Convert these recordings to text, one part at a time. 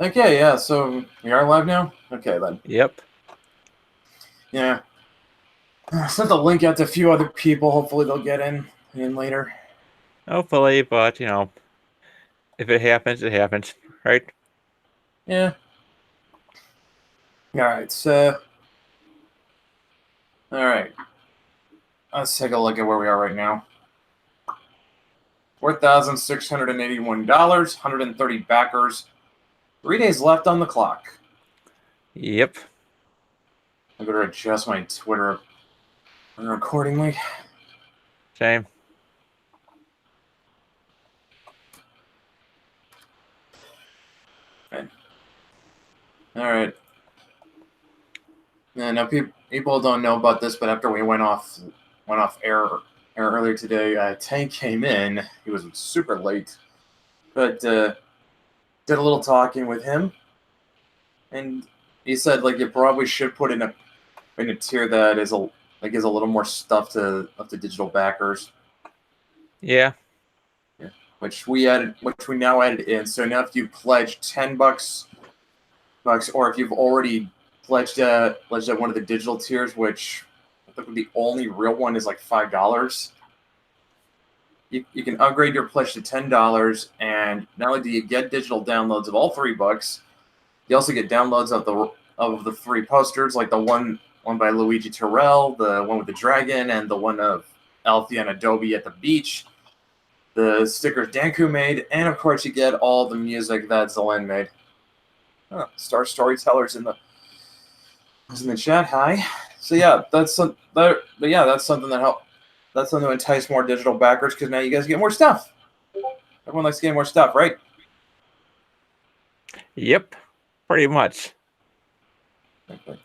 Okay, yeah, so we are live now? Okay, then. Yep. Yeah. Sent the link out to a few other people. Hopefully they'll get in later. Hopefully, but if it happens, it happens, right? Yeah. Alright, so... Alright. Let's take a look at where we are right now. $4,681, 130 backers. 3 days left on the clock. Yep. I'm going to adjust my Twitter accordingly. Same. Alright. Yeah, now people don't know about this, but after we went off air earlier today, Tank came in. He was super late, but did a little talking with him, and he said you probably should put in a tier that is gives a little more stuff to digital backers. Yeah. Which we now added in. So now if you pledge $10, or if you've already pledged at one of the digital tiers, which I think the only real one is like $5. You can upgrade your pledge to $10, and not only do you get digital downloads of all $3, you also get downloads of the 3 posters, like the one by Luigi Terrell, the one with the dragon, and the one of Alfie and Adobe at the beach. The stickers Danku made, and of course you get all the music that Zelen made. Star Storytellers in the chat. Hi. So yeah, that's something that That's something to entice more digital backers, because now you guys get more stuff. Everyone likes getting more stuff, right? Yep. Pretty much. Okay.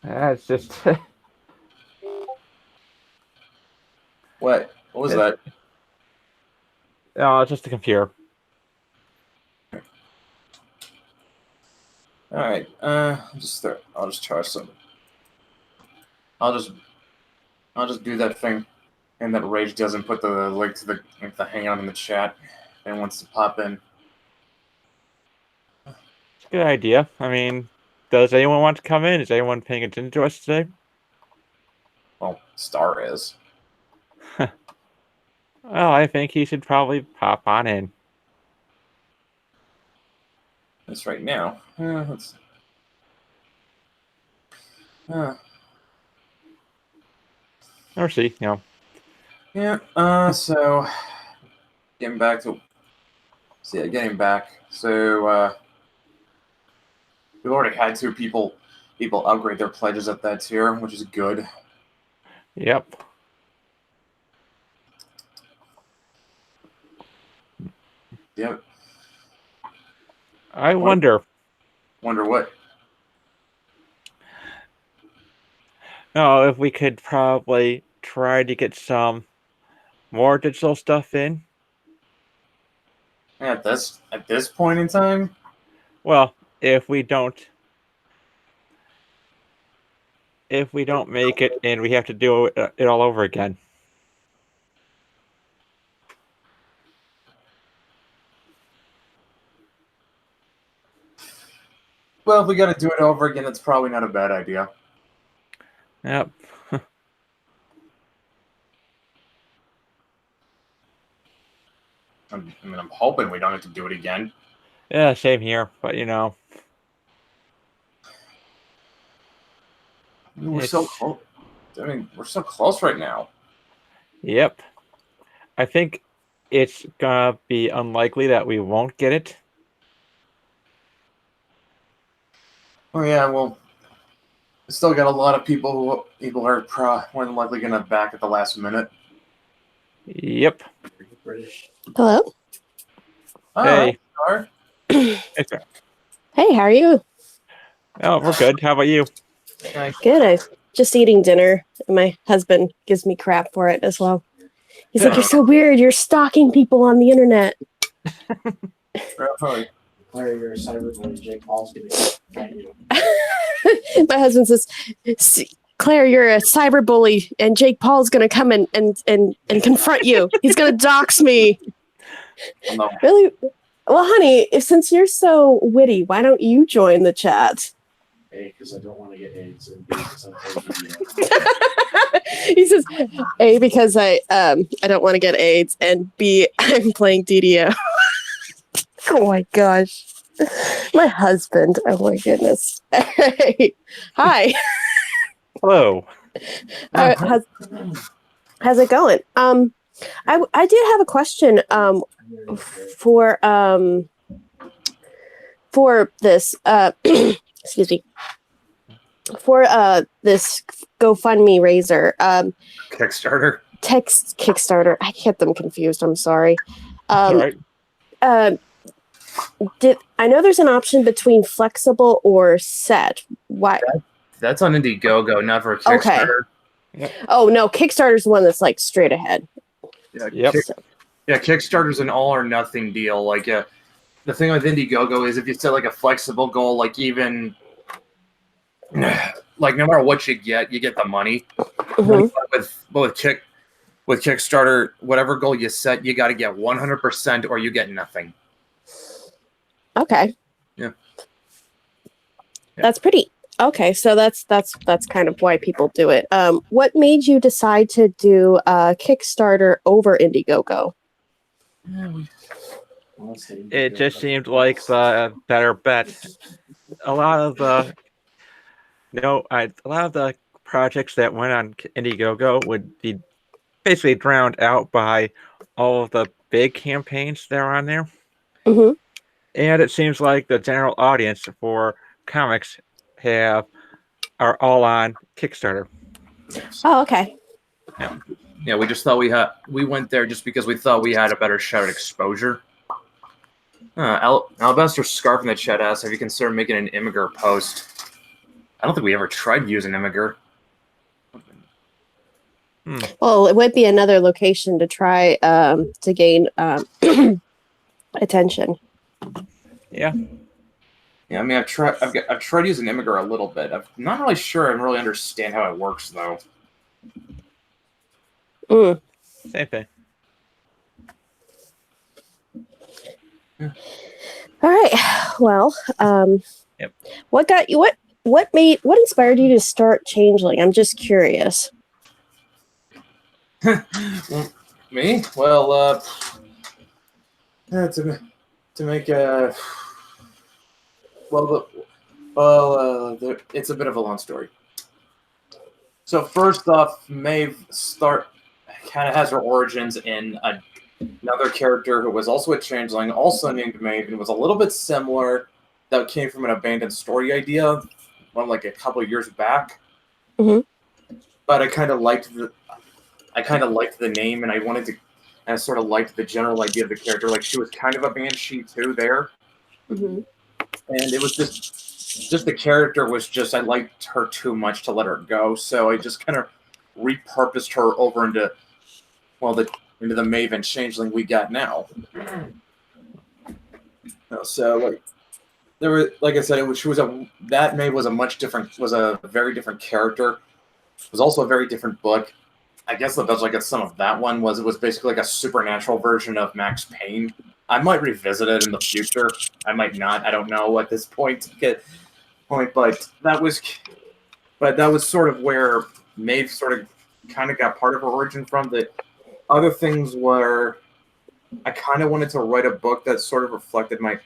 That's just. What was that? Oh, it's just a computer. All right. I'll just try some. I'll just do that thing, and that Rage doesn't put the link to the hangout in the chat. And wants to pop in. It's a good idea. I mean, does anyone want to come in? Is anyone paying attention to us today? Well, Star is. Well, I think he should probably pop on in. That's right now. Let's. Or see, Yeah. So getting back to. So yeah, getting back. So we've already had 2 people upgrade their pledges at that tier, which is good. Yep. Yep. I wonder. Wonder what? No, if we could probably try to get some more digital stuff in. At this point in time? Well, if we don't make it and we have to do it all over again. Well, if we got to do it over again, it's probably not a bad idea. Yep. I'm hoping we don't have to do it again. Yeah, same here, but we're so close. We're so close right now. Yep. I think it's gonna be unlikely that we won't get it. Oh yeah, well, we still got a lot of people who are more than likely gonna back at the last minute. Yep. Hello. Hey. Hey, how are you? Oh, we're good. How about you? Good. I'm just eating dinner, and my husband gives me crap for it as well. He's like, "You're so weird. You're stalking people on the internet." Probably. Your cyberbully Jake Paul's gonna My husband says, Claire, you're a cyberbully, and Jake Paul's gonna come and confront you. He's gonna dox me. No. Really? Well, honey, since you're so witty, why don't you join the chat? A, because I don't want to get AIDS, and B, because I'm playing He says, A, because I don't want to get AIDS, and B, I'm playing DDO. Oh my gosh. My husband. Oh my goodness. Hey. Hi. Hello. How's it going? I did have a question for this excuse me, for this GoFundMe raiser Kickstarter. Kickstarter. I get them confused. I'm sorry. All right. I know there's an option between flexible or set. Why? That's on Indiegogo, not for a Okay. Kickstarter. Oh no, Kickstarter's the one that's like straight ahead. Yeah, Yep. Yeah, Kickstarter's an all or nothing deal. Like, the thing with Indiegogo is if you set like a flexible goal, like even like no matter what you get the money. Mhm. With Kickstarter, whatever goal you set, you got to get 100% or you get nothing. Okay. Yeah. That's pretty. Okay, so that's kind of why people do it. What made you decide to do Kickstarter over Indiegogo? It just seemed like the better bet. A lot of the projects that went on Indiegogo would be basically drowned out by all of the big campaigns that are on there. Mm-hmm. And it seems like the general audience for comics are all on Kickstarter. Oh, okay. Yeah, we just thought we went there just because we thought we had a better shot at exposure. Alabaster Scarf in the chat asks, have you considered making an Imgur post? I don't think we ever tried to use an Imgur. Well, it would be another location to try to gain attention. Yeah. Yeah, I mean, I've tried using Imgur a little bit. I'm not really sure I really understand how it works, though. Mm. Same thing. All right. Well, Yep. What got you? What inspired you to start Changeling? I'm just curious. Me? Well, to make a it's a bit of a long story. So first off, Maeve kind of has her origins in another character who was also a changeling, also named Maeve, and was a little bit similar. That came from an abandoned story idea, like a couple of years back. Mm-hmm. But I kind of liked the name, and I sort of liked the general idea of the character. Like, she was kind of a banshee too there, Mm-hmm. and it was just the character was just, I liked her too much to let her go, so I just kind of repurposed her over into the Maeve and Changeling we got now. So like there were, like I said, that Maeve was a very different character. It was also a very different book. I guess the best I could sum of that one was it was basically like a supernatural version of Max Payne. I might revisit it in the future. I might not. I don't know at this point. But that was sort of where Maeve sort of kind of got part of her origin from. The other things were I kind of wanted to write a book that sort of reflected where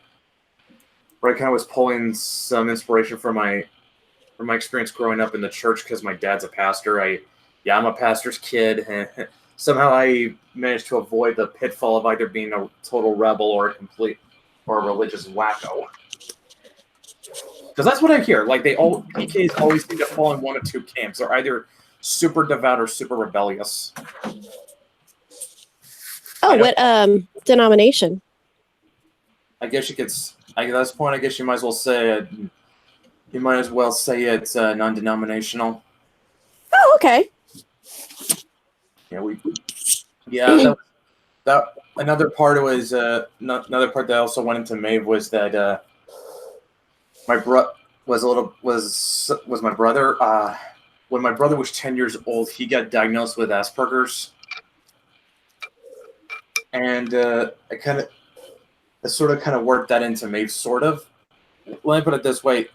I kind of was pulling some inspiration from my experience growing up in the church because my dad's a pastor. I'm a pastor's kid. Somehow I managed to avoid the pitfall of either being a total rebel or a religious wacko. Because that's what I hear. Like PKs always seem to fall in one of two camps. They're either super devout or super rebellious. Oh, what denomination? I guess you could. At this point, I guess you might as well say it. You might as well say it's non-denominational. Oh, okay. Yeah, that another part was another part that also went into Maeve was that my brother was my brother. when my brother was 10 years old, he got diagnosed with Asperger's, and I sort of worked that into Maeve, sort of. Let me put it this way: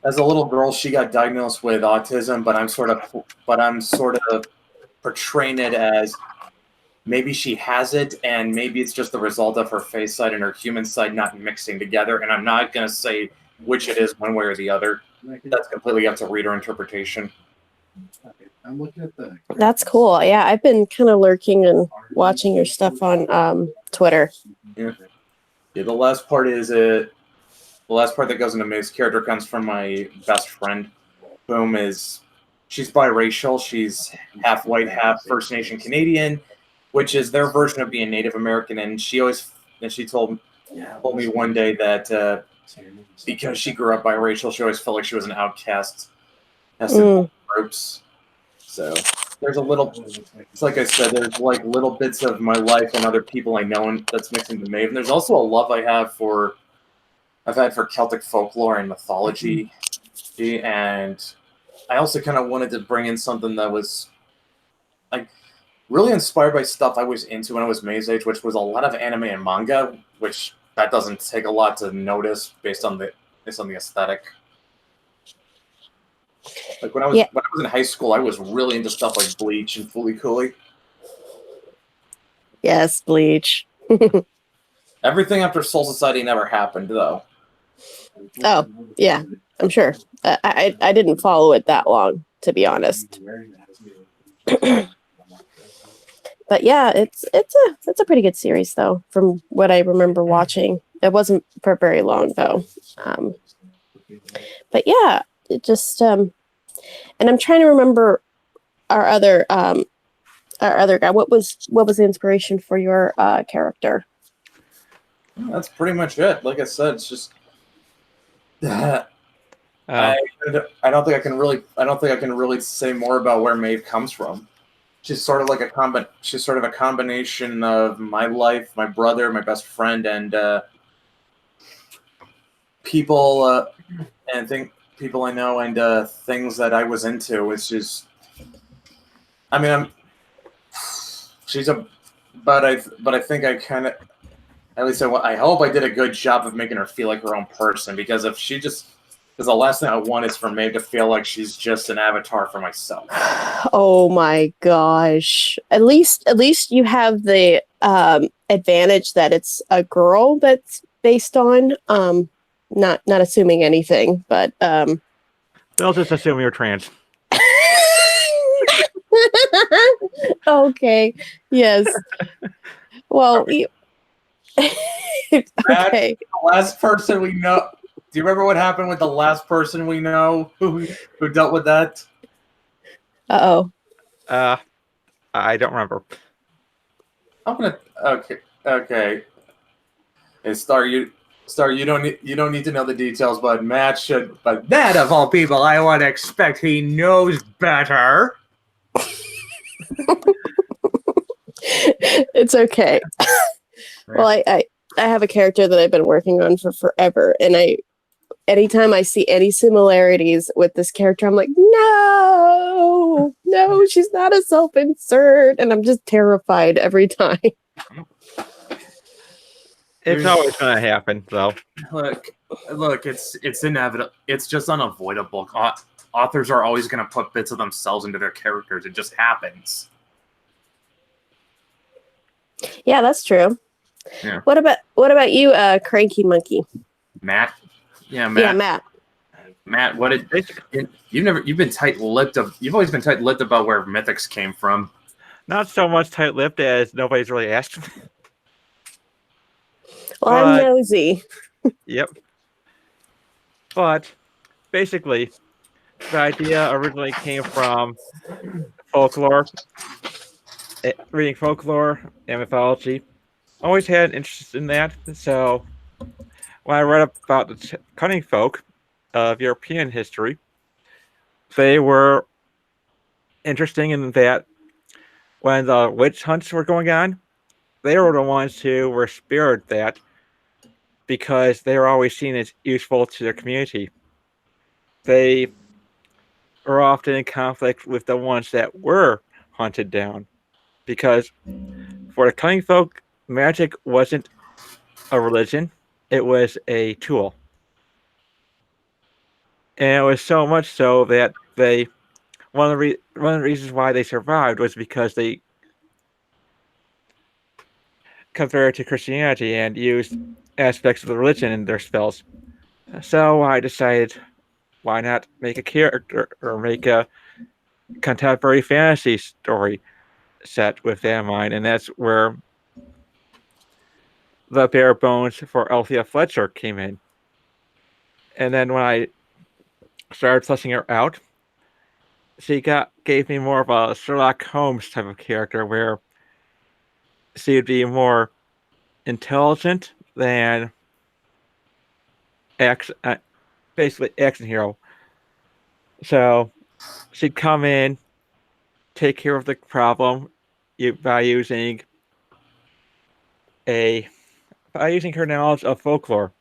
as a little girl, she got diagnosed with autism, but I'm sort of portraying it as maybe she has it, and maybe it's just the result of her face side and her human side not mixing together. And I'm not gonna say which it is, one way or the other. That's completely up to reader interpretation. Okay, I'm looking at the. That's cool. Yeah, I've been kind of lurking and watching your stuff on Twitter. Yeah, the last part that goes into Maeve's character comes from my best friend. She's biracial. She's half white, half First Nation Canadian, which is their version of being Native American. And she told me one day that because she grew up biracial, she always felt like she was an outcast as in groups. So there's it's like I said, there's like little bits of my life and other people I know that's mixed into Maeve. And there's also a love I've had for Celtic folklore and mythology, and I also kind of wanted to bring in something that was like really inspired by stuff I was into when I was Maeve's age, which was a lot of anime and manga, which that doesn't take a lot to notice based on the aesthetic. Like when I was in high school, I was really into stuff like Bleach and Fooly Cooly. Yes, Bleach. Everything after Soul Society never happened, though. Oh, yeah, I'm sure. I didn't follow it that long, to be honest. But yeah, it's a pretty good series though, from what I remember watching. It wasn't for very long though. But yeah, it just and I'm trying to remember our other guy. What was the inspiration for your character? That's pretty much it. Like I said, it's just I don't think I can really say more about where Maeve comes from. She's sort of like a combination of my life, my brother, my best friend, and people people I know and things that I was into. It's just, I mean, but I think I kind of, at least I hope I did a good job of making her feel like her own person, because because the last thing I want is for Maeve to feel like she's just an avatar for myself. Oh my gosh. At least you have the advantage that it's a girl that's based on. Not assuming anything, but they'll just assume you're trans. Okay. Yes. Well, okay. The last person we know. Do you remember what happened with the last person we know who dealt with that? Uh-oh. I don't remember. Okay. Hey, Star, you don't need to know the details, but Matt should. But that of all people, I want to expect he knows better. It's okay. Well, I have a character that I've been working on for forever, and anytime I see any similarities with this character, I'm like, no, she's not a self-insert, and I'm just terrified every time. It's always going to happen, though. Look, it's inevitable. It's just unavoidable. Authors are always going to put bits of themselves into their characters. It just happens. Yeah, that's true. Yeah. What about you, Cranky Monkey? Matt? Yeah, Matt. Matt, you've been tight-lipped. You've always been tight-lipped about where Mythics came from. Not so much tight-lipped as nobody's really asked. Well, I'm nosy. Yep. But basically, the idea originally came from folklore. Reading folklore and mythology. Always had an interest in that. So when I read about the cunning folk of European history, they were interesting in that when the witch hunts were going on, they were the ones who were spared that because they were always seen as useful to their community. They are often in conflict with the ones that were hunted down. Because for the cunning folk, magic wasn't a religion, it was a tool. And it was so much so that one of the reasons why they survived was because they converted to Christianity and used aspects of the religion in their spells. So I decided, why not make a character or make a contemporary fantasy story set with that in mind, and that's where the bare bones for Althea Fletcher came in. And then when I started fleshing her out, she gave me more of a Sherlock Holmes type of character, where she would be more intelligent than basically action hero. So she'd come in, take care of the problem by using her knowledge of folklore,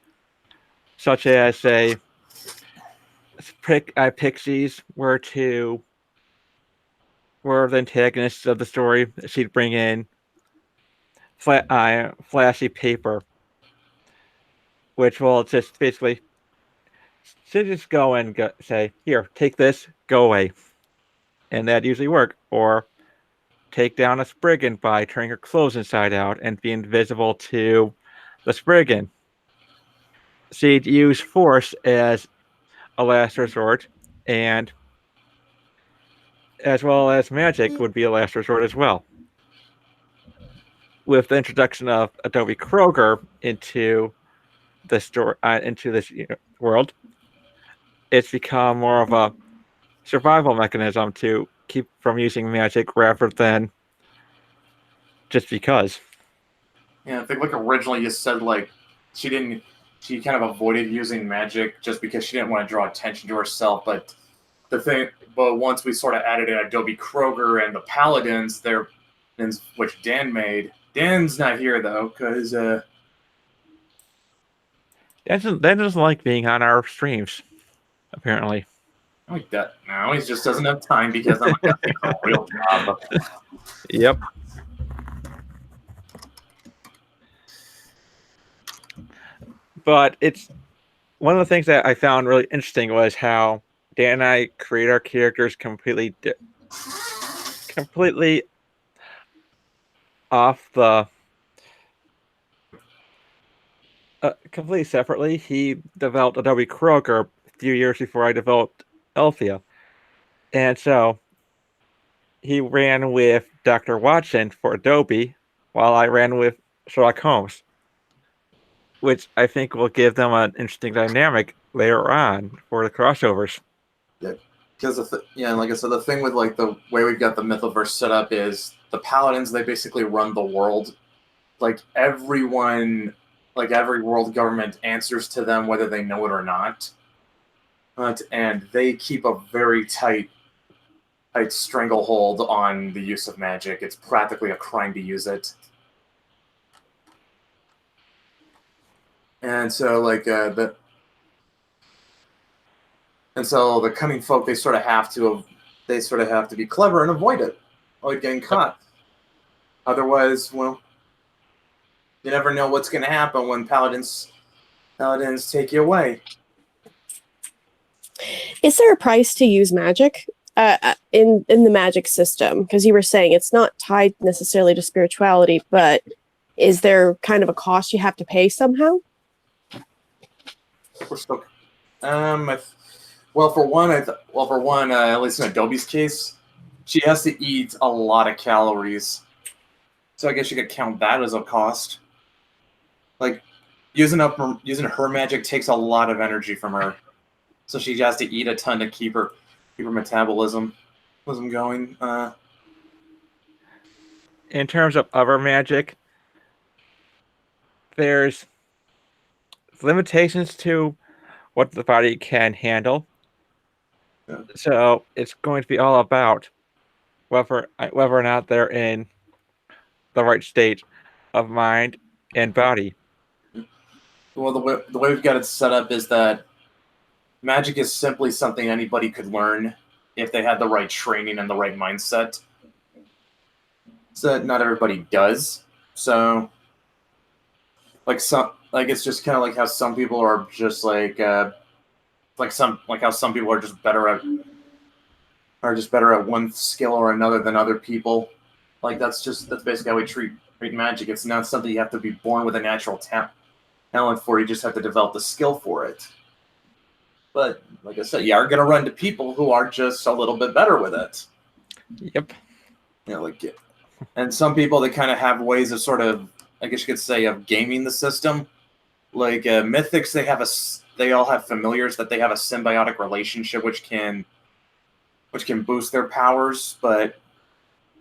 such as say pixies were the antagonists of the story. She'd bring in flashy paper, which will just basically she'll just go and say, "Here, take this, go away," and that usually work. Or take down a Spriggan by turning her clothes inside out and be invisible to the Spriggan. She'd use force as a last resort, and as well as magic would be a last resort as well. With the introduction of Adobe Kroger into the story, into this world, it's become more of a survival mechanism to keep from using magic rather than just because. Yeah, I think like originally you said like she kind of avoided using magic just because she didn't want to draw attention to herself. But once we sort of added in Adobe Kroger and the Paladins, which Dan made. Dan's not here though, because Dan doesn't like being on our streams, apparently. no, he just doesn't have time because I'm like, a real job. Yep. But it's one of the things that I found really interesting was how Dan and I create our characters completely off the completely separately. He developed Adobe Kroger a few years before I developed Althea, and so he ran with Dr. Watson for Adobe, while I ran with Sherlock Holmes, which I think will give them an interesting dynamic later on for the crossovers. Yeah, because like I said, the thing with like the way we've got the Mythoverse set up is the Paladins. They basically run the world. Like every world government answers to them whether they know it or not. And they keep a very tight stranglehold on the use of magic. It's practically a crime to use it. And so the cunning folk, they sort of have to be clever and avoid it, avoid getting caught. Otherwise, well, you never know what's going to happen when paladins take you away. Is there a price to use magic in the magic system? Because you were saying it's not tied necessarily to spirituality, but is there kind of a cost you have to pay somehow? We're still, for one, at least in Adobe's case, she has to eat a lot of calories. So I guess you could count that as a cost. Like using her magic takes a lot of energy from her. So she has to eat a ton to keep her metabolism going. In terms of other magic, there's limitations to what the body can handle. Yeah. So it's going to be all about whether or not they're in the right state of mind and body. Well, the way we've got it set up is that magic is simply something anybody could learn if they had the right training and the right mindset. So not everybody does. So it's just kind of like how some people are just like how some people are just better at one skill or another than other people. Like that's basically how we treat magic. It's not something you have to be born with a natural talent for. You just have to develop the skill for it. But like I said, you are going to run to people who are just a little bit better with it. Yep. And some people, they kind of have ways of sort of, I guess you could say, of gaming the system. Like Mythics, they all have familiars that they have a symbiotic relationship, which can boost their powers. But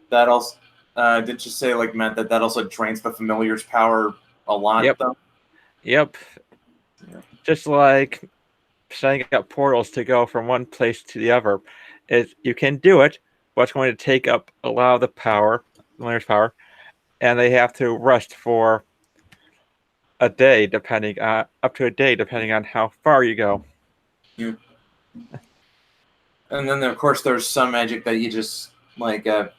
that also, did you say Matt that also drains the familiar's power a lot? Yep. Though? Yep. Yeah. Just like setting up portals to go from one place to the other. You can do it, but it's going to take up a lot of the familiar's power, and they have to rest for a day, up to a day, depending on how far you go. Yeah. And then of course there's some magic that you just like the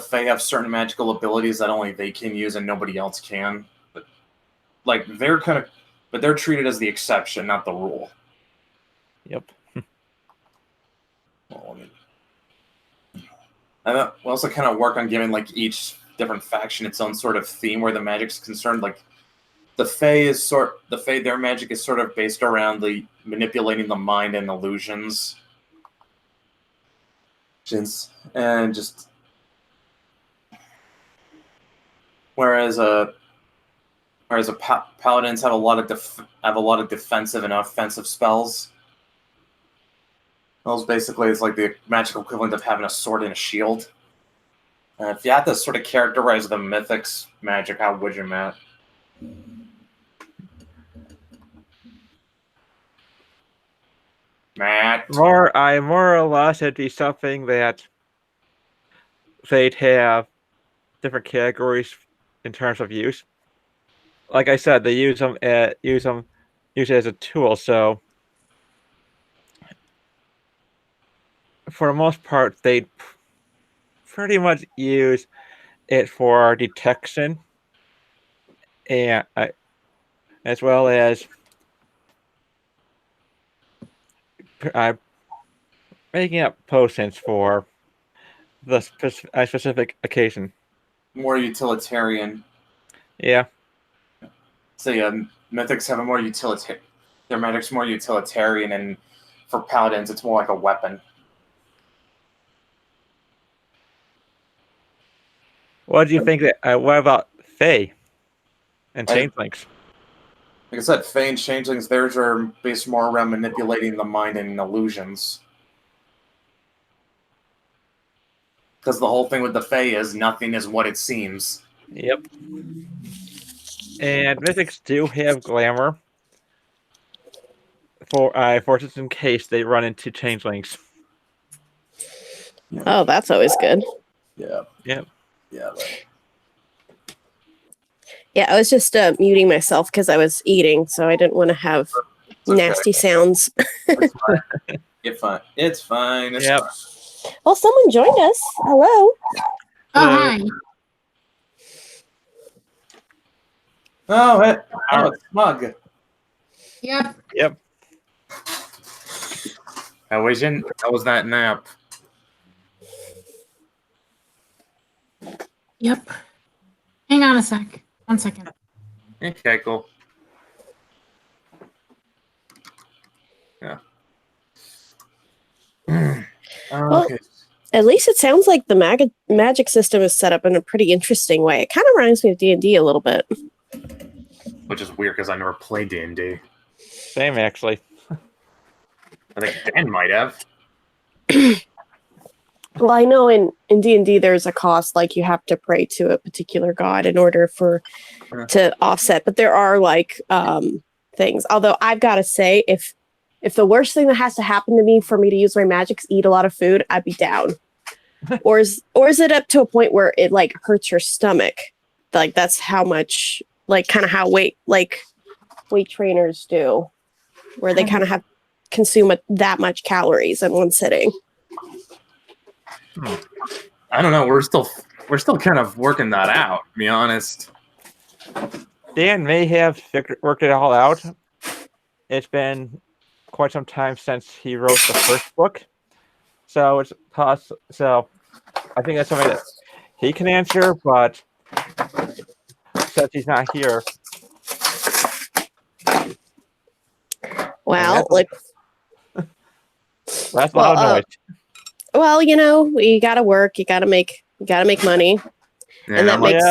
Fae have certain magical abilities that only they can use and nobody else can. But they're treated as the exception, not the rule. Yep. Well, I also kind of work on giving each different faction its own sort of theme where the magic's concerned. Like the Fae, their magic is sort of based around the manipulating the mind and illusions. And just whereas paladins have a lot of defensive and offensive spells. Those basically is like the magical equivalent of having a sword and a shield. If you had to sort of characterize the Mythics magic, how would you, Matt? More or less, it'd be something that they'd have different categories in terms of use. Like I said, they use it as a tool. So for the most part, they pretty much use it for detection, and as well as making up potions for the specific occasion. More utilitarian. Yeah. So Mythics have a more utilitarian. Their magic's more utilitarian, and for paladins, it's more like a weapon. What do you think? What about Fae and Changelings? Like I said, Fae and Changelings, theirs are based more around manipulating the mind and illusions. Because the whole thing with the Fae is nothing is what it seems. Yep. And Mythics do have glamour for just in case they run into Changelings. Yeah. Oh, that's always good. Yeah. Yep. Yeah. Yeah, I was just muting myself because I was eating, so I didn't want to have nasty sounds. It's fine. It's fine. It's Yep. fine. Well, someone joined us. Hello. Oh, hi. Oh, it's Smug. Yep. Yep. How was that nap? Yep. Hang on a sec. 1 second. Okay, cool. Yeah. Well, Okay. At least it sounds like the magic system is set up in a pretty interesting way. It kind of reminds me of D&D a little bit. Which is weird because I never played D&D. Same, actually. I think Dan might have. Well, I know in D&D there's a cost, like you have to pray to a particular god in order to offset. But there are things. Although I've got to say, if the worst thing that has to happen to me for me to use my magic is eat a lot of food, I'd be down. or is it up to a point where it hurts your stomach? Like that's how much kind of how weight trainers do, where they kind of have consume that much calories in one sitting. I don't know. We're still kind of working that out, to be honest. Dan may have worked it all out. It's been quite some time since he wrote the first book, so it's so I think that's something that he can answer, but since he's not here, Well, that's a lot of noise. well, you got to work, you got to make money, Yeah, and that makes.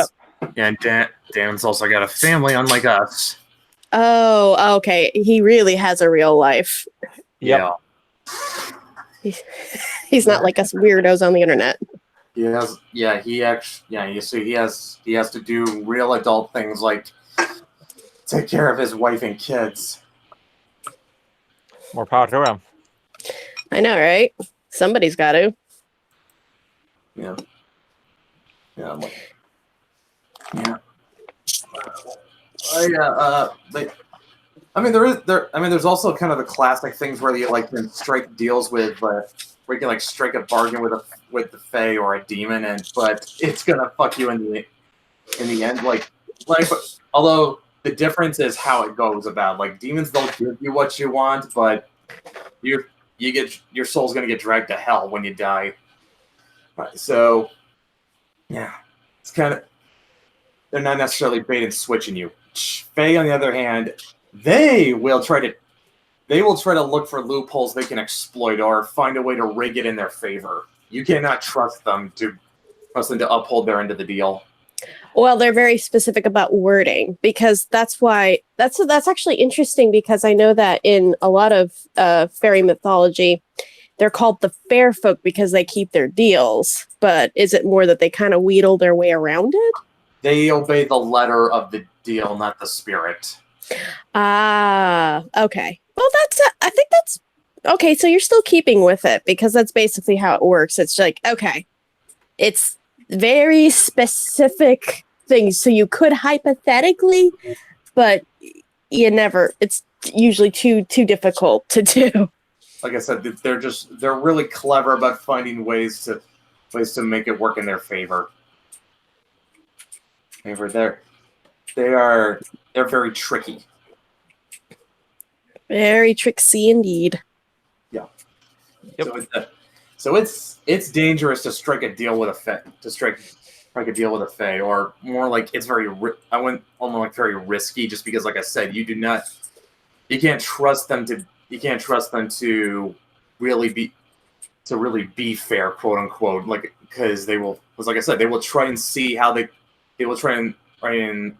and Dan's also got a family, unlike us. Oh, okay. He really has a real life. Yep. Yeah. He's not like us weirdos on the internet. He has. Yeah. He actually. Yeah. You see, he has to do real adult things like take care of his wife and kids. More power to him. I know, right? Somebody's got to. Yeah. Yeah. I'm like, yeah. But I mean, there's also kind of the classic things where you like can strike deals with, where you can like strike a bargain with the Fae or a demon, but it's gonna fuck you in the end. Like, although the difference is how it goes about. Like demons, they'll give you what you want, but your soul's gonna get dragged to hell when you die. Right, so yeah, it's kind of. They're not necessarily bait and switching you. Fae, on the other hand, they will try to look for loopholes they can exploit or find a way to rig it in their favor. You cannot trust them to uphold their end of the deal. Well, they're very specific about wording because that's actually interesting because I know that in a lot of fairy mythology, they're called the fair folk because they keep their deals. But is it more that they kind of wheedle their way around it? They obey the letter of the deal, not the spirit. Ah, okay. Well, I think that's okay. So you're still keeping with it because that's basically how it works. It's like, okay, it's very specific things. So you could hypothetically, but it's usually too difficult to do. Like I said, they're really clever about finding ways to make it work in their favor. They're very tricky. Very tricksy indeed. Yeah. Yep. So it's dangerous to strike a deal with a deal with a Fae, or more like it's very. I went almost like very risky, just because, like I said, you can't trust them to really be fair, quote unquote, like because they will, like I said, they will try and see how they will try and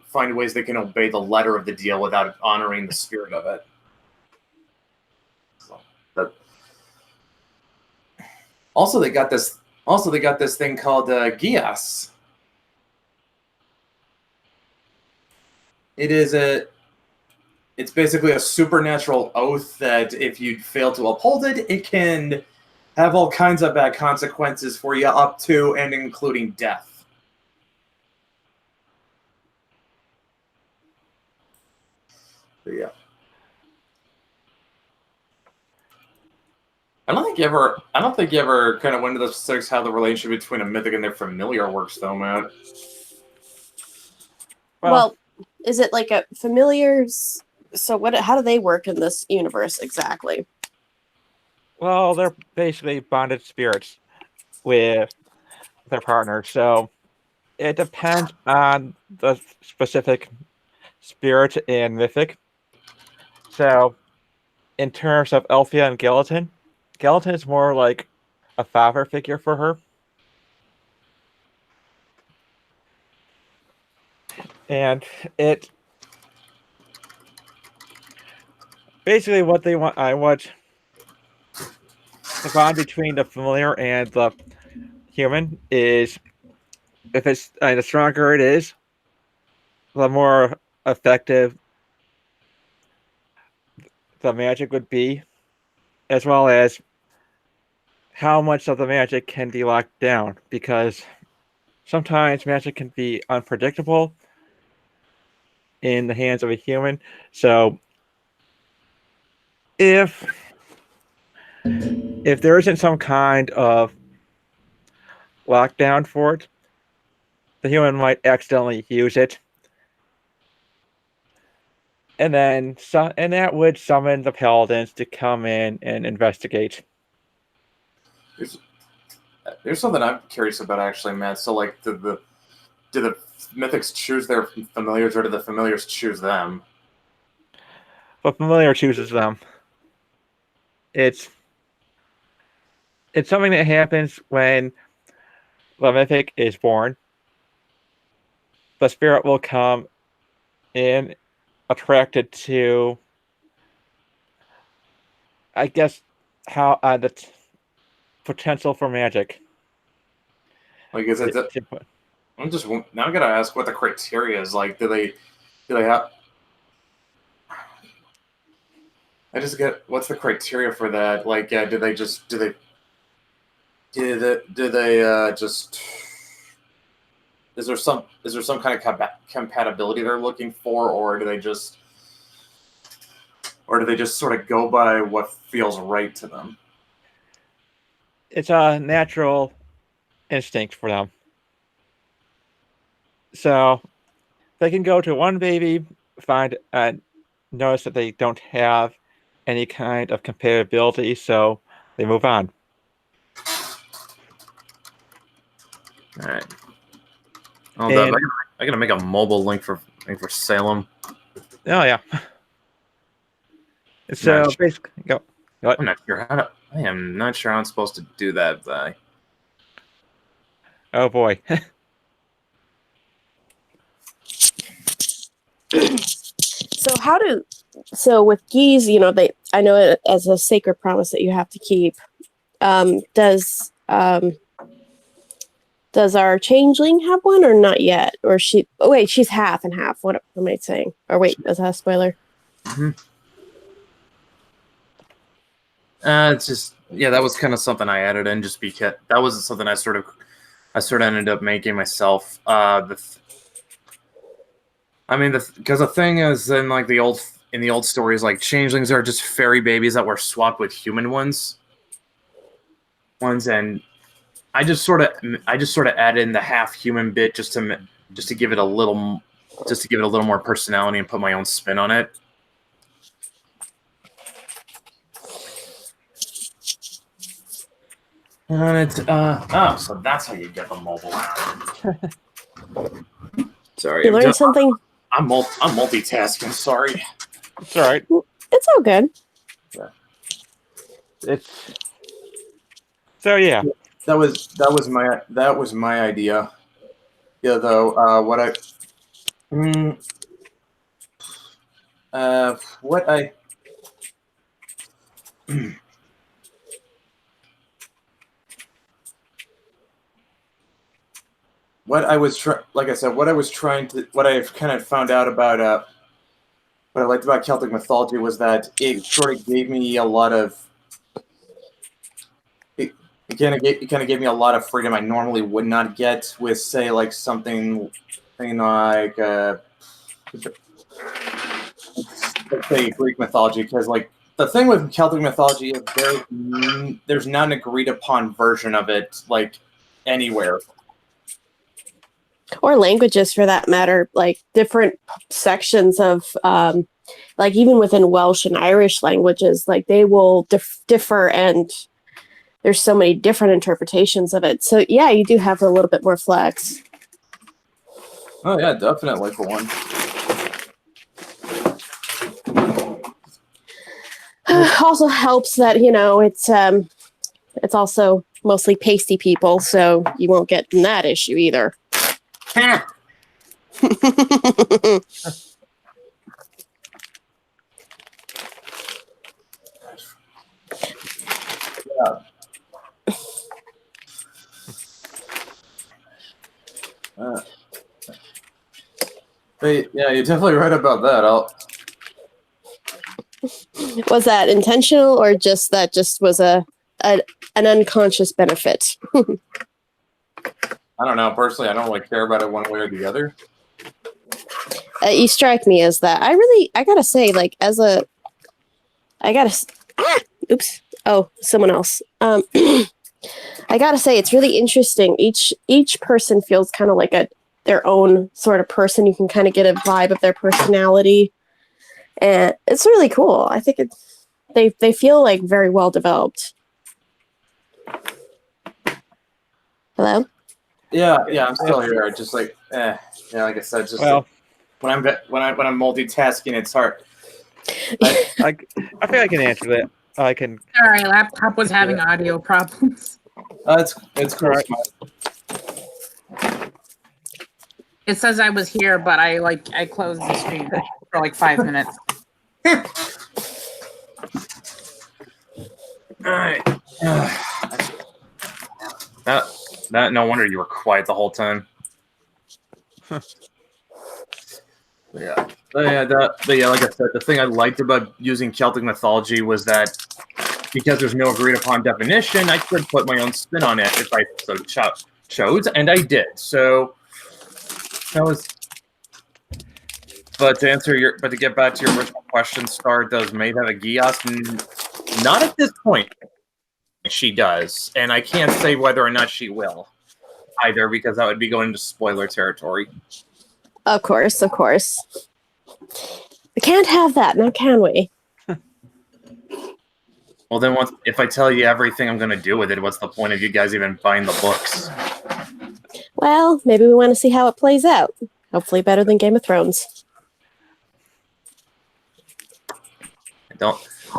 find ways they can obey the letter of the deal without honoring the spirit of it. So that. Also, they got this thing called Gias. It's basically a supernatural oath that if you fail to uphold it, it can have all kinds of bad consequences for you, up to and including death. But yeah. I don't think you ever kind of went into the specifics how the relationship between a mythic and their familiar works, though, Matt. Well, is it like a familiars? So how do they work in this universe exactly? Well, they're basically bonded spirits with their partner, so it depends on the specific spirit in Mythic. So, in terms of Elfia and Gallatin is more like a father figure for her. And it basically what they want. What the bond between the familiar and the human is, if it's the stronger it is, the more effective the magic would be, as well as how much of the magic can be locked down, because sometimes magic can be unpredictable in the hands of a human. So if if there isn't some kind of lockdown for it, the human might accidentally use it. And then and that would summon the paladins to come in and investigate. There's something I'm curious about actually, Matt. So like, do the mythics choose their familiars, or do the familiars choose them? But familiar chooses them. It's something that happens when the mythic is born. The spirit will come in attracted to, I guess, how the potential for magic. Like, is it? I'm just now. I gotta ask what the criteria is. Like, do they have? I just get what's the criteria for that? Like, do they just is there some kind of compatibility they're looking for, or do they just sort of go by what feels right to them? It's a natural instinct for them. So they can go to one baby, find and notice that they don't have any kind of compatibility, so they move on. All right. Oh, And- I gotta make a mobile link for Salem. Oh yeah. So Nice. basically, go. I'm not sure how to. I am not sure how I'm supposed to do that. Oh boy. So with geese, I know it as a sacred promise that you have to keep. Does our changeling have one or not yet? Or she's half and half. What am I saying? Or wait, is that a spoiler? It's just that was kind of something I added in just because that wasn't something I sort of ended up making myself. Because the thing is, in like the old stories, like changelings are just fairy babies that were swapped with human ones, and I just sort of add in the half human bit just to give it a little more personality and put my own spin on it. And it's so that's how you get the mobile app. Sorry, You learned something. I'm multitasking. Sorry. It's all right. It's all good. It's so yeah. That was my idea. Yeah, though. What I've kind of found out about what I liked about Celtic mythology was that it sort of gave me a lot of it kind of gave me a lot of freedom I normally would not get with, say, like something like let's say Greek mythology, because like the thing with Celtic mythology is there's not an agreed upon version of it like anywhere. Or languages for that matter, like different sections of like even within Welsh and Irish languages, like they will differ, and there's so many different interpretations of it. So yeah, you do have a little bit more flex. Oh yeah, definitely for one. Also helps that it's also mostly pasty people, so you won't get in that issue either. But yeah, you're definitely right about that. Was that intentional, or just was an unconscious benefit? I don't know. Personally, I don't really care about it one way or the other. You strike me as that. I gotta say, like, Oh, someone else. I gotta say, it's really interesting. Each person feels kind of like their own sort of person. You can kind of get a vibe of their personality, and it's really cool. I think they feel like very well developed. Hello. Yeah, I'm still here. Just like, yeah, like I said, just Well, when I'm multitasking, it's hard. I think I can answer that. I can. Sorry, laptop was having audio problems. It's cool. Alright. It says I was here, but I closed the stream for like 5 minutes. All right. That no wonder you were quiet the whole time. Yeah. But yeah, like I said, the thing I liked about using Celtic mythology was that because there's no agreed upon definition, I could put my own spin on it if I so chose, and I did. So that was. But to get back to your original question, Star, does Maeve have a Gios? Not at this point. She does, and I can't say whether or not she will either, because that would be going into spoiler territory. Of course. We can't have that, now can we? Well, then if I tell you everything I'm going to do with it, what's the point of you guys even buying the books? Well, maybe we want to see how it plays out. Hopefully better than Game of Thrones.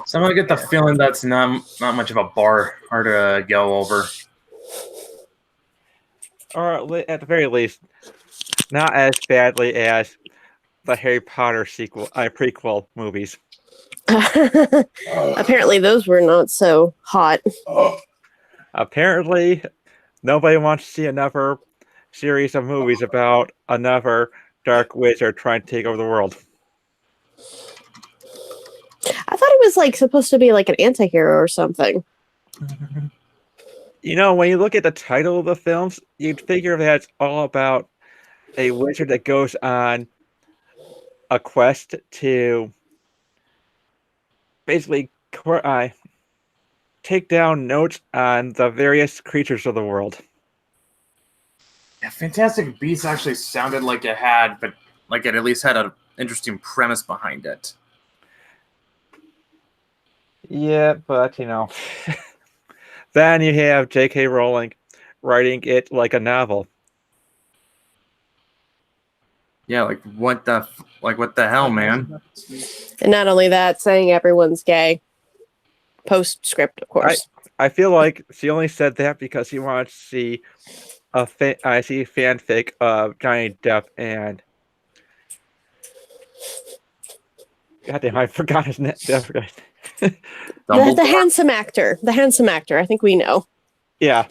Somehow I get the feeling that's not much of a bar hard to go over. Or at the very least, not as badly as the Harry Potter prequel movies. Apparently those were not so hot. Apparently, nobody wants to see another series of movies about another dark wizard trying to take over the world. I thought it was like supposed to be like an anti-hero or something. You know, when you look at the title of the films, you'd figure that it's all about a wizard that goes on a quest to basically take down notes on the various creatures of the world. Yeah, Fantastic Beasts actually sounded like it at least had an interesting premise behind it. Yeah, but you know, then you have J.K. Rowling writing it like a novel. Yeah, like what the hell, man? And not only that, saying everyone's gay. Postscript, of course. I feel like she only said that because she wanted to see fanfic of Johnny Depp and goddamn, I forgot his name. The handsome actor. The handsome actor. I think we know. Yeah.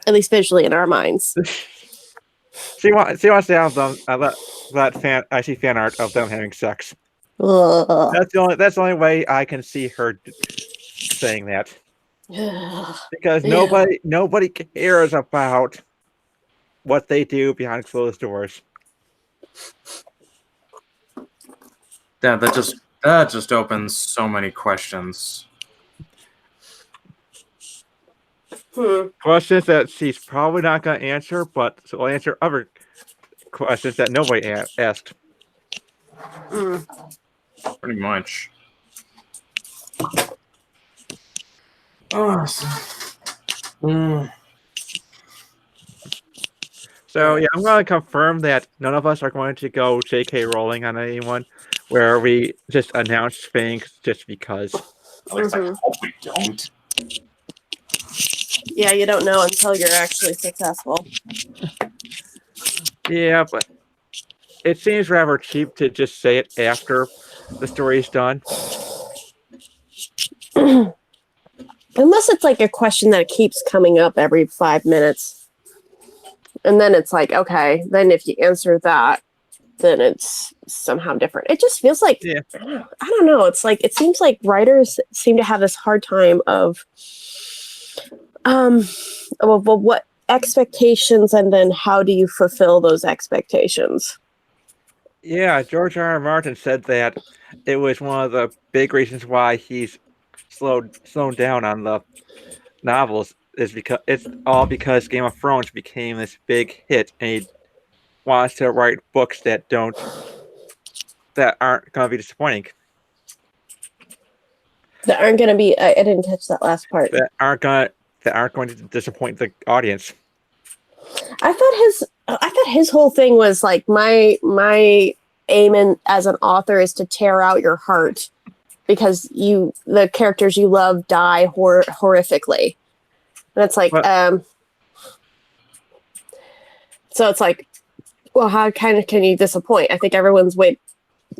At least visually in our minds. She wants to have them I see fan art of them having sex. Ugh. That's the only way I can see her saying that. Because nobody cares about what they do behind closed doors. Yeah, that just opens so many questions. Questions that she's probably not going to answer, but she'll answer other questions that nobody asked. Pretty much. So yeah, I'm going to confirm that none of us are going to go J.K. Rowling on anyone, where we just announce things just because. At least I hope we don't. Yeah, you don't know until you're actually successful. Yeah, but it seems rather cheap to just say it after the story's done. Unless it's like a question that keeps coming up every 5 minutes. And then it's like, okay, then if you answer that, then it's somehow different. It just feels like, Yeah. I don't know. It's like, it seems like writers seem to have this hard time of, well, what expectations and then how do you fulfill those expectations? Yeah, George R. R. Martin said that it was one of the big reasons why he's slowed down on the novels is because it's all because Game of Thrones became this big hit, and he wants to write books that aren't going to be disappointing, That aren't going to be. I didn't catch that last part. that aren't going to disappoint the audience. I thought his whole thing was like my aim as an author is to tear out your heart because the characters you love die horrifically, and it's like so it's like, well, how kind of can you disappoint? I think everyone's waiting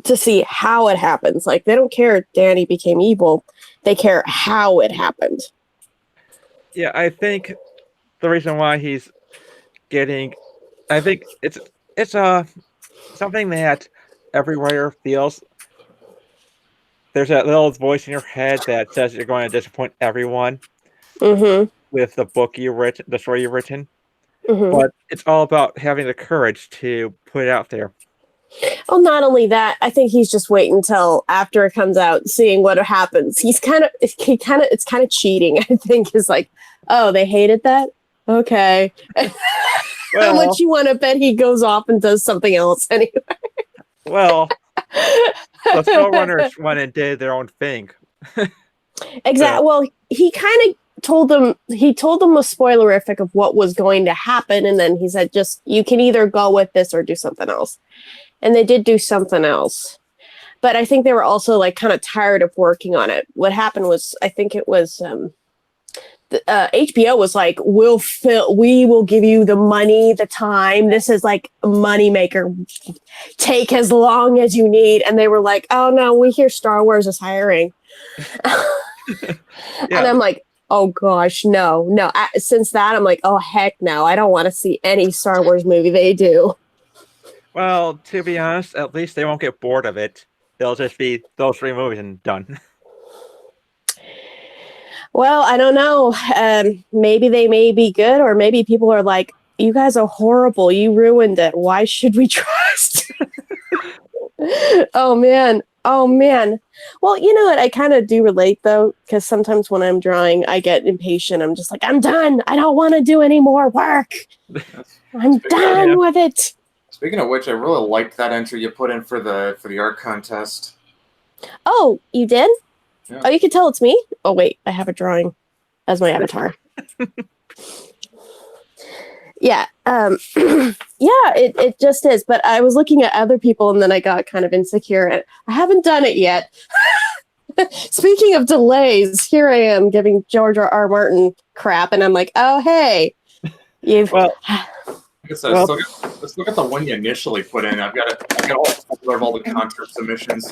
to see how it happens. Like, they don't care if Dany became evil, they care how it happened. Yeah, I think the reason why he's getting, I think it's something that every writer feels. There's that little voice in your head that says you're going to disappoint everyone with the story you've written. But it's all about having the courage to put it out there. Well, not only that, I think he's just waiting until after it comes out, seeing what happens. It's kind of cheating. I think is like, oh, they hated that. Okay. How much you want to bet he goes off and does something else anyway? Well, the showrunners went and did their own thing. Exactly. Well, he kind of told them a spoilerific of what was going to happen, and then he said, just, you can either go with this or do something else. And they did do something else. But I think they were also like kind of tired of working on it. What happened was, I think it was HBO was like, we will give you the money, the time. This is like a money maker. Take as long as you need. And they were like, oh no, we hear Star Wars is hiring. And I'm like, oh gosh, no. Since that, I'm like, oh heck no. I don't want to see any Star Wars movie they do. Well, to be honest, at least they won't get bored of it. They'll just be those 3 movies and done. Well, I don't know. Maybe they may be good, or maybe people are like, you guys are horrible. You ruined it. Why should we trust? Oh, man. Well, you know what? I kind of do relate, though, because sometimes when I'm drawing, I get impatient. I'm just like, I'm done. I don't want to do any more work. I'm done with it. Speaking of which, I really liked that entry you put in for the art contest. Oh, you did? Yeah. Oh, you can tell it's me? Oh, wait. I have a drawing as my avatar. Yeah. It just is. But I was looking at other people, and then I got kind of insecure. And I haven't done it yet. Speaking of delays, here I am giving George R. Martin crap, and I'm like, oh, hey. Well, Let's look at the one you initially put in. I've got all the concept submissions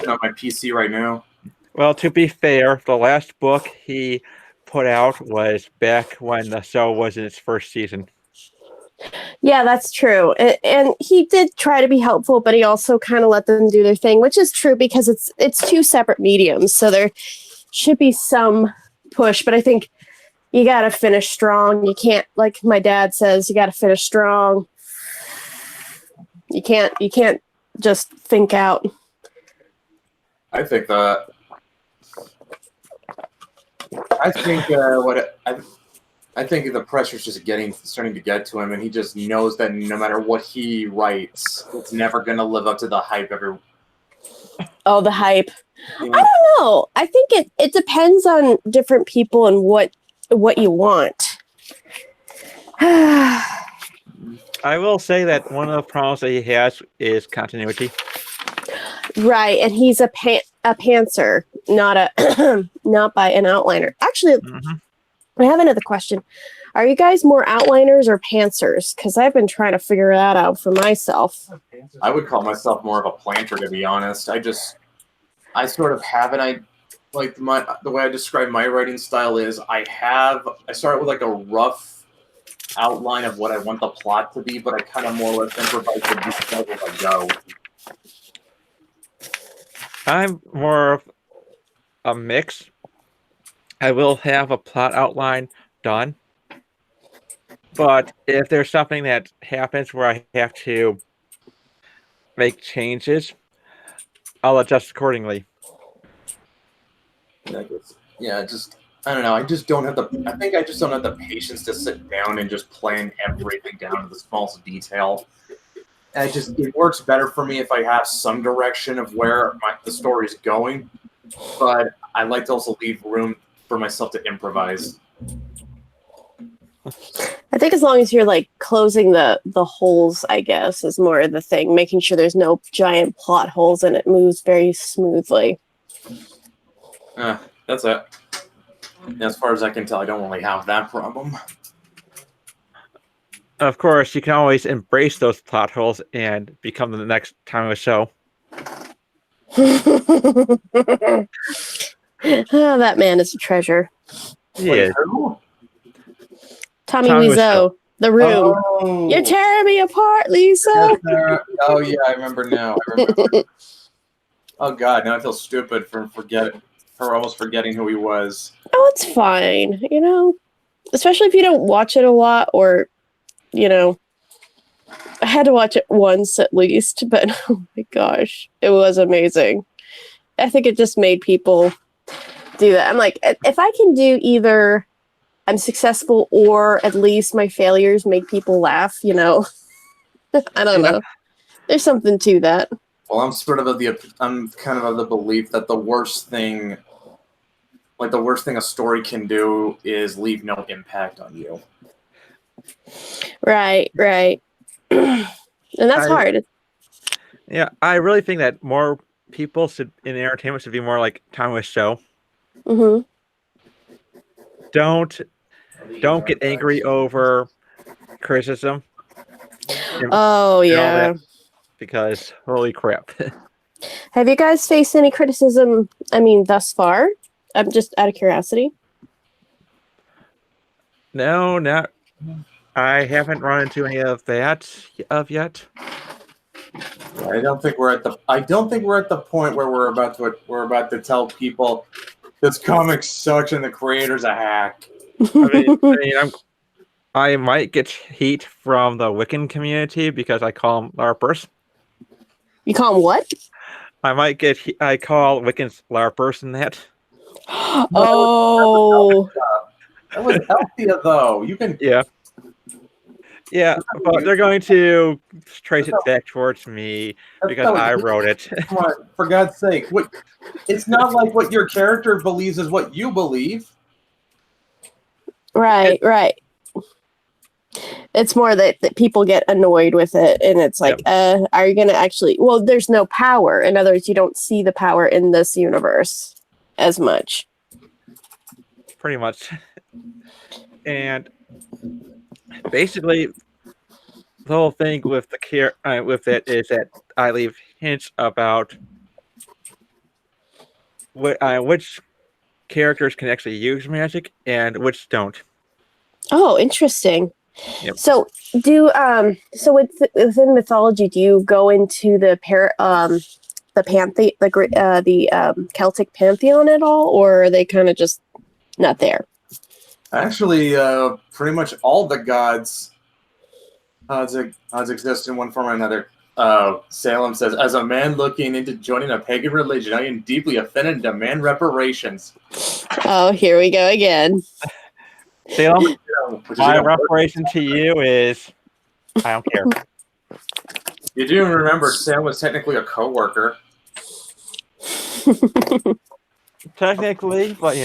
on my PC right now. Well, to be fair, the last book he put out was back when the show was in its first season. Yeah, that's true. And he did try to be helpful, but he also kind of let them do their thing, which is true because it's 2 separate mediums. So there should be some push, but I think you got to finish strong. You can't, like my dad says, you got to finish strong. You can't just think out. I think the pressure's just starting to get to him, and he just knows that no matter what he writes, it's never going to live up to the hype Oh, the hype. I don't know. I think it depends on different people and what you want. I will say that one of the problems that he has is continuity. Right, and he's a pantser, not by an outliner. Actually, I have another question. Are you guys more outliners or pantsers? Because I've been trying to figure that out for myself. I would call myself more of a planter, to be honest. I sort of have an the way I describe my writing style is I start with like a rough outline of what I want the plot to be, but I kind of more or less improvise the details as I go. I'm more of a mix. I will have a plot outline done, but if there's something that happens where I have to make changes, I'll adjust accordingly. Just I don't know. I just don't have the. I think I just don't have the patience to sit down and just plan everything down to the smallest detail. It works better for me if I have some direction of where the story is going, but I like to also leave room for myself to improvise. I think as long as you're like closing the holes, I guess, is more the thing, making sure there's no giant plot holes and it moves very smoothly. That's it. As far as I can tell, I don't really have that problem. Of course, you can always embrace those plot holes and become the next time of a show. Oh, that man is a treasure. He Wait, is. who? Tommy Tommy Wiseau, The Room. Oh. You're tearing me apart, Lisa. Oh yeah, I remember now. Oh god, now I feel stupid for almost forgetting who he was. Oh, it's fine. You know, especially if you don't watch it a lot, or I had to watch it once at least. But oh my gosh, it was amazing. I think it just made people do that. I'm like, if I can do either, I'm successful, or at least my failures make people laugh. I don't know. There's something to that. Well, I'm kind of the belief that the worst thing a story can do is leave no impact on you. Right. And that's hard. Yeah, I really think that more people in entertainment should be more like Tommy Wiseau. Mm-hmm. Don't get angry over criticism. Oh, yeah. Because holy crap. Have you guys faced any criticism, thus far? I'm just out of curiosity. No, not. I haven't run into any of that yet. I don't think we're at the point where we're about to tell people this comic sucks and the creator's a hack. I might get heat from the Wiccan community because I call them LARPers. You call them what? I call Wiccans LARPers and that. Oh. That was Althea, though. You can. Yeah, but they're going to trace it back towards me because I wrote it. Come on, for God's sake. It's not like what your character believes is what you believe. Right. It's more that people get annoyed with it, and it's like, are you going to actually... Well, there's no power. In other words, you don't see the power in this universe as much. Pretty much. And basically, the whole thing with with it is that I leave hints about which characters can actually use magic and which don't. Oh, interesting. Yep. So within mythology, do you go into the Celtic pantheon at all, or are they kind of just not there? Actually, pretty much all the gods exist in one form or another. Salem says, as a man looking into joining a pagan religion, I am deeply offended and demand reparations. Oh, here we go again. Salem, my reparation to you is I don't care. You do remember Sam was technically a co-worker. Technically, but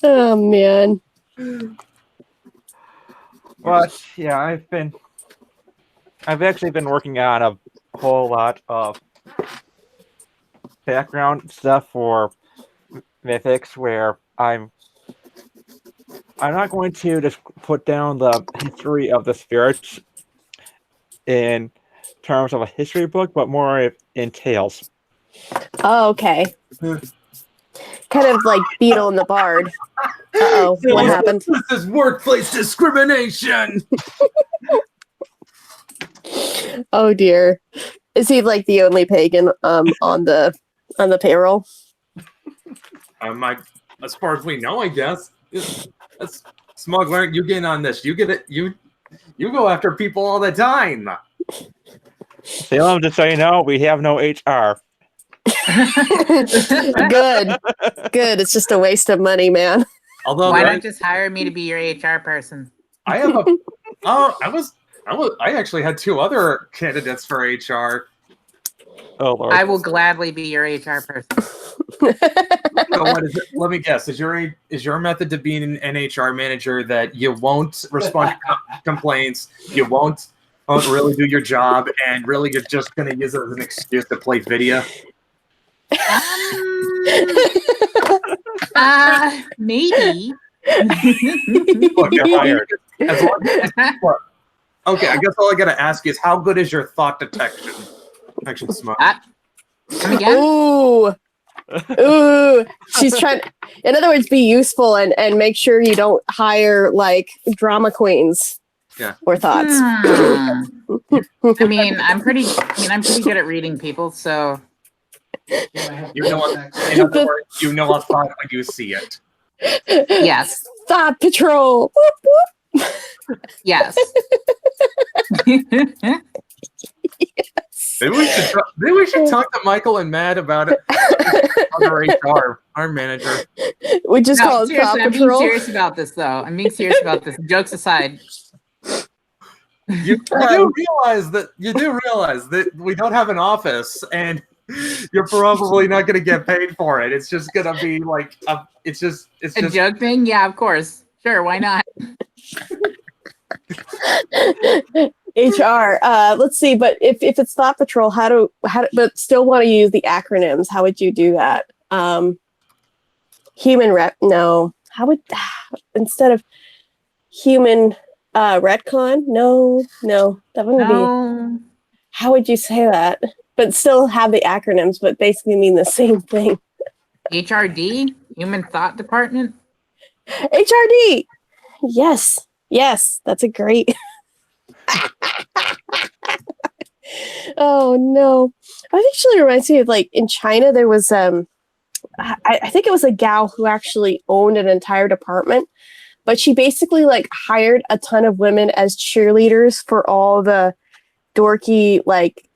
Oh man. But yeah, I've actually been working on a whole lot of background stuff for Mythics where I'm not going to just put down the history of the spirits in terms of a history book, but more in tales. Oh, okay. Kind of like Beetle and the Bard. Uh-oh, what happened? This is workplace discrimination. Oh dear. Is he like the only pagan on the payroll? As far as we know, I guess. That's Smuggler, you get in on this. You get it. You go after people all the time. Salem, just so you know, we have no HR. Good. Good. It's just a waste of money, man. Although Why there- not just hire me to be your HR person? I have a I actually had 2 other candidates for HR. Oh Lord. I will gladly be your HR person. So what is it? Let me guess. Is your method to being an HR manager that you won't respond to complaints, you won't really do your job, and really you're just going to use it as an excuse to play video? Maybe. Look, You're hired. as long as, look, okay, I guess all I got to ask is how good is your thought detection? Smoke. Come again? Ooh. Ooh. She's trying, in other words, be useful and make sure you don't hire like drama queens. Yeah. Or thoughts. I mean, I'm pretty good at reading people, so You know what? In other words, you know a thought when you see it. yes. Thought Patrol. Whoop, whoop. Yes. Maybe we should talk to Michael and Matt about it. Our manager. We just call it Thought seriously, I'm being Patrol. serious about this, though. I'm being serious about this. Jokes aside. You do realize that we don't have an office, and you're probably not going to get paid for it. It's just going to be like it's just A joke thing? Yeah, of course. Sure, why not? HR. Let's see, but if it's Thought Patrol, but still want to use the acronyms, how would you do that? Human rep? No. How would instead of human retcon? No, that wouldn't be. No. How would you say that? But still have the acronyms, but basically mean the same thing. HRD? Human Thought Department? HRD. Yes, that's a great. Oh no! It actually reminds me of like in China there was I think it was a gal who actually owned an entire department, but she basically like hired a ton of women as cheerleaders for all the dorky like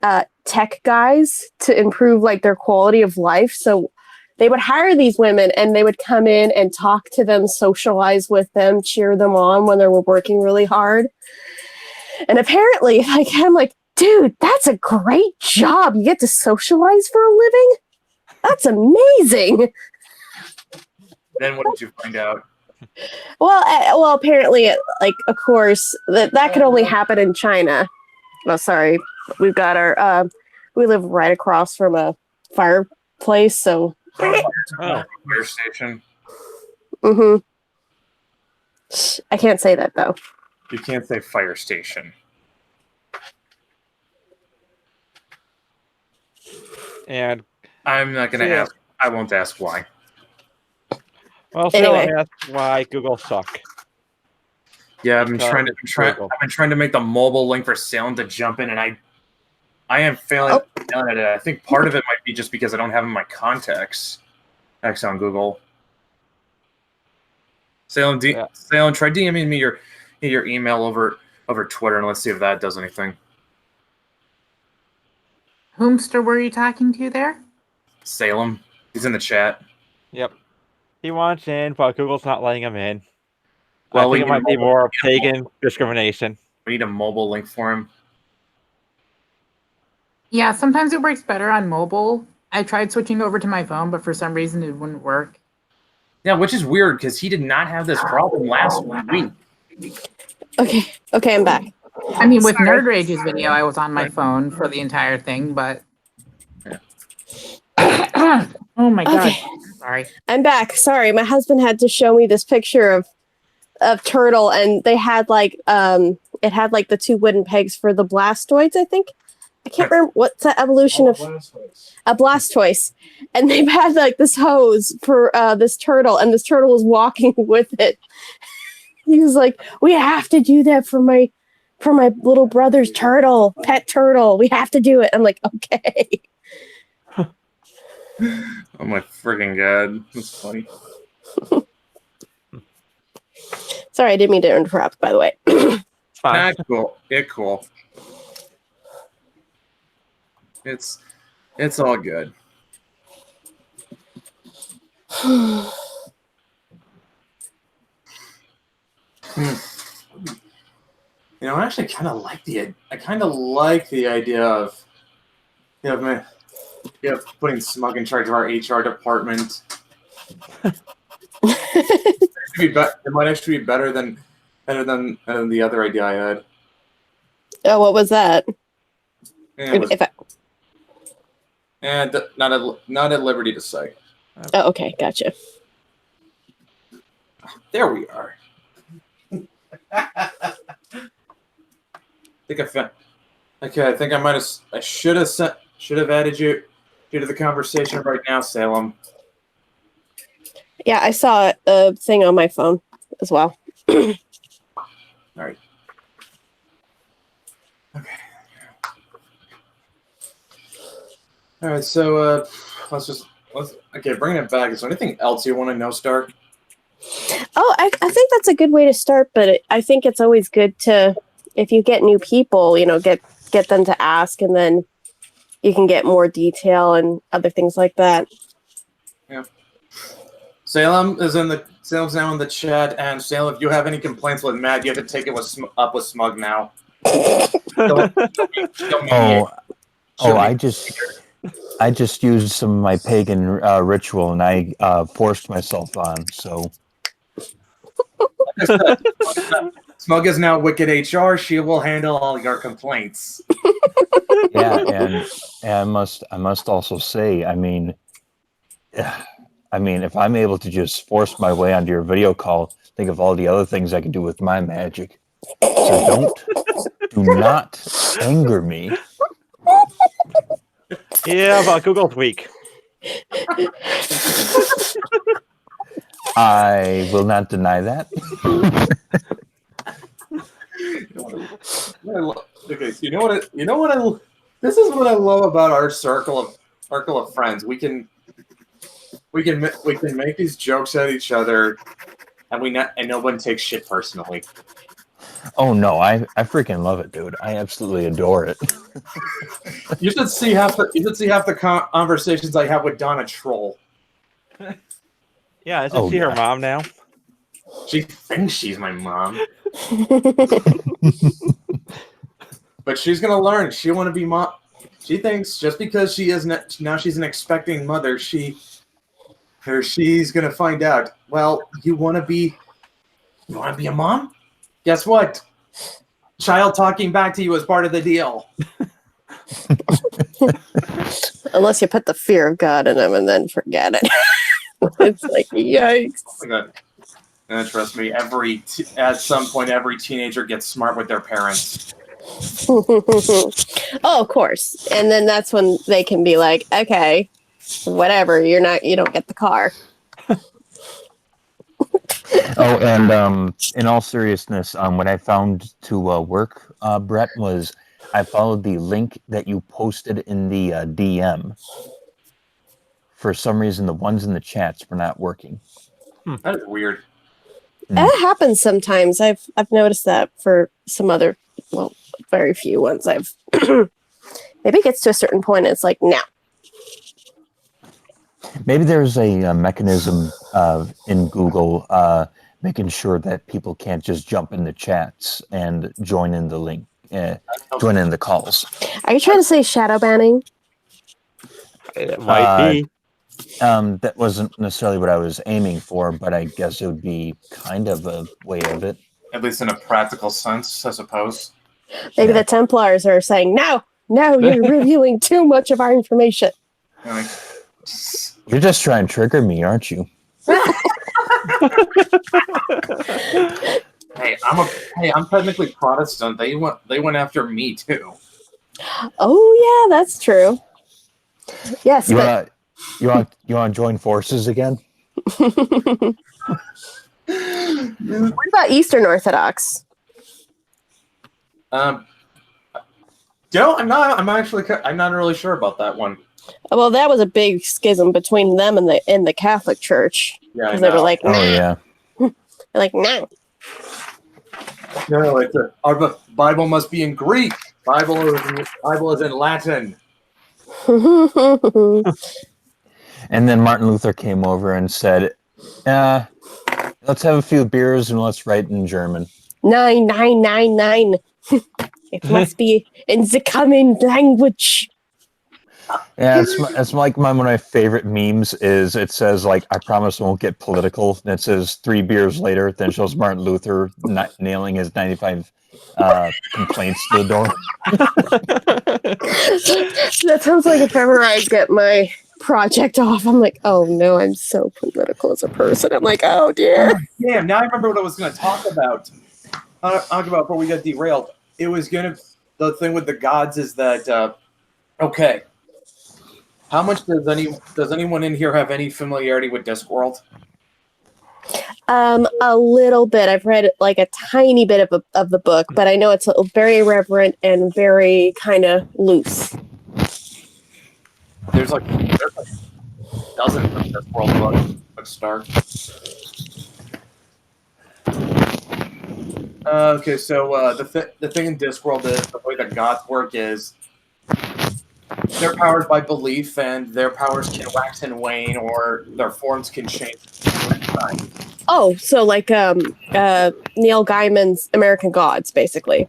tech guys to improve like their quality of life. So they would hire these women and they would come in and talk to them, socialize with them, cheer them on when they were working really hard. And apparently, like, I'm like, dude, that's a great job. You get to socialize for a living? That's amazing. Then what did you find out? Well, apparently, like, of course, that could only happen in China. Oh, sorry. We've got our, we live right across from a fireplace, so. Oh. Fire station. Mm-hmm. I can't say that, though. You can't say fire station. And I'm not going to Yeah. ask. I won't ask why. well, still Anyway. ask why Google suck. Yeah, I've been Because trying to Google. I've been trying to make the mobile link for Salem to jump in, and I am failing at it. I think part of it might be just because I don't have in my contacts. Actually, on Google. Salem, Yeah. Salem, try DMing me your email over Twitter, and let's see if that does anything. Whomster were you talking to there? Salem, he's in the chat. Yep. He wants in, but Google's not letting him in. Well, I we think it need might be mobile- more pagan discrimination. We need a mobile link for him. Yeah, sometimes it works better on mobile. I tried switching over to my phone, but for some reason it wouldn't work. Yeah, which is weird because he did not have this problem last week. Okay, I'm back. I mean, with Sorry. Nerd Rage's video, I was on my phone for the entire thing, but. Oh my god. Okay. Sorry. I'm back. Sorry, my husband had to show me this picture of turtle, and they had like it had like the two wooden pegs for the Blastoids. I think I can't remember what's the evolution of a Blastoise, and they had like this hose for this turtle, and this turtle was walking with it. He was like, "We have to do that for my little brother's turtle, pet turtle. We have to do it." I'm like, "Okay." Oh my freaking god, that's funny. Sorry, I didn't mean to interrupt. By the way. It's fine. Not cool. Cool. It's all good. You know, I actually kind of like the idea of putting Smug in charge of our HR department. It might actually be better than the other idea I had. Oh, what was that? And If I, not at liberty to say. oh, okay, gotcha. There we are. I think I should have added you to the conversation right now, Salem. Yeah, I saw a thing on my phone as well. All right. Okay. All right. So let's bringing it back. Is there anything else you want to know, Stark? Oh, I think that's a good way to start, but I think it's always good to, if you get new people, get them to ask, and then you can get more detail and other things like that. Yeah. Salem's now in the chat, and Salem, if you have any complaints with Matt, you have to take it up with Smug now. I just used some of my pagan ritual, and I forced myself on. So Smug is now Wicked HR. She will handle all your complaints. yeah, and I must also say, I mean, if I'm able to just force my way onto your video call, think of all the other things I can do with my magic. So do not anger me. Yeah, but Google's weak. I will not deny that. Okay, so this is what I love about our circle of friends. We can make these jokes at each other, and no one takes shit personally. Oh no, I freaking love it, dude. I absolutely adore it. You should see half the conversations I have with Donna Troll. Yeah, I just see her mom now. She thinks she's my mom. But she's gonna learn. She want to be mom. She thinks just because she isn't now she's an expecting mother. She's gonna find out. Well, you want to be a mom? Guess what? Child talking back to you is part of the deal. Unless you put the fear of God in them and then forget it. It's like, yikes. And trust me, at some point, every teenager gets smart with their parents. Oh, of course. And then that's when they can be like, okay, whatever, you don't get the car. Oh, and in all seriousness, what I found to work, Brett, was I followed the link that you posted in the DM. For some reason, the ones in the chats were not working. That is weird. That happens sometimes. I've noticed that for some other, well, very few ones. I've maybe it gets to a certain point. And it's like, no. Maybe there's a mechanism in Google making sure that people can't just jump in the chats and join in the link, join in the calls. Are you trying to say shadow banning? It might be. That wasn't necessarily what I was aiming for, but I guess it would be kind of a way of it. At least in a practical sense, I suppose. Maybe the Templars are saying, no, you're revealing too much of our information. You're just trying to trigger me, aren't you? Hey, I'm technically Protestant. They went after me too. Oh yeah, that's true. Yes. You want to join forces again? What about Eastern Orthodox? I'm not really sure about that one. Well, that was a big schism between them and the Catholic Church. Yeah, because they were like, nah. Oh yeah. They're like, no. No, our Bible must be in Greek. Bible is in Latin. And then Martin Luther came over and said, let's have a few beers and let's write in German. 9999. It must be in the common language. Yeah, it's like one of my favorite memes is it says like, I promise I won't get political. And it says 3 beers later, then it shows Martin Luther nailing his 95 complaints to the door. That sounds like if ever I get my project off, I'm like, oh no, I'm so political as a person. I'm like, oh dear. Damn, now I remember what I was going to talk about. Talk about before we got derailed. It was going to, the thing with the gods is that, okay, how much does anyone in here have any familiarity with Discworld? A little bit. I've read like a tiny bit of the book, but I know it's very irreverent and very kind of loose. There's like dozens of Discworld books start. Okay, so the thing in Discworld is the way that gods work is they're powered by belief, and their powers can wax and wane, or their forms can change. Oh, so like Neil Gaiman's American Gods, basically.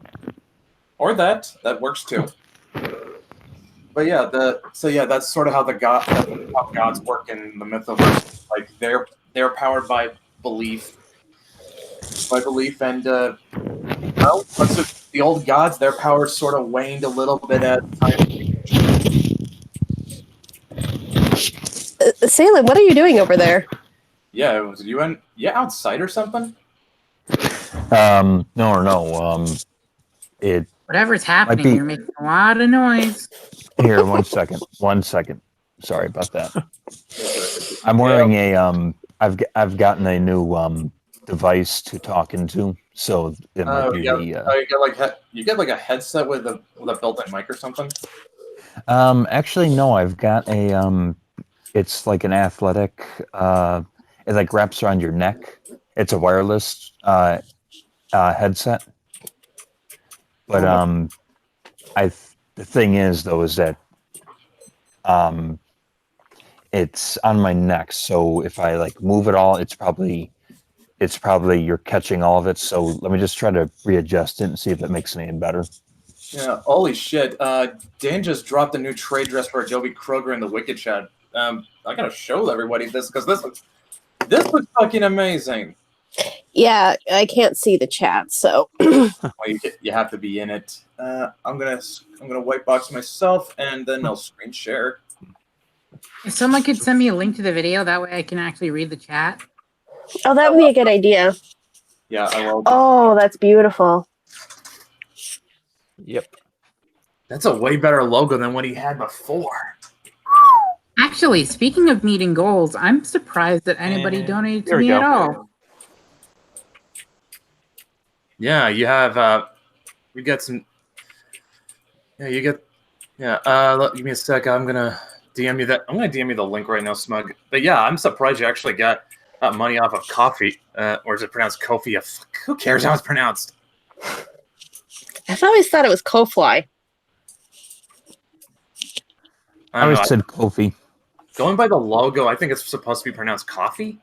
Or that works too. But yeah, that's sort of how how gods work in the mythoverse. Like they're powered by belief, and well, the old gods, their powers sort of waned a little bit as time. Salem, what are you doing over there? Yeah, was you outside or something? No. It Whatever's happening, be- you're making a lot of noise. here. 1 second. 1 second. Sorry about that. I'm wearing a I've gotten a new device to talk into, so it might be you get like a headset with a built-in mic or something. Actually no, I've got a it's like an athletic it like wraps around your neck. It's a wireless headset. But the thing is though is that it's on my neck, so if I like move it all, it's probably you're catching all of it. So let me just try to readjust it and see if it makes it any better. Yeah, holy shit. Dan just dropped a new trade dress for Adobe Kroger in the Wicked chat. I gotta show everybody this because this looks fucking amazing. Yeah, I can't see the chat, so Well, you have to be in it. I'm gonna white box myself and then I'll screen share. If someone could send me a link to the video, that way I can actually read the chat. oh, that would be a good idea. Yeah, I will. Oh, that's beautiful. Yep. That's a way better logo than what he had before. Actually, speaking of meeting goals, I'm surprised that anybody donated to There we me go. at all. Yeah, you have. We got some. Yeah, you get. Yeah. Give me a sec. I'm gonna DM you that. I'm gonna DM you the link right now, Smug. But yeah, I'm surprised you actually got money off of coffee. Or is it pronounced Kofi? Who cares how it's pronounced? I've always thought it was Ko-Fly. I always said Kofi. Going by the logo, I think it's supposed to be pronounced coffee.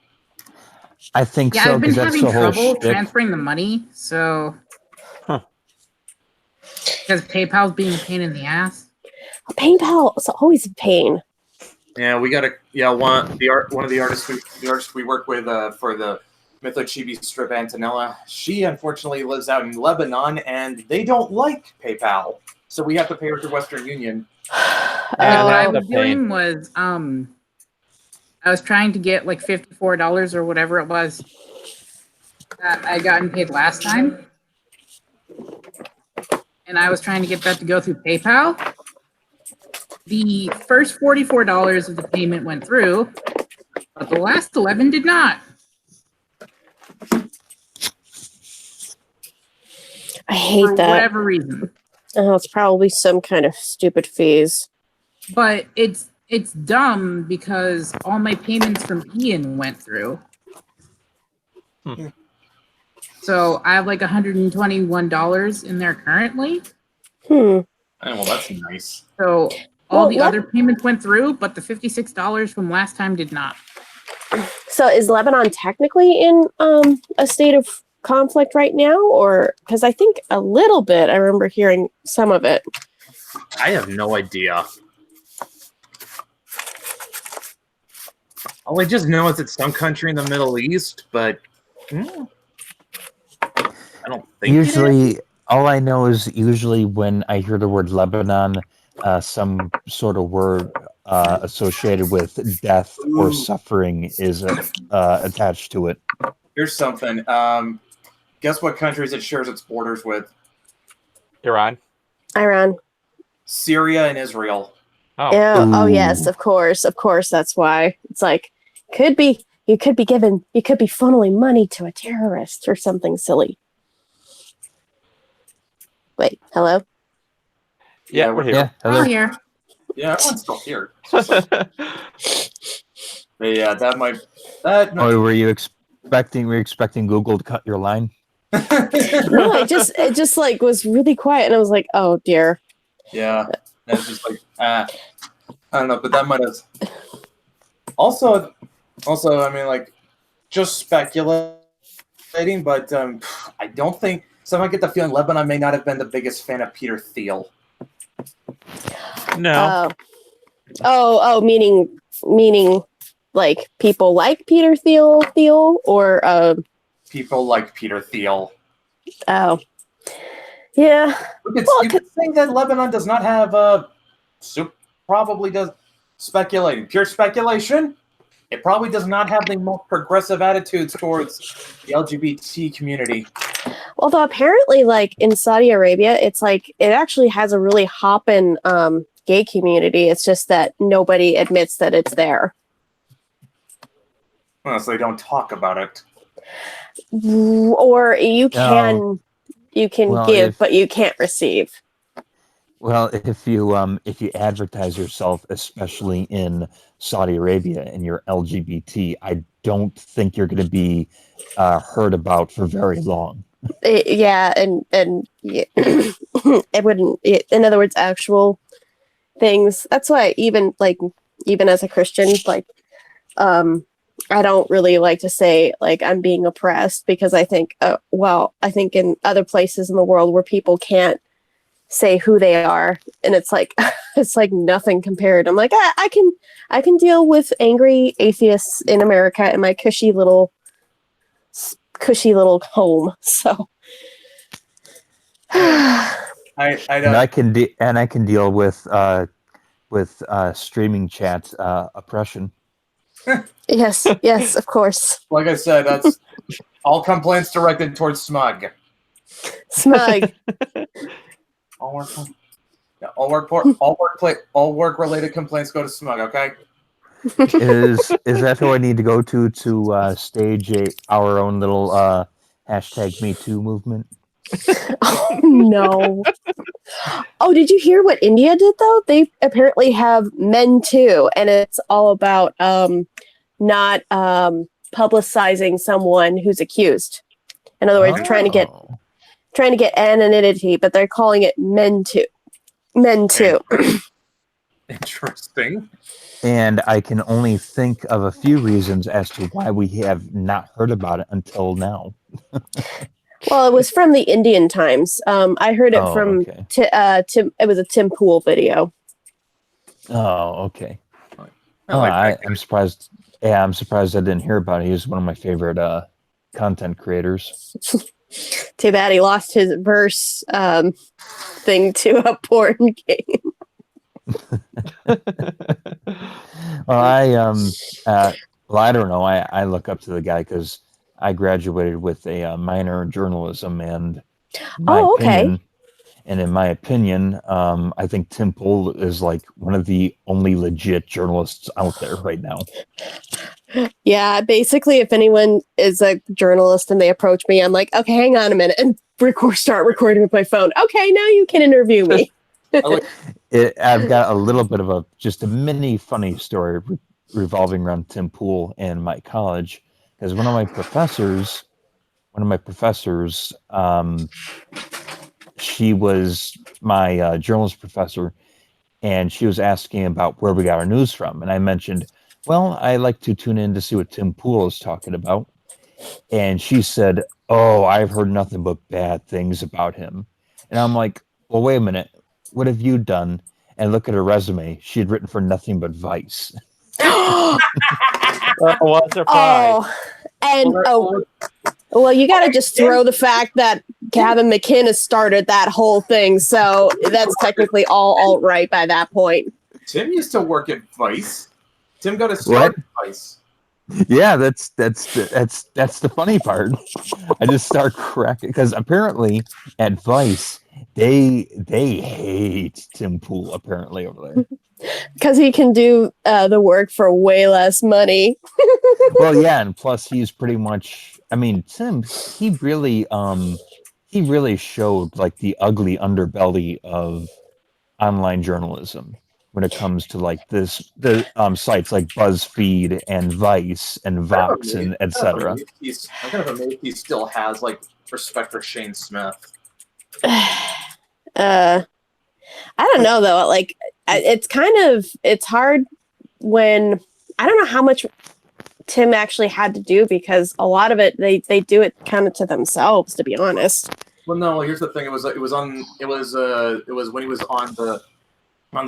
I think Yeah, so I've been because that's having the whole trouble shtick. transferring the money, so Huh. because PayPal's being a pain in the ass. PayPal is always a pain. Yeah, we got one of the artists we work with for the Mytho Chibi strip, Antonella. She unfortunately lives out in Lebanon, and they don't like PayPal, so we have to pay her through Western Union. And what I that's was a pain. doing was, I was trying to get like $54 or whatever it was that I gotten paid last time, and I was trying to get that to go through PayPal. The first $44 of the payment went through, but the last 11 did not. I hate For that. whatever reason. Oh, it's probably some kind of stupid fees. But it's dumb because all my payments from Ian went through. Hmm. So I have like $121 in there currently. Hmm. Well, that's nice. So All Well, the other payments went through, but the $56 from last time did not. So is Lebanon technically in a state of conflict right now, or because I think a little bit. I remember hearing some of it. I have no idea. All I just know is it's some country in the Middle East, but I don't think it is. Usually, all I know is usually when I hear the word Lebanon, some sort of word associated with death or suffering is attached to it. Here's something. Guess what countries it shares its borders with? Iran. Iran. Syria and Israel. Oh, Yeah. Oh yes, Ooh. of course. Of course. That's why it's like you could be funneling money to a terrorist or something silly. Wait. Hello. yeah, we're here. Yeah, Oh, hello. here. Yeah, everyone's still here. But yeah, Oh, were you expecting Google to cut your line? No, it just like was really quiet, and I was like, oh dear. Yeah, that's just like I don't know, but that might have also. I mean, like, just speculating, but I don't think. So I get the feeling Lebanon may not have been the biggest fan of Peter Thiel. No. Meaning like people like Peter Thiel, or People like Peter Thiel. oh, yeah. You could think that Lebanon does not have probably does speculating. Pure speculation. It probably does not have the most progressive attitudes towards the LGBT community. Although apparently, like in Saudi Arabia, it's like it actually has a really hoppin' gay community. It's just that nobody admits that it's there. Well, so they don't talk about it. Or you can Well, give, but you can't receive. Well, if you advertise yourself, especially in Saudi Arabia, and you're LGBT, I don't think you're going to be heard about for very long. Yeah, and yeah, it wouldn't. In other words, actual things. That's why even as a Christian, like I don't really like to say like I'm being oppressed, because I think I think in other places in the world where people can't say who they are, and it's like it's like nothing compared. I'm like I can deal with angry atheists in America in my cushy little home. So I And don't. I can deal with streaming chat oppression. yes, of course. Like I said, that's all complaints directed towards Smug. Smug. All work related complaints go to Smug. Okay. Is that who I need to go to stage our own little hashtag Me Too movement? Oh no. Oh, did you hear what India did though? They apparently have Men Too, and it's all about not publicizing someone who's accused. In other words, trying to get anonymity, but they're calling it Men Too. Men Too. Interesting. And I can only think of a few reasons as to why we have not heard about it until now. Well, it was from the Indian Times. I heard it Oh, from okay. Tim. It was a Tim Pool video. Oh, okay. I like that guy. I'm surprised. Yeah, I'm surprised I didn't hear about it. He's one of my favorite content creators. Too bad he lost his verse thing to a porn game. Well, I don't know. I look up to the guy because I graduated with a minor in journalism, and in my opinion, I think Tim Pool is like one of the only legit journalists out there right now. Yeah, basically, if anyone is a journalist and they approach me, I'm like, okay, hang on a minute, and start recording with my phone. Okay, now you can interview me. I've got a little bit of just a mini funny story revolving around Tim Pool and my college, because one of my professors, she was my journalist professor, and she was asking about where we got our news from. And I mentioned, well, I like to tune in to see what Tim Pool is talking about. And she said, oh, I've heard nothing but bad things about him. And I'm like, well, wait a minute. What have you done? And look at her resume. She had written for nothing but Vice. What surprise! Oh, and well, you got to just throw the fact that Gavin McInnes started that whole thing, so that's technically all alt-right by that point. Tim used to work at Vice. Tim got a start at Vice. Yeah, that's the funny part. I just start cracking because apparently at Vice they hate Tim Pool apparently over there. Because he can do the work for way less money. Well, yeah, and plus he's pretty much. I mean, Tim, he really showed like the ugly underbelly of online journalism when it comes to like the sites like BuzzFeed and Vice and Vox and etc. I'm kind of amazed he still has like respect for Shane Smith. I don't know though. Like, it's hard when I don't know how much Tim actually had to do because a lot of it they do it kind of to themselves, to be honest. Well, no. Here's the thing. It was when he was on the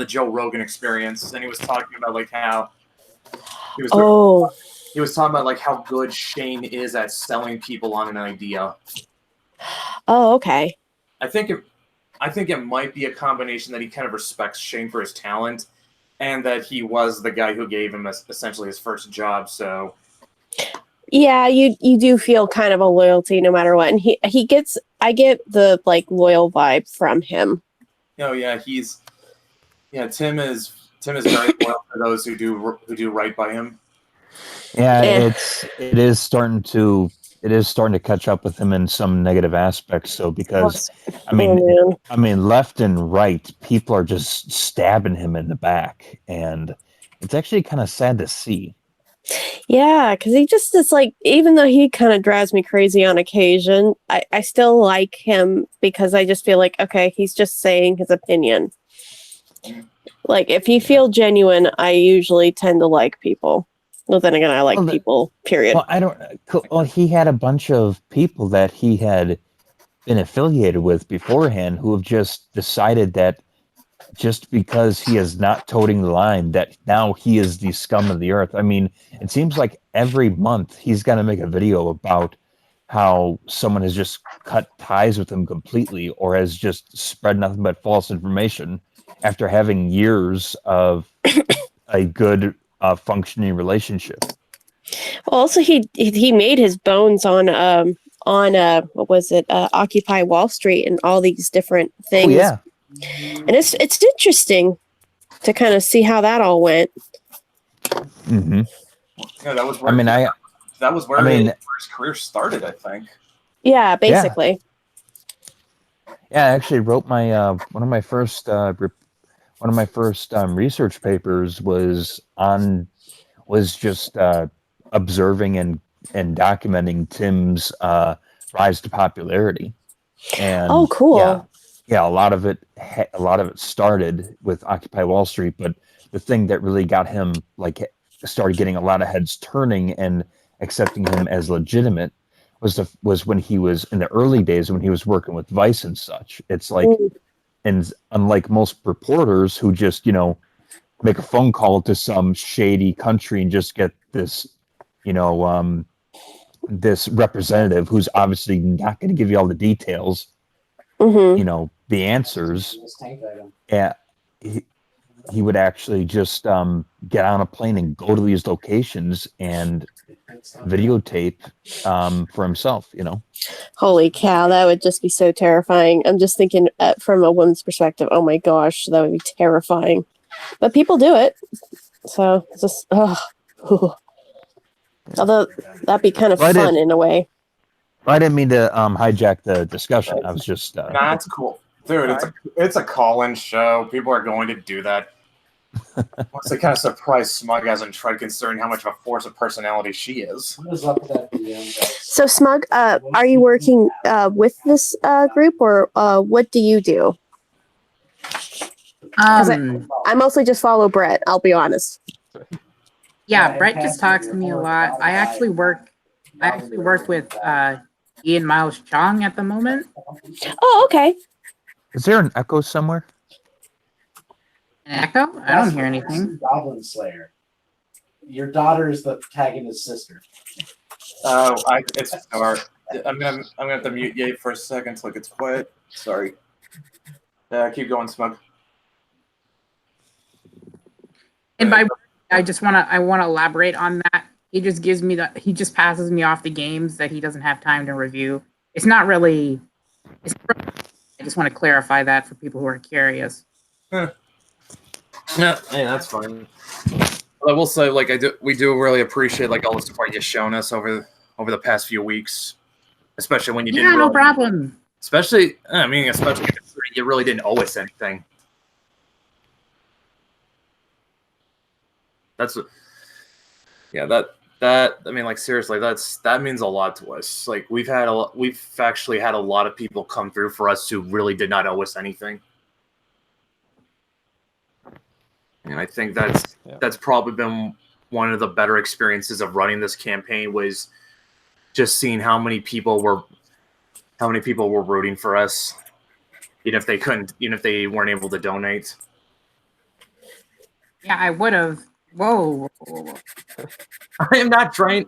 Joe Rogan Experience, and he was talking about like how he was talking about like how good Shane is at selling people on an idea. Oh, okay. I think it might be a combination that he kind of respects Shane for his talent, and that he was the guy who gave him essentially his first job. So yeah, you do feel kind of a loyalty no matter what, and I get the like loyal vibe from him. Oh yeah, Tim is very loyal for those who do right by him. Yeah, it is starting to catch up with him in some negative aspects. So because I mean, left and right, people are just stabbing him in the back, and it's actually kind of sad to see. Yeah, because it's like, even though he kind of drives me crazy on occasion, I still like him because I just feel like, okay, he's just saying his opinion. Like, if he feels genuine, I usually tend to like people. Well, then again, I like people, period. Well, he had a bunch of people that he had been affiliated with beforehand who have just decided that just because he is not toting the line, that now he is the scum of the earth. I mean, it seems like every month he's going to make a video about how someone has just cut ties with him completely or has just spread nothing but false information after having years of a good functioning relationship. Well, also he made his bones on what was it, Occupy Wall Street and all these different things. Oh, yeah. And it's interesting to kind of see how that all went. Mm-hmm. Yeah, that was where his career started, I think. Yeah, basically. Yeah, I actually wrote my one of my first research papers was just observing and documenting Tim's rise to popularity. And oh, cool. Yeah, a lot of it started with Occupy Wall Street, but the thing that really got him started getting a lot of heads turning and accepting him as legitimate was when he was in the early days when he was working with Vice and such. It's like, and unlike most reporters who just make a phone call to some shady country and just get this this representative who's obviously not going to give you all the details. Mm-hmm. The answers. Yeah, he would actually just get on a plane and go to these locations and videotape for himself. Holy cow, that would just be so terrifying. I'm just thinking from a woman's perspective. Oh my gosh, that would be terrifying. But people do it, so it's just although that'd be kind of fun in a way. I didn't mean to hijack the discussion. I was just. Nah, it's cool, dude. It's a call-in show. People are going to do that. Once they kind of surprise Smug hasn't tried, considering how much of a force of personality she is. So Smug, are you working with this group, or what do you do? I mostly just follow Brett. I'll be honest. Yeah, Brett just talks to me a lot. I actually work with Ian Miles Chong at the moment. Oh, okay. Is there an echo somewhere? An echo? I don't hear anything. Goblin Slayer. Your daughter is the protagonist's sister. Oh, it's dark. I'm gonna have to mute Ye for a second so it gets quiet. Sorry. Keep going, Smug. And by I want to elaborate on that. He just passes me off the games that he doesn't have time to review. It's not really. I just want to clarify that for people who are curious. Yeah, hey, that's fine. But I will say, like, we do really appreciate like all the support you've shown us over the past few weeks, especially when you didn't. Yeah, no problem. Especially considering you really didn't owe us anything. Seriously, that means a lot to us. Like we've actually had a lot of people come through for us who really did not owe us anything. And I think that's probably been one of the better experiences of running this campaign, was just seeing how many people were rooting for us, even if they weren't able to donate. Yeah, I would have. Whoa. I am not trying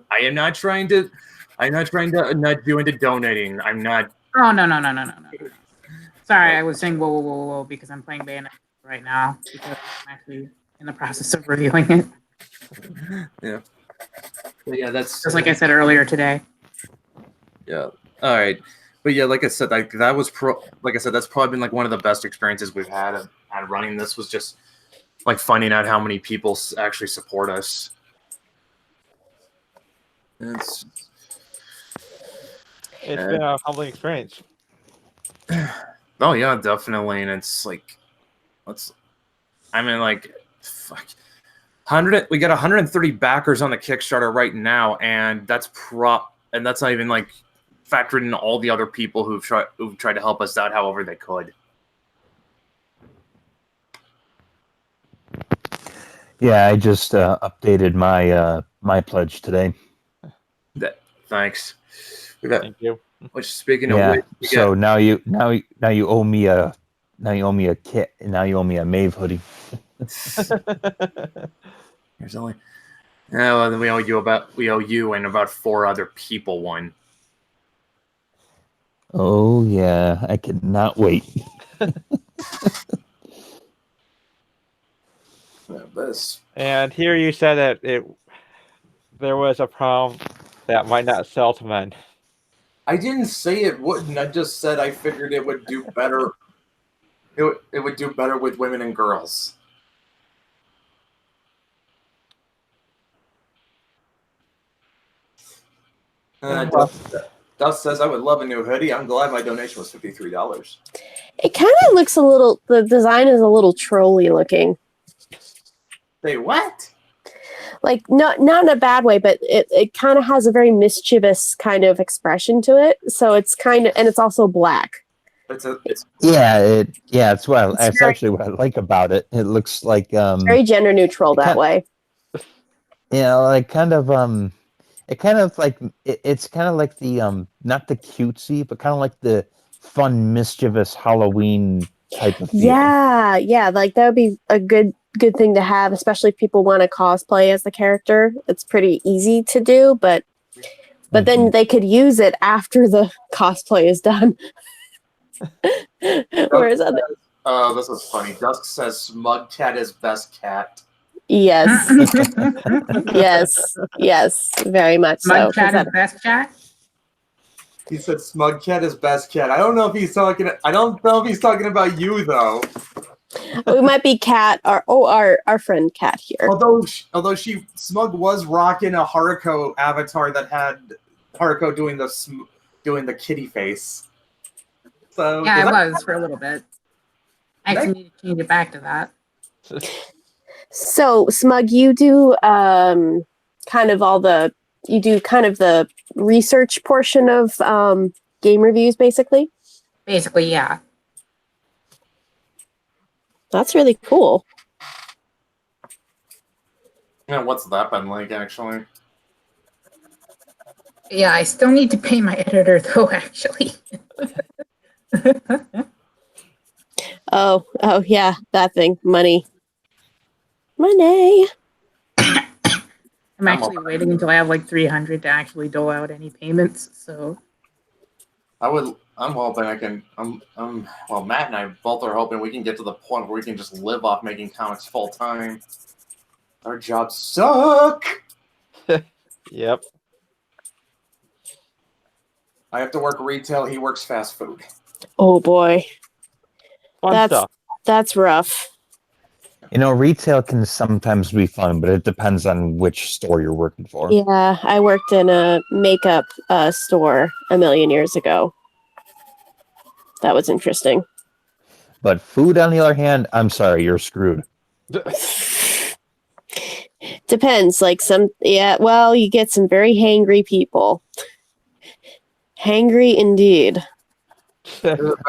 to nudge you into donating. I'm not. Oh no. Sorry, I was saying whoa because I'm playing Bayonetta right now because I'm actually in the process of reviewing it. Yeah. But yeah, that's just like I said earlier today. Yeah. All right. But yeah, like I said, that's probably been like one of the best experiences we've had at running this, was just like finding out how many people actually support us. It's been a humbling experience. Oh yeah, definitely. And it's like, fuck. 100. We got 130 backers on the Kickstarter right now, and that's not even like factored in all the other people who've tried to help us out however they could. Yeah, I just updated my pledge today. Thanks. Thank you. Which, speaking Yeah. of which, So now you owe me a kit, and now you owe me a Maeve hoodie. There's only. Yeah, well, then we owe you and about 4 other people one. Oh yeah, I cannot wait. And here you said that there was a problem that might not sell to men. I didn't say it wouldn't. I just said I figured it would do better. It would do better with women and girls. Dust says, I would love a new hoodie. I'm glad my donation was $53. It kind of looks the design is a little trolly looking. Say what? Like, not in a bad way, but it kind of has a very mischievous kind of expression to it. So it's and it's also black. It's actually what I like about it. It looks like very gender neutral that way. Yeah, like it's kind of like the not the cutesy, but kind of like the fun, mischievous Halloween type of feel. Yeah, like that would be a good thing to have, especially if people want to cosplay as the character. It's pretty easy to do, but then they could use it after the cosplay is done. Whereas this is funny. Dusk says Smug Cat is best cat. Yes. yes, very much Smug so. Cat is best cat? He said Smug Cat is best cat. I don't know if he's talking about you though. We might be Cat, our friend Cat here. Although Smug was rocking a Haruko avatar that had Haruko doing the kitty face. So yeah, I was for a little bit. I actually need to change it back to that. So Smug, you do kind of the research portion of game reviews, basically. Basically, yeah. That's really cool. Yeah, what's that been like, actually? Yeah, I still need to pay my editor though, actually. Oh, yeah, that thing. Money. Money. I'm actually waiting until I have like 300 to actually dole out any payments. So I'm hoping I can. Well, Matt and I both are hoping we can get to the point where we can just live off making comics full time. Our jobs suck. Yep. I have to work retail. He works fast food. Oh boy. Fun That's- stuff. That's rough. You know, retail can sometimes be fun, but it depends on which store you're working for. Yeah, I worked in a makeup store a million years ago. That was interesting. But food, on the other hand, I'm sorry, you're screwed. Depends. Like well, you get some very hangry people. Hangry indeed.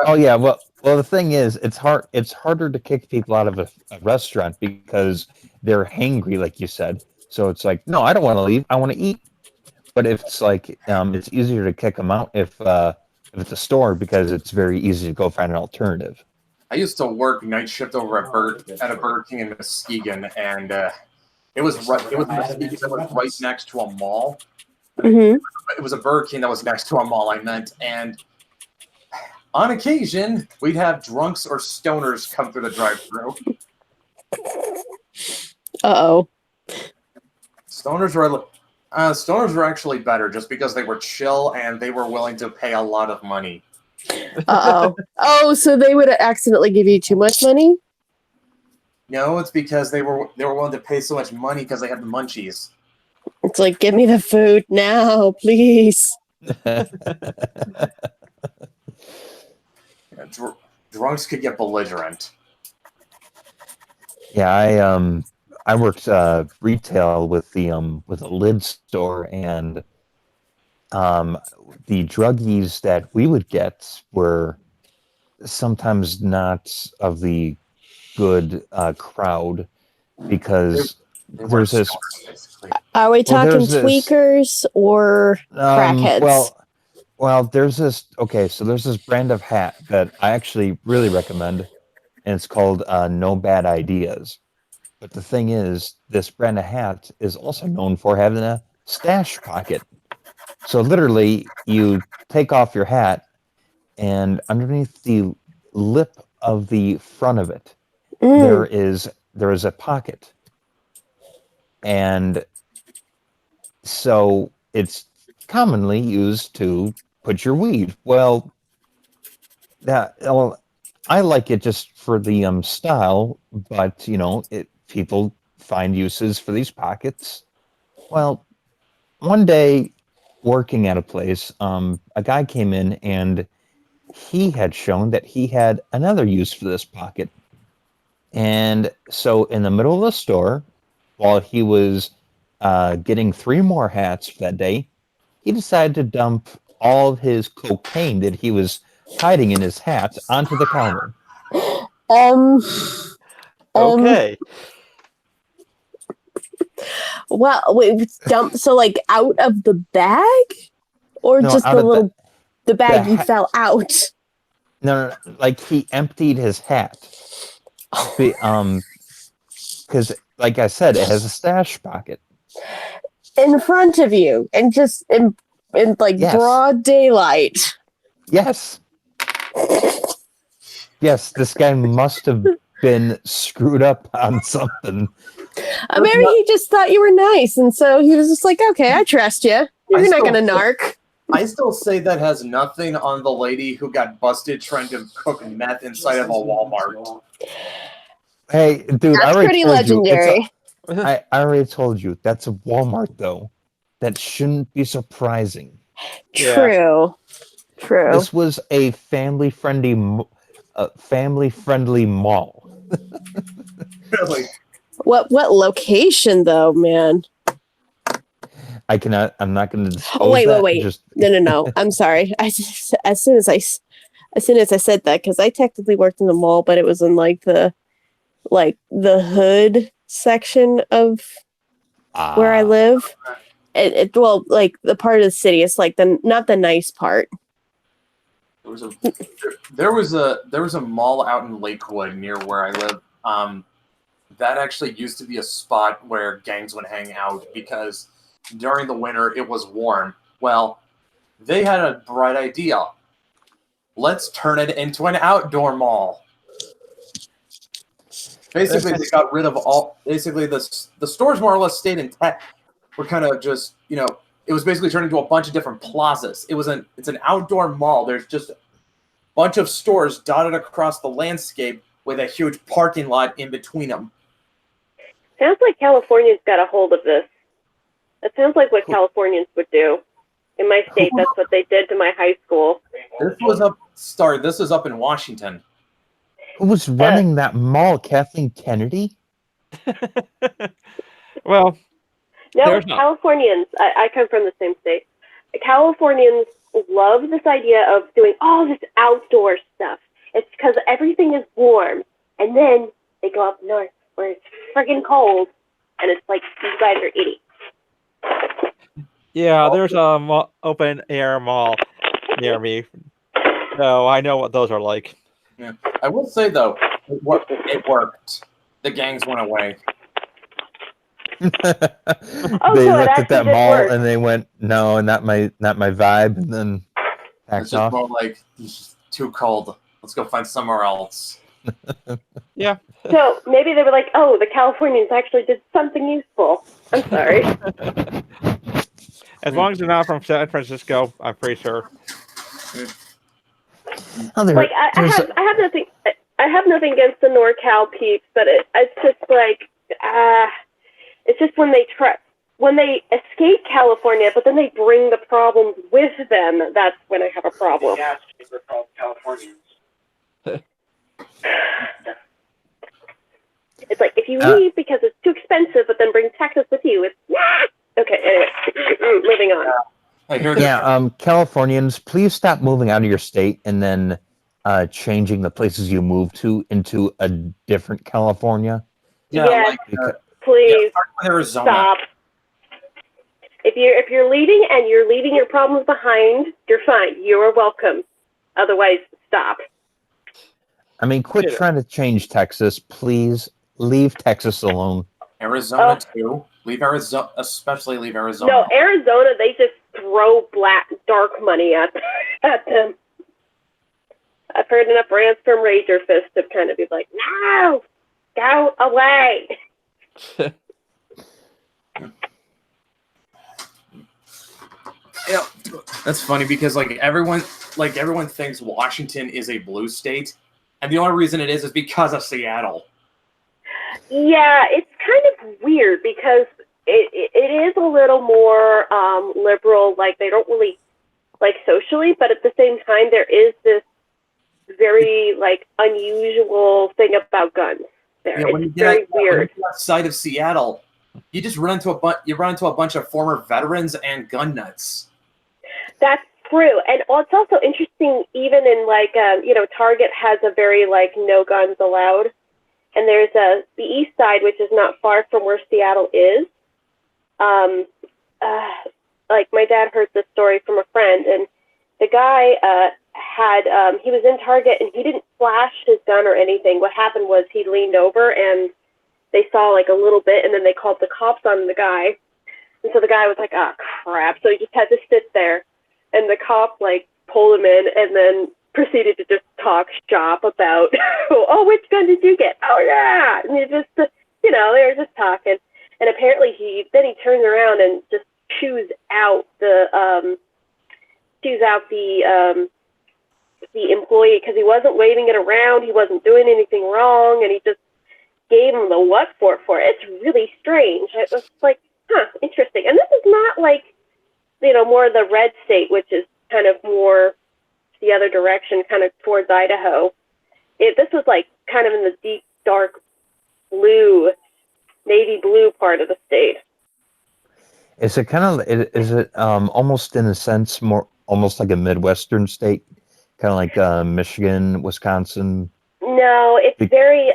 Oh yeah, well, the thing is, it's harder to kick people out of a restaurant because they're hangry, like you said. So it's like, no, I don't want to leave. I want to eat. But if it's like, it's easier to kick them out if it's a store because it's very easy to go find an alternative. I used to work night shift over at a Burger King in Muskegon, and it was Muskegon that was right next to a mall. Mm-hmm. It was a Burger King that was next to a mall, I meant, and on occasion, we'd have drunks or stoners come through the drive-thru. Uh-oh. Stoners were actually better just because they were chill and they were willing to pay a lot of money. Uh-oh. Oh, so they would accidentally give you too much money? No, it's because they were willing to pay so much money because they had the munchies. It's like, give me the food now, please. Drunks could get belligerent. Yeah, I worked retail with a lid store, and the druggies that we would get were sometimes not of the good crowd because there's this. Are we talking there's this- tweakers or crackheads? Well, there's this. Okay, so there's this brand of hat that I actually really recommend, and it's called No Bad Ideas. But the thing is, this brand of hat is also known for having a stash pocket. So literally, you take off your hat, and underneath the lip of the front of it, there is a pocket, and so it's commonly used to put your weed. Well, I like it just for the style, but people find uses for these pockets. Well, one day working at a place, a guy came in and he had shown that he had another use for this pocket. And so in the middle of the store, while he was getting 3 more hats for that day, he decided to dump all of his cocaine that he was hiding in his hat onto the counter. Okay. Well, wait, dump. So, like, out of the bag, or No, just out the of little the bag the you ha- fell out No, like he emptied his hat. Because, like I said, it has a stash pocket. in front of you, and just in like Yes. broad daylight. Yes. Yes, this guy must have been screwed up on something. Maybe he just thought you were nice, and so he was just like, "Okay, I trust you. You're not gonna narc." I still say that has nothing on the lady who got busted trying to cook meth inside of a Walmart. Hey, dude, That's I already pretty told you, legendary. I already told you that's a Walmart, though. That shouldn't be surprising. Yeah. True. This was a family-friendly mall. Really? What location though, man? I'm not going to disclose Oh, wait. that. Just, No. I'm sorry. As soon as I said that, because I technically worked in the mall, but it was in like the like the hood section of where I live. Well, like the part of the city. It's like not the nice part. There was a mall out in Lakewood near where I live. That actually used to be a spot where gangs would hang out because during the winter it was warm. Well, they had a bright idea. Let's turn it into an outdoor mall. Basically, they got rid of all. Basically, the stores more or less stayed intact. Were kind of just, it was basically turned into a bunch of different plazas. It's an outdoor mall. There's just a bunch of stores dotted across the landscape with a huge parking lot in between them. Sounds like California's got a hold of this. That sounds like what Californians would do. In my state, that's what they did to my high school. This is up in Washington. Who was running that mall? Kathleen Kennedy? Well, No, there's not. Californians. I come from the same state. Californians love this idea of doing all this outdoor stuff. It's because everything is warm. And then they go up north where it's friggin' cold. And it's like, these guys are idiots. Yeah, there's a open air mall near me, so I know what those are like. Yeah. I will say though, it worked. The gangs went away. They so it looked at actually that did mall work. and they went, "No, not my vibe," and then It's backed just off. more like, it's just too cold. Let's go find somewhere else. Yeah. So maybe they were like, oh, the Californians actually did something useful. I'm sorry. As long as they're not from San Francisco, I'm pretty sure. Oh, Like I have nothing. I have nothing against the NorCal peeps, but it's just like it's just when they escape California, but then they bring the problems with them. That's when I have a problem. Californians. It's like if you leave because it's too expensive, but then bring Texas with you, it's okay. Anyway, moving on. I hear that. Yeah, Californians, please stop moving out of your state and then changing the places you move to into a different California. Yeah, Yes, like please start with Arizona. stop. If you're leaving and you're leaving your problems behind, you're fine. You are welcome. Otherwise, stop. I mean, quit trying to change Texas, please. Leave Texas alone. Arizona too. Leave Arizona, especially leave Arizona. No, Arizona, they just throw dark money at them. I've heard enough rants from Rager Fist to kind of be like, no, go away. Yeah, that's funny because everyone thinks Washington is a blue state, and the only reason it is because of Seattle. Yeah, it's kind of weird because it is a little more liberal. Like they don't really socially, but at the same time, there is this very unusual thing about guns. There, Yeah, when it's you very get weird. outside of Seattle, you just run into a bunch of former veterans and gun nuts. That's true, and it's also interesting. Even in Target has a very no guns allowed, and there's the East Side, which is not far from where Seattle is. My dad heard this story from a friend, and the guy he was in Target and he didn't flash his gun or anything. What happened was he leaned over and they saw a little bit, and then they called the cops on the guy, and so the guy was like, "Oh crap!" So he just had to sit there. And the cop pulled him in and then proceeded to just talk shop about, oh, which gun did you get? Oh yeah, and they were just talking. And apparently he turns around and just chews out the employee because he wasn't waving it around, he wasn't doing anything wrong, and he just gave him the what for it. It's really strange. It was interesting. And this is not more the red state, which is kind of more the other direction, kind of towards Idaho. This was kind of in the deep, dark blue, navy blue part of the state. Is it almost in a sense more almost like a Midwestern state, kind of like Michigan, Wisconsin? No, it's very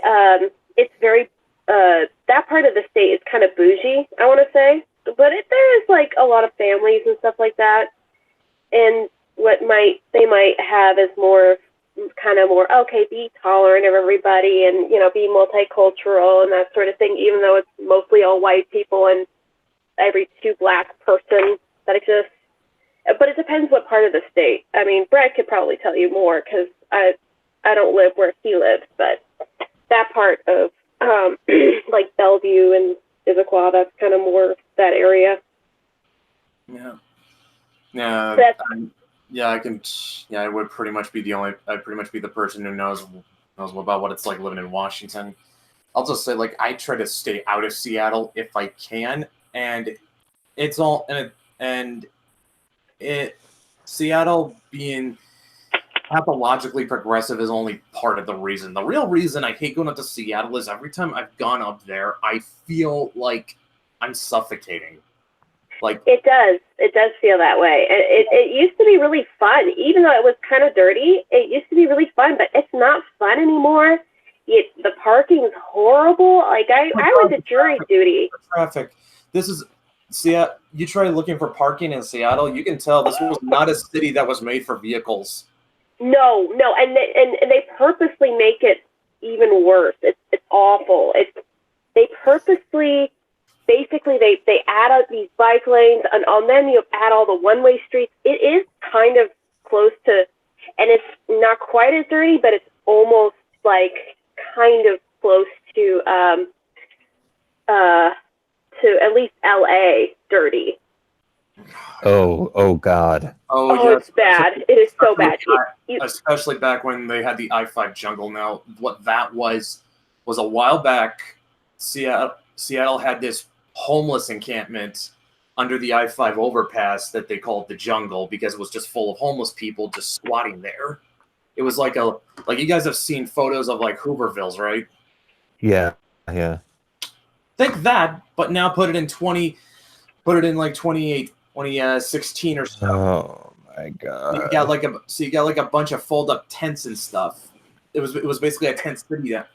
it's very that part of the state is kind of bougie, I want to say, but there is like a lot of families and stuff like that, and what they might have is more kind of more okay, be tolerant of everybody, and be multicultural and that sort of thing, even though it's mostly all white people and every 2 black person that exists. But it depends what part of the state. I mean, Brett could probably tell you more because I don't live where he lives, but that part of like Bellevue and Issaquah, that's kind of more that area. Yeah. Yeah. I can. Yeah, I would pretty much be I'd pretty much be the person who knows about what it's like living in Washington. I'll just say, like, I try to stay out of Seattle if I can, and it's all Seattle being pathologically progressive is only part of the reason. The real reason I hate going up to Seattle is every time I've gone up there, I feel like I'm suffocating. Like it does feel that way. It used to be really fun, even though it was kind of dirty. It used to be really fun, but it's not fun anymore. The parking's horrible. Like I went to jury duty. Traffic. You try looking for parking in Seattle, you can tell this was not a city that was made for vehicles. No, and they purposely make it even worse. It's awful. They purposely, basically, they add out these bike lanes, and then you add all the one-way streets. It is kind of close to, and it's not quite as dirty, but it's almost like kind of close to at least LA dirty. Oh God. Oh, yes. It's bad. It is so bad. Especially back when they had the I-5 jungle. Now, what that was a while back, Seattle had this homeless encampment under the I-5 overpass that they called the jungle because it was just full of homeless people just squatting there. It was like you guys have seen photos of like Hoovervilles, right? Yeah. Think that, but now put it in 2016 or so. Oh my God! You got like a bunch of fold up tents and stuff. It was basically a tent city, a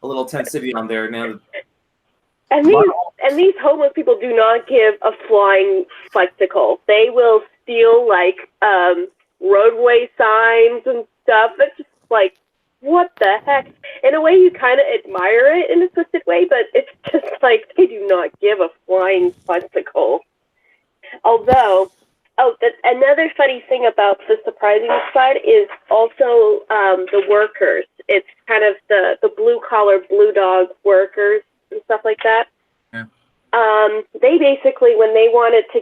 little tent city on there now. And these homeless people do not give a flying spectacle. They will steal like roadway signs and stuff. It's just like, what the heck? In a way, you kind of admire it in a twisted way, but it's just like they do not give a flying spectacle. Although, another funny thing about the surprising side is also the workers. It's kind of the blue-collar, blue-dog workers and stuff like that. Yeah. They basically, when they wanted to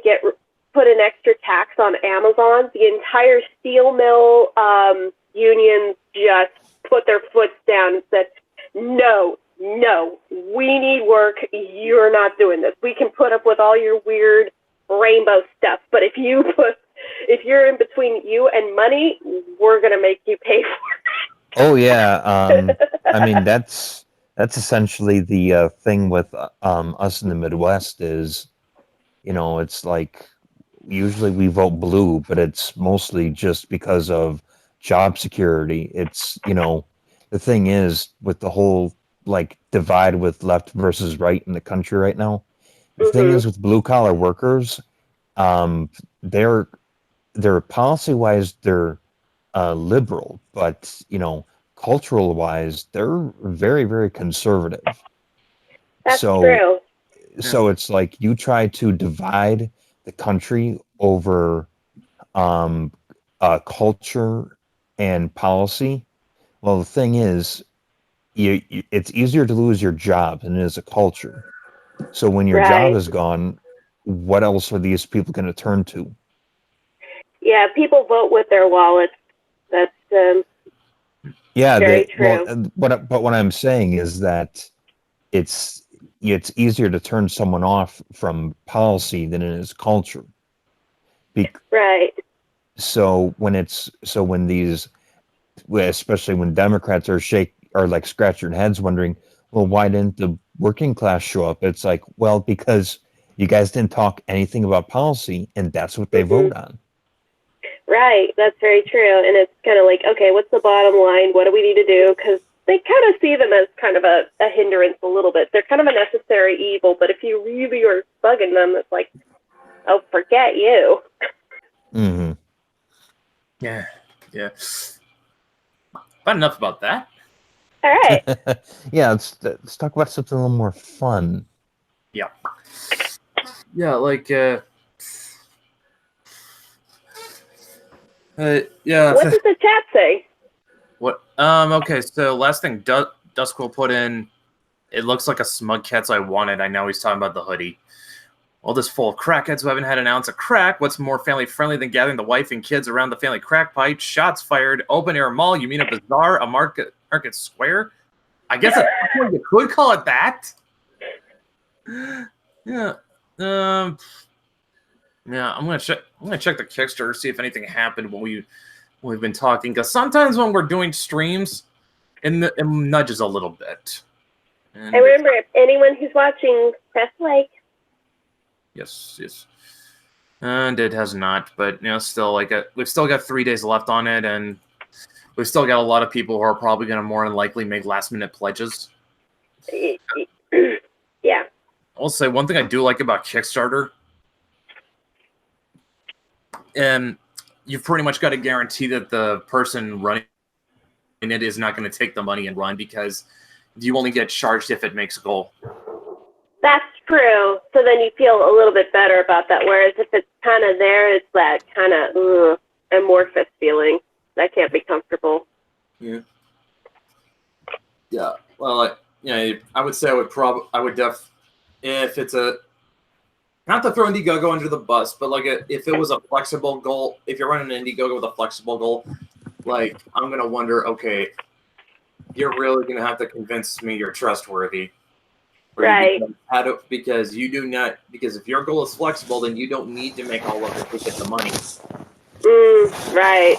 put an extra tax on Amazon, the entire steel mill unions just put their foot down and said, no, we need work. You're not doing this. We can put up with all your weird rainbow stuff, but if you're in between you and money, we're gonna make you pay for it. Oh yeah. I mean that's essentially the thing with us in the Midwest is, it's like usually we vote blue, but it's mostly just because of job security. It's, the thing is with the whole like divide with left versus right in the country right now. The thing is with blue collar workers, they're policy wise they're liberal, but cultural wise they're very, very conservative. That's true. So it's like you try to divide the country over culture and policy. Well, the thing is, it's easier to lose your job than it is a culture. So when your job is gone, what else are these people going to turn to? Yeah, people vote with their wallets. That's very true. But what I'm saying is that it's easier to turn someone off from policy than it is culture. Right. So when these, especially when Democrats are like scratching their heads wondering, well, why didn't the working class show up? It's like, well, because you guys didn't talk anything about policy, and that's what they vote on. Right. That's very true. And it's kind of like, okay, what's the bottom line? What do we need to do? Because they kind of see them as kind of a hindrance a little bit. They're kind of a necessary evil, but if you really are bugging them, it's like, oh, forget you. Mm-hmm. Yeah. But enough about that. All right. Yeah, let's talk about something a little more fun. Yeah, like What does the chat say? what? Okay, so last thing Duskquill put in, it looks like a smug cats I wanted. I know he's talking about the hoodie. All this full of crackheads who haven't had an ounce of crack. What's more family friendly than gathering the wife and kids around the family crack pipe? Shots fired, open air mall. You mean a bazaar, a market square? I guess you could call it that. Yeah. Yeah. I'm gonna check the Kickstarter, see if anything happened when we've been talking. Because sometimes when we're doing streams, it nudges a little bit. And And remember, if anyone who's watching, press like. yes. And it has not, but still, we've still got 3 days left on it, and we've still got a lot of people who are probably going to more than likely make last-minute pledges. Yeah. I'll say one thing I do like about Kickstarter, and you've pretty much got to guarantee that the person running it is not going to take the money and run, because you only get charged if it makes a goal. That's true. So then you feel a little bit better about that. Whereas if it's kind of there, it's that kind of amorphous feeling. That can't be comfortable. Yeah. Well, I would say if it's not to throw Indiegogo under the bus, but if it was a flexible goal, if you're running an Indiegogo with a flexible goal, I'm gonna wonder, okay, you're really gonna have to convince me you're trustworthy, Right. Because you do not. Because if your goal is flexible, then you don't need to make all of it to get the money. Right.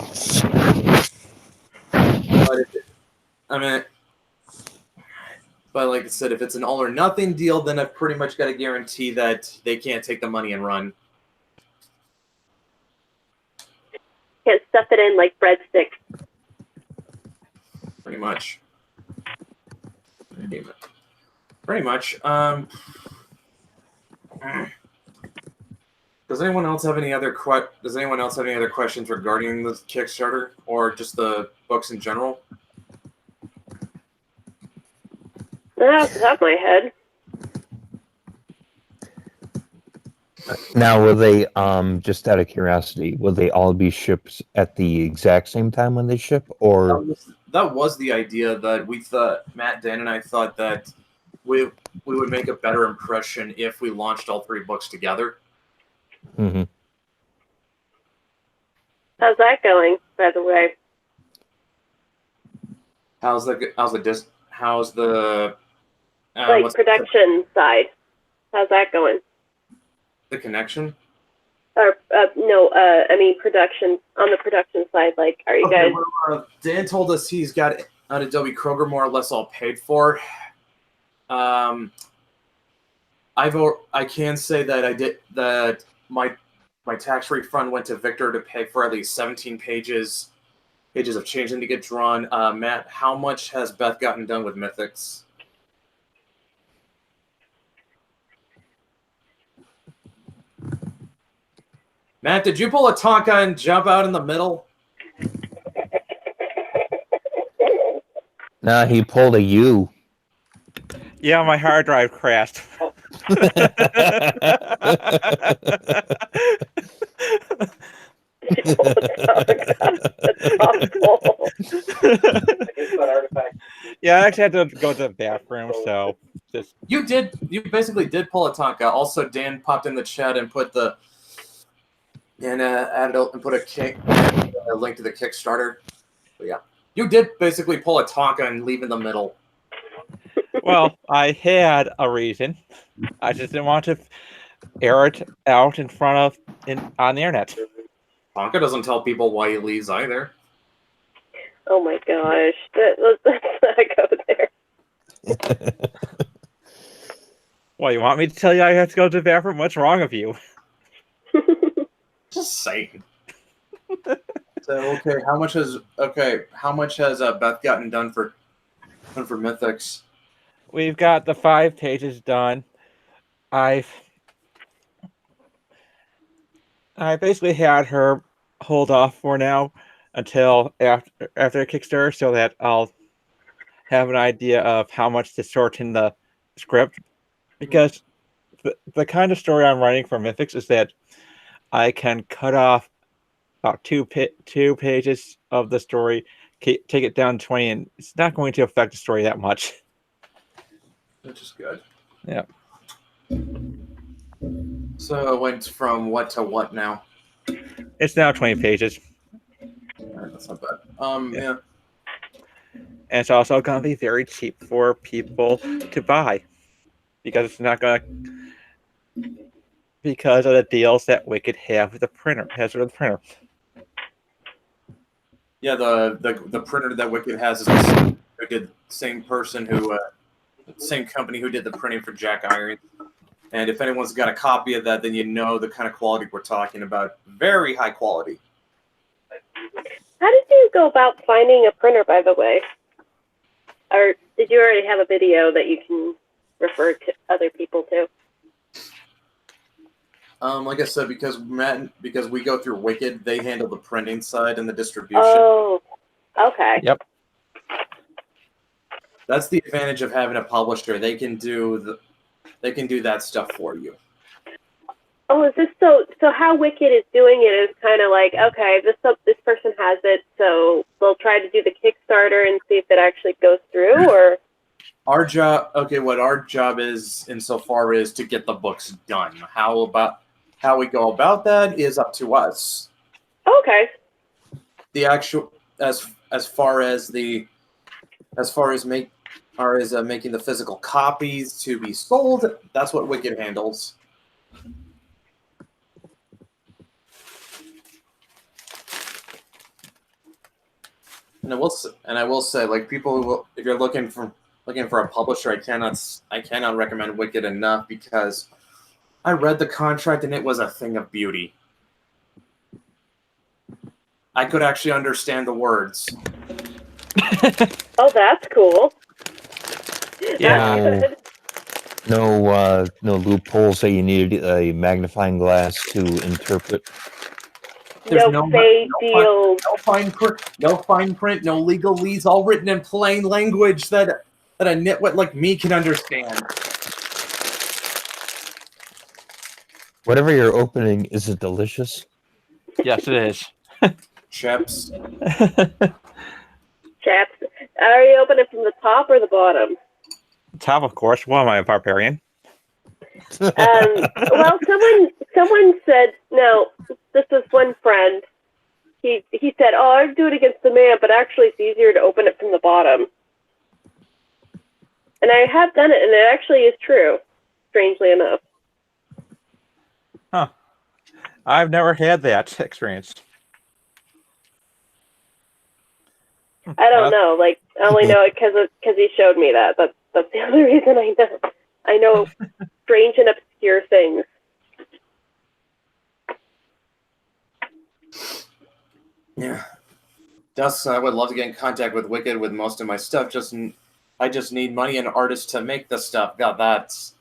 But like I said, if it's an all or nothing deal, then I've pretty much got to guarantee that they can't take the money and run. Can't stuff it in like breadsticks. Pretty much. Pretty much. Does anyone else have any other questions regarding the Kickstarter or just the books in general? Off the top of my head. Now, will they, just out of curiosity, will they all be shipped at the exact same time when they ship, or? That was the idea that we thought, Matt, Dan, and I thought that we would make a better impression if we launched all 3 books together. Mm-hmm. How's that going, by the way? How's the Like production side. How's that going? the connection? Or no, I mean production on the production side. Like, are you guys? Well, Dan told us he's got an Adobe Kroger more or less all paid for. I can say that my tax refund went to Victor to pay for at least 17 pages of changing to get drawn. Matt, how much has Beth gotten done with Mythics? Matt, did you pull a Tonka and jump out in the middle? Nah, he pulled a U. Yeah, my hard drive crashed. Yeah, I actually had to go to the bathroom, so just You basically did pull a Tonka. Also, Dan popped in the chat and put added and put a link to the Kickstarter. But yeah, you did basically pull a Tonka and leave in the middle. well, I had a reason. I just didn't want to air it out in front of on the internet. Tonka doesn't tell people why he leaves either. Oh my gosh, let's not go there. Well, you want me to tell you I have to go to the bathroom? What's wrong with you? Just saying. So how much has Beth gotten done for And for Mythics. We've got the 5 pages done. I basically had her hold off for now until after Kickstarter, so that I'll have an idea of how much to sort in the script. Because the kind of story I'm writing for Mythics is that I can cut off about two pages of the story, take it down to 20, and it's not going to affect the story that much. Which is good. Yeah. So it went from what to what now? It's now 20 pages. Alright, that's not bad. Yeah. And it's also going to be very cheap for people to buy because it's not going to, because of the deals that Wicked has with the printer. Yeah, the printer that Wicked has is the same person who, same company who did the printing for Jack Iron. And if anyone's got a copy of that, then you know the kind of quality we're talking about. Very high quality. How did you go about finding a printer, by the way? Or did you already have a video that you can refer to other people to? Like I said, because we go through Wicked, they handle the printing side and the distribution. Oh, okay. Yep. That's the advantage of having a publisher. They can do that stuff for you. Oh, is this so how Wicked is doing it is kind of like, okay, this person has it, so they'll try to do the Kickstarter and see if it actually goes through, or Our job, what our job is insofar is to get the books done. How we go about that is up to us. okay. The actual as far as making the physical copies to be sold, that's what Wicked handles. And I will say, like, people who if you're looking for a publisher, I cannot recommend Wicked enough because I read the contract and it was a thing of beauty. I could actually understand the words. Oh, that's cool. Yeah. That's good. No loopholes that you needed a magnifying glass to interpret. There's No fake deals. No fine print, no legalese, all written in plain language that a nitwit like me can understand. Whatever you're opening, is it delicious? Yes, it is. Chips. Chaps, are you opening from the top or the bottom? Top, of course. Why am I a barbarian? Well, someone said, no, this was one friend. He said, oh, I'd do it against the man, but actually it's easier to open it from the bottom. And I have done it, and it actually is true, strangely enough. Huh. I've never had that experience. I don't know. Like, I only know it because he showed me that. That's the only reason I know. I know strange and obscure things. Yeah. Thus, I would love to get in contact with Wicked with most of my stuff. I just need money and artists to make the stuff. God, that's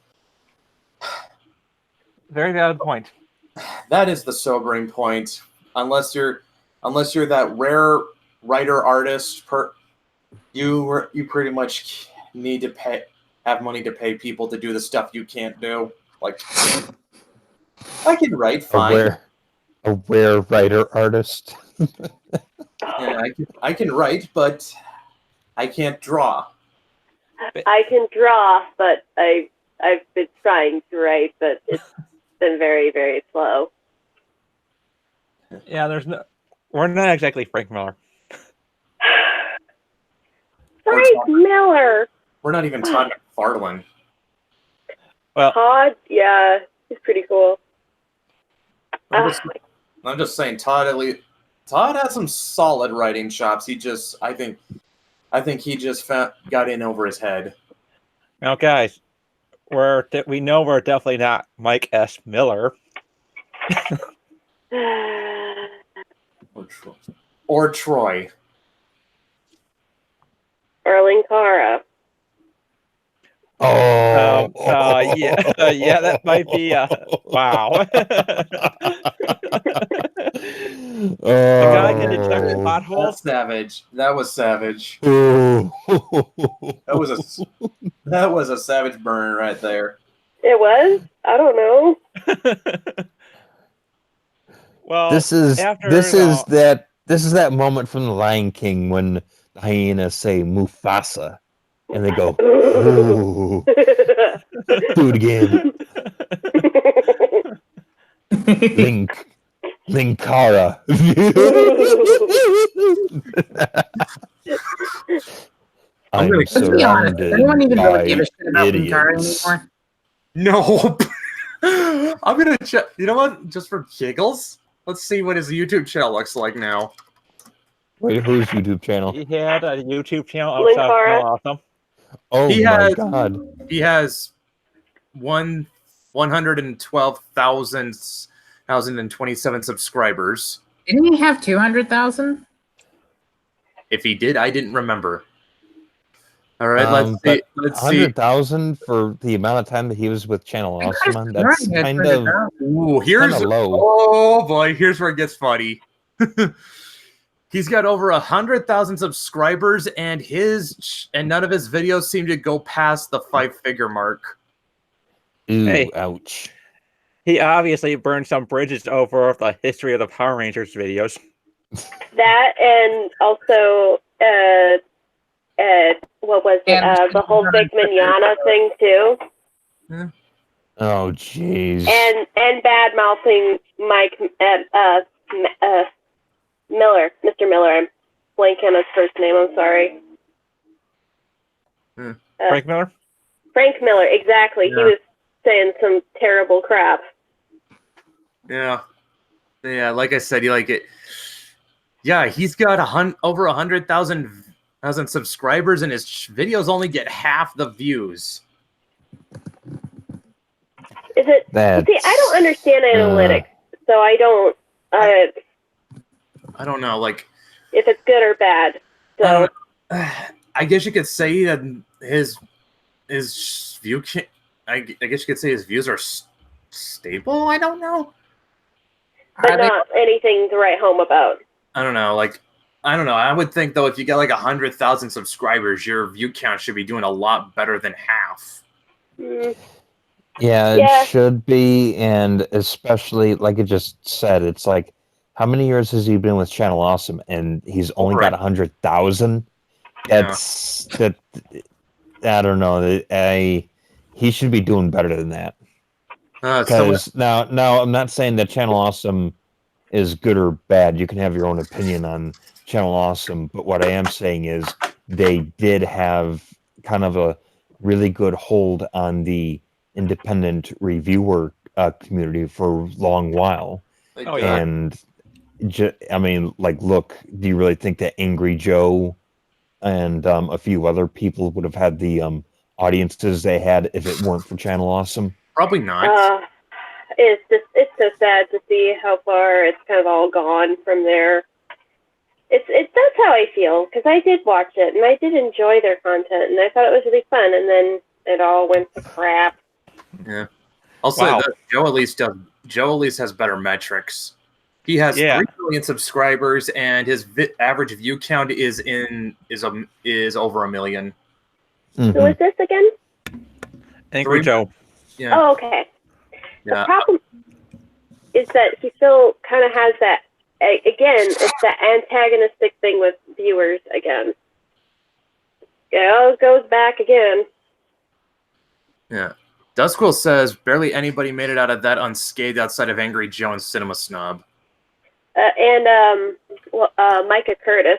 Very valid point. that is the sobering point. Unless you're that rare writer artist, you pretty much need to have money to pay people to do the stuff you can't do. Like, I can write fine. A rare writer artist. Yeah, I can write, but I can't draw. I can draw, but I've been trying to write, but it's been very, very slow. Yeah, we're not exactly Frank Miller. Frank Miller. We're not even Todd McFarlane. Well, Todd, yeah, he's pretty cool. I'm just saying, Todd has some solid writing chops. I think he just got in over his head. now, guys, we know we're definitely not Mike S. Miller. Or Troy. or Linkara. Oh, Yeah, that might be. Wow. The guy can detect Oh. potholes. That's savage. That was savage. Oh. That was a savage burn right there. It was? I don't know. Well, This is after that moment from The Lion King when the hyenas say Mufasa, and they go, "Ooh, do it again, Linkara." I'm gonna- I'm Let's be honest. Does surrounded anyone even by really give a shit about Linkara idiots. anymore? No. I'm gonna check. You know what? Just for giggles, let's see what his YouTube channel looks like now. Wait, whose YouTube channel? he had a YouTube channel Linkara. outside of Awesome. Oh He my has- god! He has 112,027 subscribers. Didn't he have 200,000? If he did, I didn't remember. All right, let's see. Let's see. 100,000 for the amount of time that he was with Channel I Awesome. could've That's sworn he had kind of 200,000. Ooh, here's kinda low. Oh boy, here's where it gets funny. He's got over 100,000 subscribers, and none of his videos seem to go past the 5-figure mark. Ooh, Hey. ouch. He obviously burned some bridges over the history of the Power Rangers videos. That and also, what was it? And- The whole Vic Mignogna thing too, Oh jeez. and bad mouthing Mike Miller, Mr. Miller. I'm blanking on his first name. I'm sorry. Frank Miller? Frank Miller, exactly. Yeah. He was saying some terrible crap. Yeah, like I said, you like it. Yeah, he's got over 100,000 subscribers, and his videos only get half the views. Is it? That's, See, I don't understand analytics, so I don't. I don't know, like If it's good or bad. So I guess you could say that his view. I guess you could say his views are stable. I don't know. but not anything to write home about. I don't know. Like, I don't know. I would think though, if you get like 100,000 subscribers, your view count should be doing a lot better than half. Mm, yeah, Yeah. it should be, and especially like it just said, it's like, how many years has he been with Channel Awesome, and he's only got 100,000? That's that. I don't know. He should be doing better than that. Because now I'm not saying that Channel Awesome is good or bad. You can have your own opinion on Channel Awesome, but what I am saying is they did have kind of a really good hold on the independent reviewer community for a long while. Oh, yeah. And I mean, like, look, do you really think that Angry Joe and a few other people would have had the audiences they had if it weren't for Channel Awesome? Probably not. it's so sad to see how far it's kind of all gone from there. It's that's how I feel, because I did watch it and I did enjoy their content and I thought it was really fun, and then it all went to crap. Yeah. I'll say that Joe at least has better metrics. He has 3 million subscribers, and his average view count is over 1 million. Mhm. Who is this again? Angry Joe. Yeah. Oh, okay. The Yeah. problem is that he still kind of has that, again, it's that antagonistic thing with viewers again. Yeah, it goes back again. Yeah. Duskwell says barely anybody made it out of that unscathed outside of Angry Joe and Cinema Snob. And Micah Curtis.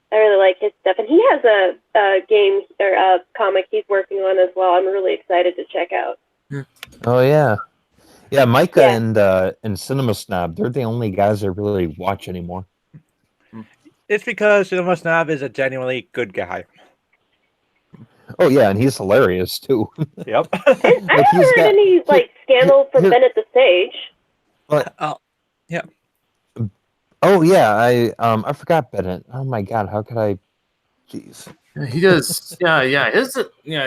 I really like his stuff. And he has a game or a comic he's working on as well. I'm really excited to check out. Oh yeah, yeah. Micah and Cinema Snob, they're the only guys I really watch anymore. It's because Cinema Snob is a genuinely good guy. Oh yeah, and he's hilarious too. Yep. I haven't heard any scandal from Ben at the Stage. But yeah. Oh yeah, I forgot Bennett. Oh my god, how could I Jeez. He does. Yeah.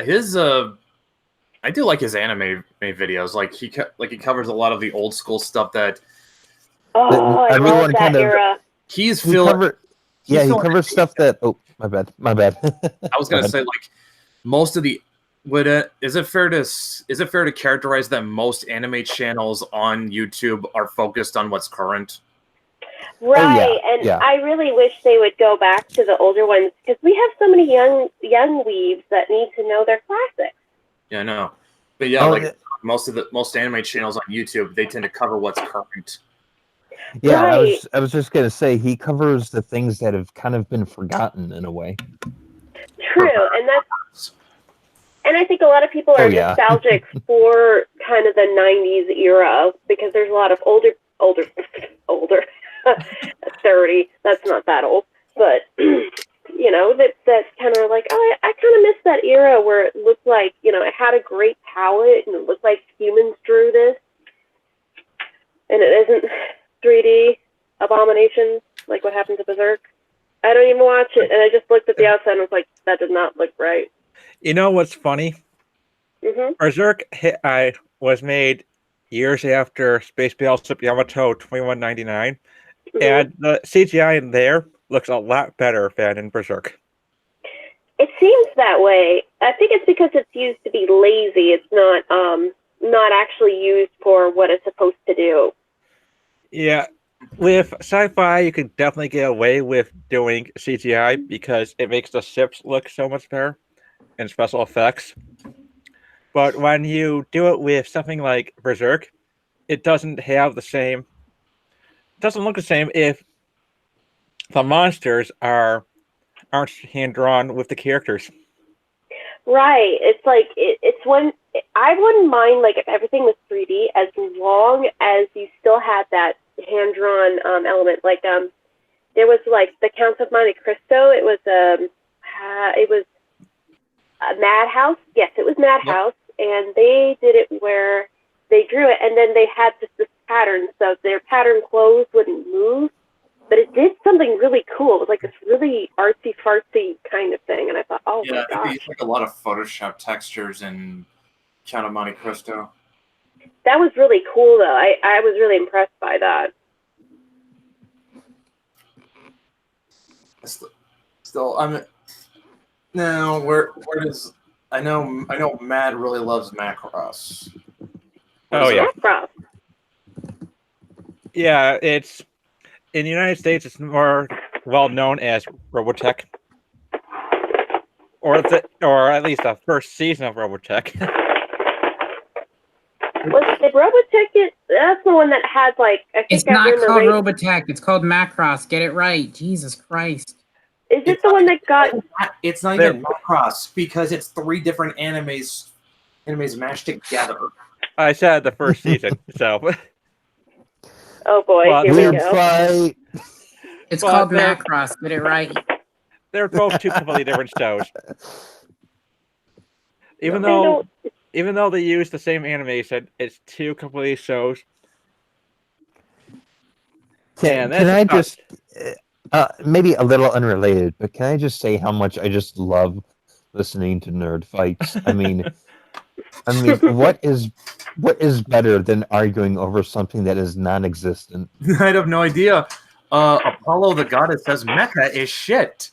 His. I do like his anime videos. Like he covers a lot of the old school stuff that Oh, I Everyone love that kind of- era. he's He feeling. cover, he's yeah, he feeling- covers stuff that. Oh, my bad. I was gonna Go ahead. say like most of the. Is it fair to characterize that most anime channels on YouTube are focused on what's current? Right, and yeah. I really wish they would go back to the older ones because we have so many young weebs that need to know their classics. Yeah, no, but yeah, Oh, like yeah. most anime channels on YouTube, they tend to cover what's current. Yeah, Right. I was just gonna say he covers the things that have kind of been forgotten in a way. True, and I think a lot of people are Oh, yeah. nostalgic for kind of the '90s era because there's a lot of older, 30. That's not that old, but that's kind of like, oh, I kind of miss that era where it looked like it had a great palette and it looked like humans drew this, and it isn't 3D abomination like what happened to Berserk. I don't even watch it, and I just looked at the outside and was like, that did not look right. You know what's funny? Hmm. Berserk was made years after Space Battleship Yamato 2199, and the CGI in there looks a lot better than in Berserk. It seems that way. I think it's because it's used to be lazy. It's not actually used for what it's supposed to do. Yeah, with sci-fi, you can definitely get away with doing CGI because it makes the ships look so much better and special effects. But when you do it with something like Berserk, it doesn't have the same. It doesn't look the same if the monsters aren't hand drawn with the characters. Right. It's like it's when I wouldn't mind like if everything was 3D as long as you still had that hand drawn element. Like there was like the Count of Monte Cristo. It was Madhouse. Yes, it was Madhouse, and they did it where they drew it, and then they had just this pattern, so their pattern clothes wouldn't move, but it did something really cool. It was like this really artsy fartsy kind of thing, and I thought, oh Yeah, my I think they gosh, used like a lot of Photoshop textures in Count of Monte Cristo. that was really cool though. I was really impressed by that. Still, I'm now where does I know Matt really loves Macross. Oh yeah, Macross. yeah. It's in the United States. It's more well known as Robotech, or at least the first season of Robotech. Did Robotech that's the one that had like I think It's I not remember called right- Robotech. It's called Macross. Get it right. Jesus Christ. Is it the one that got It's not even Macross because it's 3 different animes mashed together. I said the first season, so oh boy, Well, here we Weird go. fight. It's Well, called they're- Macross. Get it right. they're both two completely different shows. Even They though don't- they use the same animation, it's two completely shows. Can that's I about- just maybe a little unrelated, but can I just say how much I just love listening to nerd fights? I mean, what is better than arguing over something that is non-existent? I have no idea. Apollo the goddess says Mecha is shit.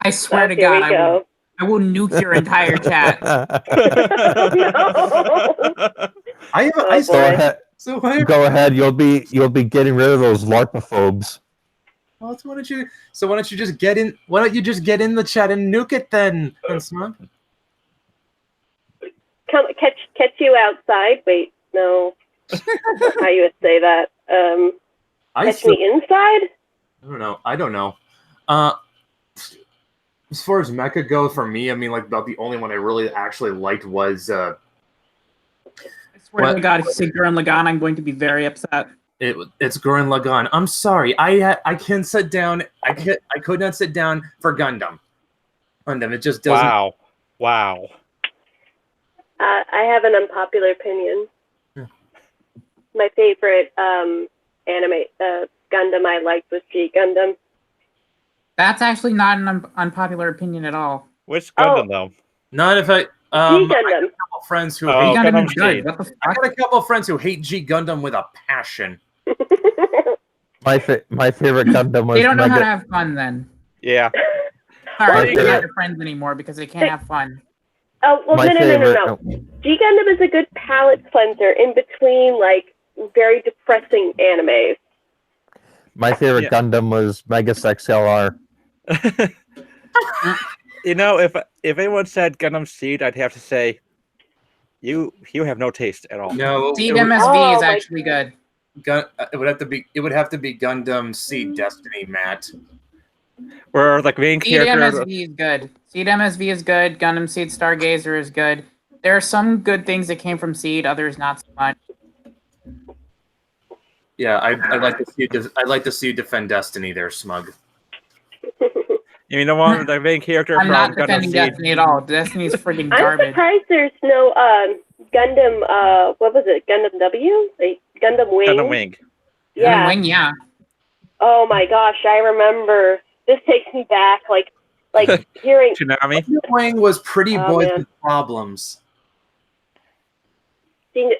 I swear to Here we God, go. I will nuke your entire chat. No. I Oh, still boy. so why, Go ahead. You'll be getting rid of those LARPaphobes. well, why don't you just get in? Why don't you just get in the chat and nuke it then, son? Come catch you outside. Wait, no. How you would say that? I Catch still, me inside? I don't know. As far as Mecha goes, for me, I mean, like about the only one I really actually liked was I swear to God, if you say Gurren Lagann, I'm going to be very upset. it's Gurren Lagann. I'm sorry, I can't sit down. I could not sit down for Gundam. It just doesn't. Wow. I have an unpopular opinion. Yeah. My favorite anime Gundam I liked was G Gundam. That's actually not an unpopular opinion at all. Which Gundam though? Not if I. G I got Gundam. a couple friends who Oh, hate. Gundam Gundam is good. Seed. What the I fuck? got a couple friends who hate G Gundam with a passion. My favorite Gundam was They don't know how to Mega. have fun then. Yeah. Sorry, My they're not favorite- your friends anymore because they can't have fun. Oh well, My no. favorite. G Gundam is a good palate cleanser in between like very depressing animes. My favorite Yeah. Gundam was Megas XLR. You know, if anyone said Gundam Seed, I'd have to say, you have no taste at all. No, Seed it would, MSV Oh is my- actually good. it would have to be. It would have to be Gundam Seed Destiny, Matt. Where like main Seed character. MSV is good. Seed MSV is good. Gundam Seed Stargazer is good. There are some good things that came from Seed, others not so much. Yeah, I'd like to see. I'd like to see you defend Destiny there, Smug. You know, one the main character I'm from not Gundam defending Seed. Destiny at all. Destiny's freaking I'm garbage. surprised there's no Gundam. What was it? Gundam W? Like, Gundam Wing. Gundam Wing. Yeah. Gundam Wing, yeah. Oh my gosh, I remember. This takes me back, like hearing. Tsunami. Wing was pretty Oh, boys man. with problems.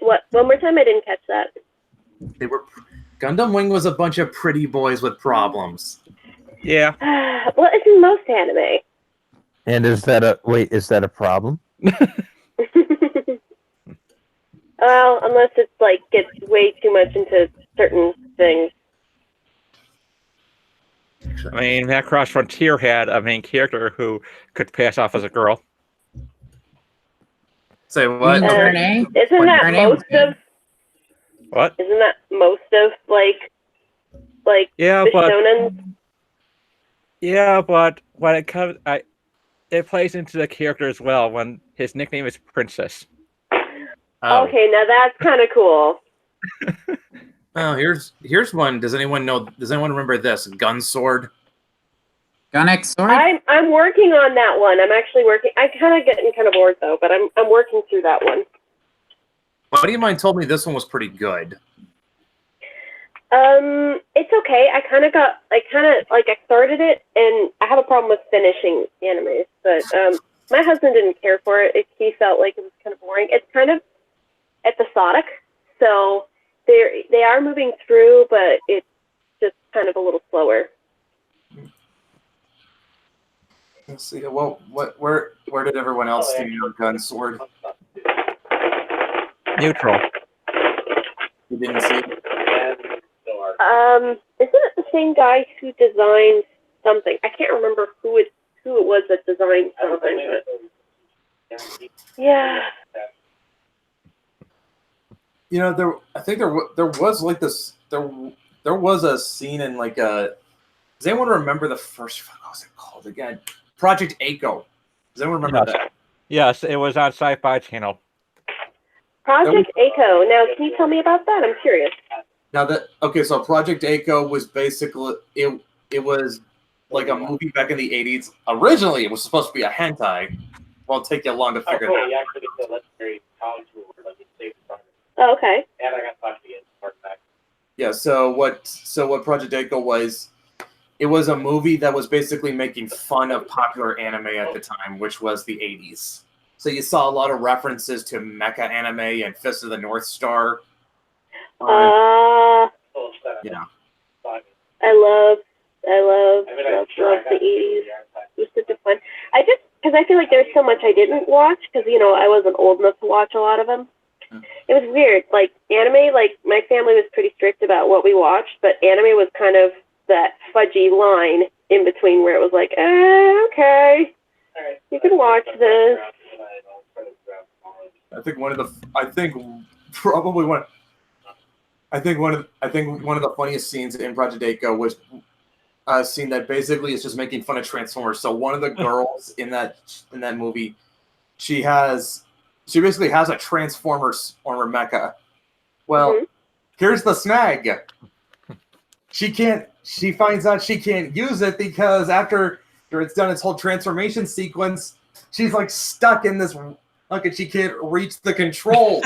What? One more time, I didn't catch that. They were. Gundam Wing was a bunch of pretty boys with problems. Yeah. Well, it's in most anime. And is that a problem? Well, unless it's like gets way too much into certain things. I mean, Macross Frontier had a main character who could pass off as a girl. Say what? You mean Turn A? Isn't that Turn A was most good. of? What? Isn't that most of like Yeah, the but when it comes, it plays into the character as well. When his nickname is Princess. Oh. Okay, now that's kind of cool. Oh, here's one. Does anyone remember this? Gun Sword. Gun X Sword? I'm working on that one. I'm actually working. I kind of getting kind of bored though, but I'm working through that one. Buddy of mine told me this one was pretty good. It's okay. I started it, and I have a problem with finishing animes. But my husband didn't care for it. He felt like it was kind of boring. It's kind of episodic, so they are moving through, but it's just kind of a little slower. Let's see. Well, where did everyone else stand on Gun Sword? Neutral. You didn't see it? Isn't it the same guy who designed something? I can't remember who it was that designed something. But yeah. You know, I think there was like this. There was a scene in like a. Does anyone remember the first? What was it called again? Project Echo. Does anyone remember that? Yes, it was on Sci-Fi Channel. Project Echo. Now, can you tell me about that? I'm curious. Now so Project Echo was basically it was like a movie back in the 80s. Originally, it was supposed to be a hentai. Won't take you long to figure that out. Oh, okay. Yeah, so what Project Echo was, it was a movie that was basically making fun of popular anime at the time, which was the 80s. So you saw a lot of references to mecha anime and Fist of the North Star. Yeah. I love the 80s. It was such a fun. Because I feel like there's so much I didn't watch because, I wasn't old enough to watch a lot of them. It was weird. Like, anime, like, my family was pretty strict about what we watched, but anime was kind of that fudgy line in between where it was like, okay, you can watch this. I think one of the funniest scenes in Project Echo was a scene that basically is just making fun of Transformers. So one of the girls in that movie, she basically has a Transformers or mecha. Well, here's the snag. She finds out she can't use it because after it's done its whole transformation sequence, she's like stuck in this and she can't reach the controls.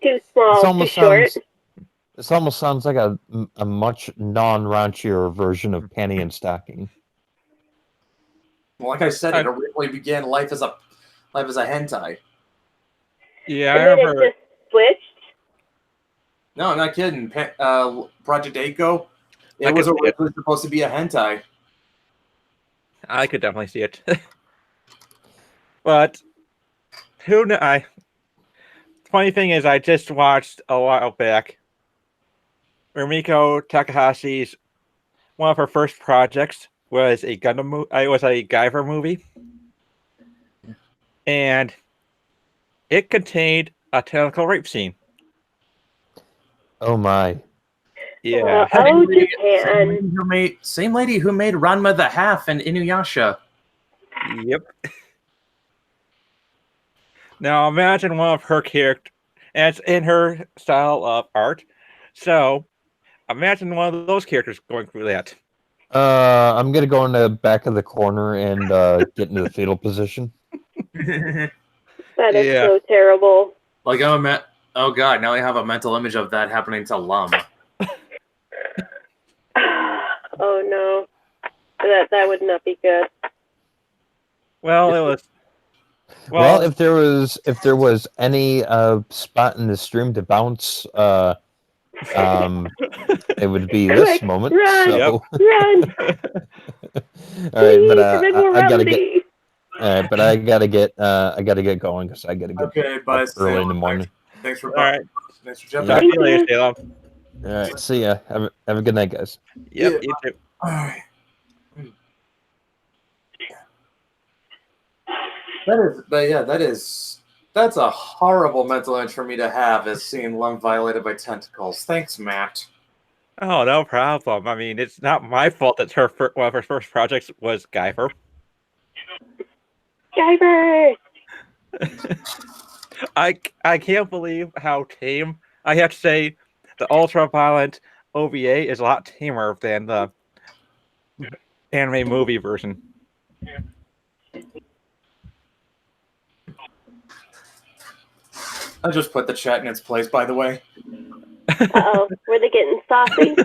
Too small, too short. This almost sounds like a much non-raunchier version of Panty and Stocking. Well, like I said, I- it originally began life as a hentai. Yeah, I And then it remember. just switched. No, I'm not kidding. Project Eiko, I it was could see it. originally supposed to be a hentai. I could definitely see it. But who kn- funny thing is, I just watched a while back Rumiko Takahashi's one of her first projects was a Gundam movie. It was a Guyver movie, and it contained a tentacle rape scene. Oh my. Yeah, Oh, Same Japan. lady same lady who made Ranma the Half and Inuyasha. yep. Now imagine one of her characters, and it's in her style of art. So imagine one of those characters going through that. I'm gonna go in the back of the corner and get into the fetal position. That is Yeah. so terrible. Like oh god, now I have a mental image of that happening to Lum. Oh no, that would not be good. Well, it was. Well, if there was any spot in the stream to bounce, it would be this Quick, moment. run! So, Run, all right, but please, and then we'll I gotta get. remedy. All right, but I gotta get going because I gotta get Okay, up bye. early in the morning. Thanks for all right. Thanks for jumping. Talk to you later, Salem. All right, see ya. Have a good night, guys. Yep. Yeah. You too. All right. That's a horrible mental image for me to have, is seeing Lum violated by tentacles. Thanks, Matt. Oh, no problem. I mean, it's not my fault that one of her first projects was Guyver. Guyver. I can't believe how tame. I have to say, the ultra-violent OVA is a lot tamer than the anime movie version. I just put the chat in its place, by the way. Uh-oh, were they getting saucy?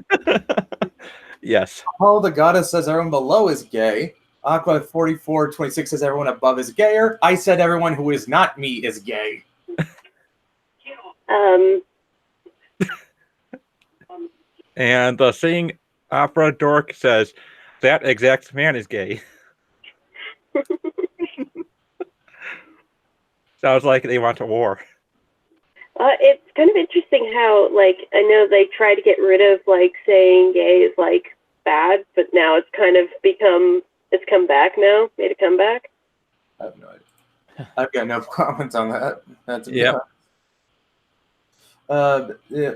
Yes. Apollo the Goddess says everyone below is gay. Aqua 4426 says everyone above is gayer. I said everyone who is not me is gay. And the singing opera dork says that exact man is gay. Sounds like they want a war. It's kind of interesting how, like, I know they try to get rid of, like, saying gay is, like, bad, but now it's kind of it's come back now, made a comeback. I have no idea. I've got no comments on that. That's Yep. Yeah.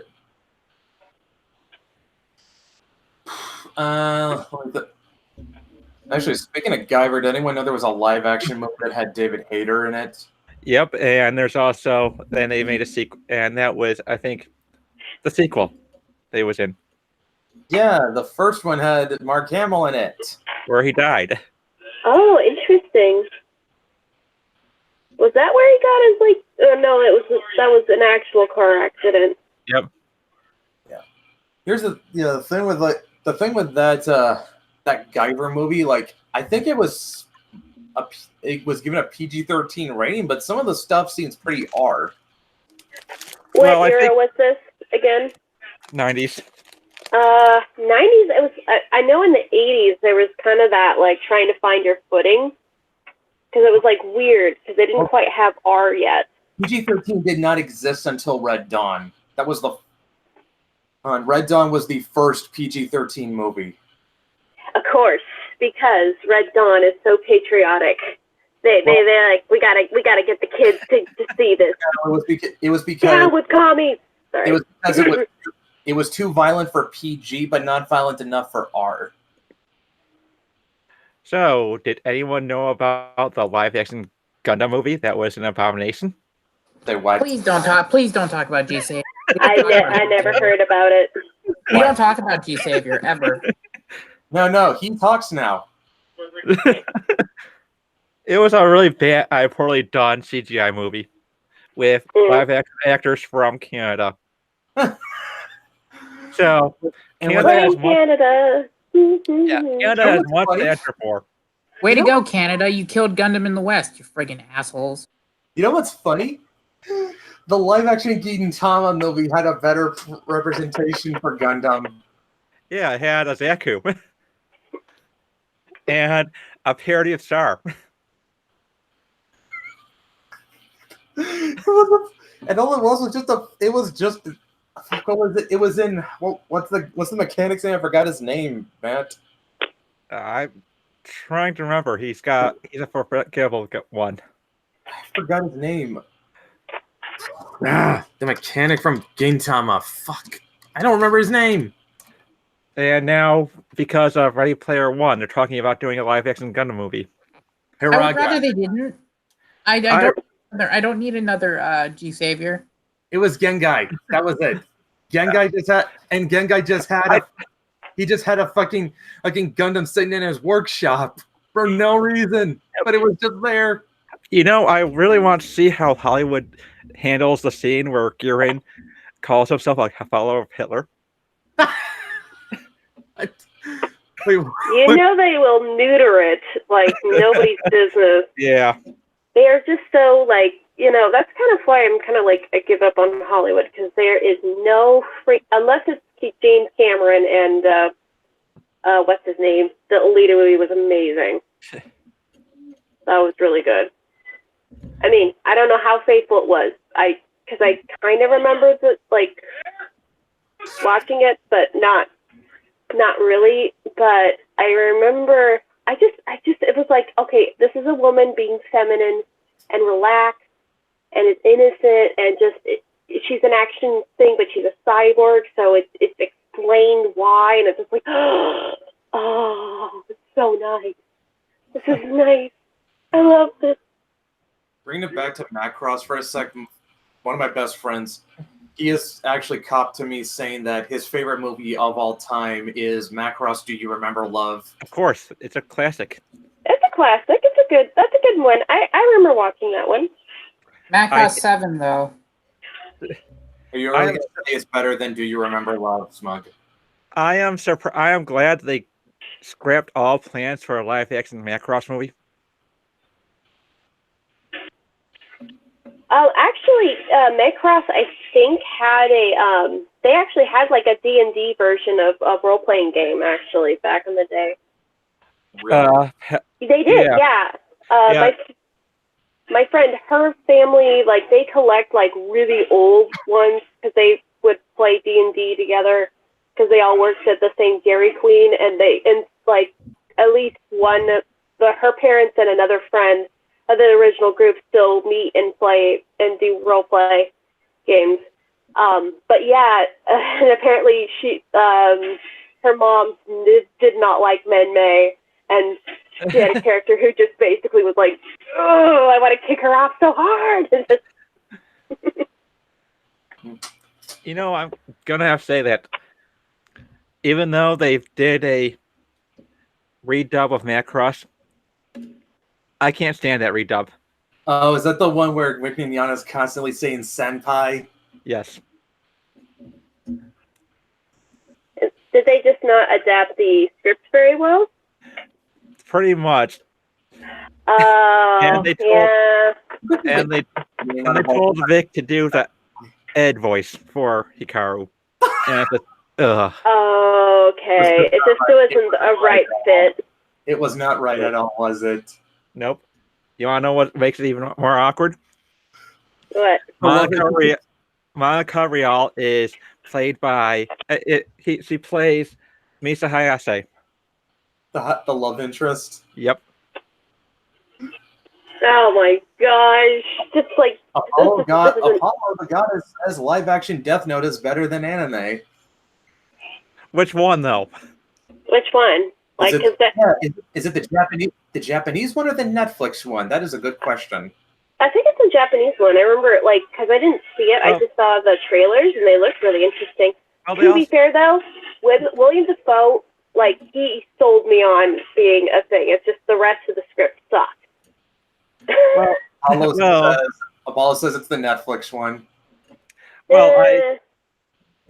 Actually, speaking of Guyver, did anyone know there was a live action movie that had David Hayter in it? Yep, and there's also then they made a sequel, and that was I think the sequel they was in Yeah, the first one had Mark Hamill in it. where he died. Oh, interesting. Was that where he got his, like, no, that was an actual car accident. Yep. Here's the thing with that Guyver movie. Like, I think it was given a PG-13 rating, but some of the stuff seems pretty R. What Well, I era think- was this again? 90s. 90s. It was. I know in the 80s there was kind of that, like, trying to find your footing, because it was, like, weird because they didn't quite have R yet. PG-13 did not exist until Red Dawn. That was Red Dawn was the first PG-13 movie. Of course, because Red Dawn is so patriotic. They're like, we gotta get the kids to see this. It was because Down with commies. Sorry. it was because it was too violent for PG, but not violent enough for R. So, did anyone know about the live-action Gundam movie that was an abomination? They wiped. Please don't talk about G Savior. I never heard about it. You don't talk about G Savior ever. No, he talks now. It was a really bad, poorly done CGI movie with live-action actors from Canada. So And Canada what- has Blame much, Canada. Canada has what's much funny? to answer for. Way to go, Canada! You killed Gundam in the West, you friggin' assholes. You know what's funny? The live action Gintama movie had a better representation for Gundam. Yeah, it had a Zaku and a parody of Star. And all it was just a. It was just. What was it? It was in. What's the mechanic's name? I forgot his name, Matt. I'm trying to remember. He's a forgettable one. I forgot his name. Ah, the mechanic from Gintama. Fuck. I don't remember his name. And now, because of Ready Player One, they're talking about doing a live-action Gundam movie. I would rather Hiraga. they didn't. I don't need another G Savior. It was Gengai. That was it. Gengai just had a fucking Gundam sitting in his workshop for no reason, but it was just there. You know, I really want to see how Hollywood handles the scene where Gurren calls himself a follower of Hitler. Wait, You know they will neuter it like nobody's business. Yeah. They are just so like, that's kind of why I'm kind of like, I give up on Hollywood, because there is no free, unless it's James Cameron and what's his name? The Alita movie was amazing. That was really good. I mean, I don't know how faithful it was. Because I kind of remember like watching it, but not really. But I remember, I just, it was like, okay, this is a woman being feminine and relaxed and is innocent and just, she's an action thing, but she's a cyborg, so it's explained why, and it's just like, oh, it's so nice. This is nice. I love this. Bringing it back to Macross for a second, one of my best friends, he has actually copped to me saying that his favorite movie of all time is Macross Do You Remember Love? Of course, it's a classic. It's a classic. That's a good one. I remember watching that one. Macross 7, though. Are you really going to say it's better than Do You Remember Love, Smug? I am glad they scrapped all plans for a live-action Macross movie. Oh, actually, Macross, I think, had they actually had like a D&D version of a role-playing game, actually, back in the day. Really? They did, yeah. Yeah. My friend, her family, like, they collect, like, really old ones, because they would play D&D together, because they all worked at the same Dairy Queen, and like, at least one, her parents and another friend of the original group still meet and play and do role play games. But yeah, and apparently her mom did not like Men May, and she had a character who just basically was like, oh, I want to kick her off so hard. You know, I'm gonna have to say that even though they did a redub of Macross, I can't stand that redub. Oh, is that the one where Rick Mignogna's constantly saying senpai? Yes. Did they just not adapt the script very well? Pretty much. Oh, And they told Vic to do the Ed voice for Hikaru. And I said, ugh. Okay, it just wasn't a right fit. It was not right at all, was it? Nope. You want to know what makes it even more awkward? What? Monica Rial is played by she plays Misa Hayase. The love interest. Yep. Oh my gosh! Just like Apollo this the Goddess says live action Death Note is better than anime. Which one though? which one? Like, Is it, cause that, is it the Japanese one or the Netflix one? That is a good question. I think it's a Japanese one. I remember, like, because I didn't see it. I Oh. just saw the trailers, and they looked really interesting. Well, To be fair, though, with William Dafoe, like, he sold me on being a thing. It's just the rest of the script sucked. Apollo, Well- Apollo says it's the Netflix one. Well, Eh,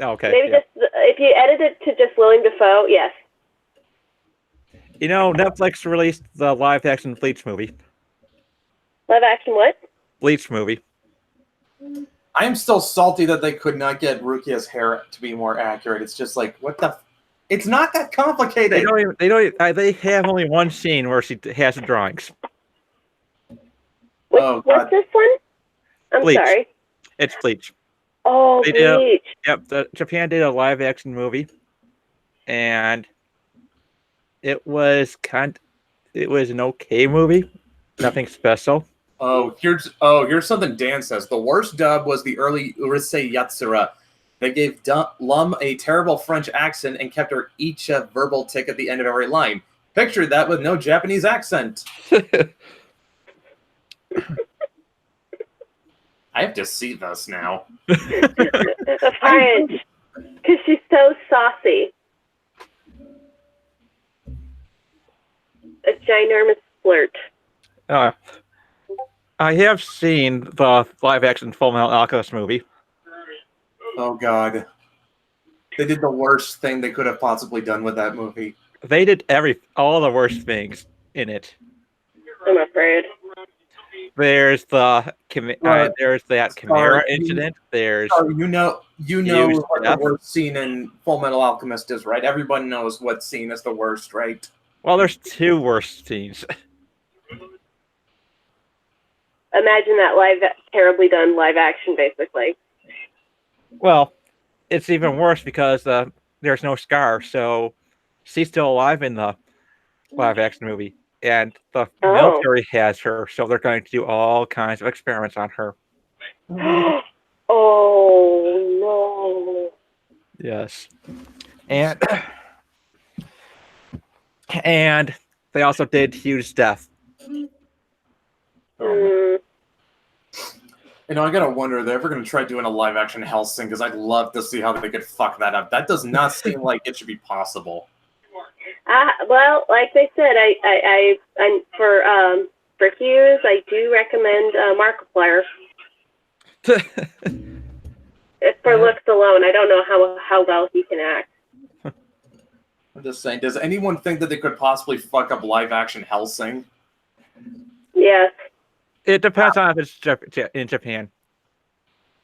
Okay. Maybe yeah. just if you edit it to just William Dafoe, yes. You know, Netflix released the live-action Bleach movie. Live action what? Bleach movie. I am still salty that they could not get Rukia's hair to be more accurate. It's just like, what the? It's not that complicated. They have only one scene where she has the drawings. Oh, What's God. this one? I'm Bleach. sorry. It's Bleach. Oh, They do. Bleach. Yep, Japan did a live-action movie, and it was an okay movie. Nothing special. Here's something Dan says. The worst dub was the early Urusei Yatsura. They gave Lum a terrible French accent and kept her each a verbal tick at the end of every line. Picture that with no Japanese accent. I have to see this now. The French. Because she's so saucy. A ginormous flirt. I have seen the live-action Full Metal Alchemist movie. Oh, God. They did the worst thing they could have possibly done with that movie. They did all the worst things in it. I'm afraid. There's that Chimera incident. There's You know Used what death. the worst scene in Full Metal Alchemist is, right? Everyone knows what scene is the worst, right? there's two worst scenes. Imagine that terribly done live action, basically. Well, it's even worse because there's no Scar, so she's still alive in the live-action movie, and the military has her, so they're going to do all kinds of experiments on her. Oh, no. Yes, and they also did Hugh's death. Mm. You know, I gotta wonder if they're ever gonna try doing a live action Hellsing, because I'd love to see how they could fuck that up. That does not seem like it should be possible. Well, like they said, I for Hughes, I do recommend Markiplier. For looks alone, I don't know how well he can act. I'm just saying, does anyone think that they could possibly fuck up live action Hellsing? Yes. It depends on if it's in Japan.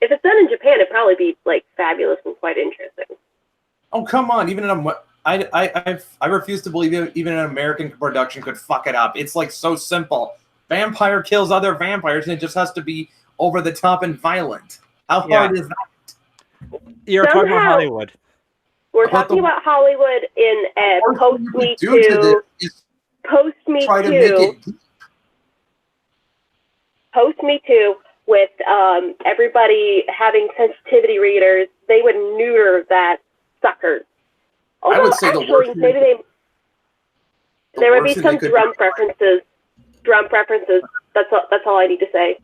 If it's done in Japan, it'd probably be like fabulous and quite interesting. Oh, come on! I refuse to believe even an American production could fuck it up. It's like so simple. Vampire kills other vampires, and it just has to be over the top and violent. How hard is that? You're talking about Hollywood. We're talking about Hollywood in Post Me Too. Post Me Too. Post Me Too with everybody having sensitivity readers. They would neuter that suckers. Although, I would say actually, maybe there would be some drum preferences. Drum preferences. That's all I need to say.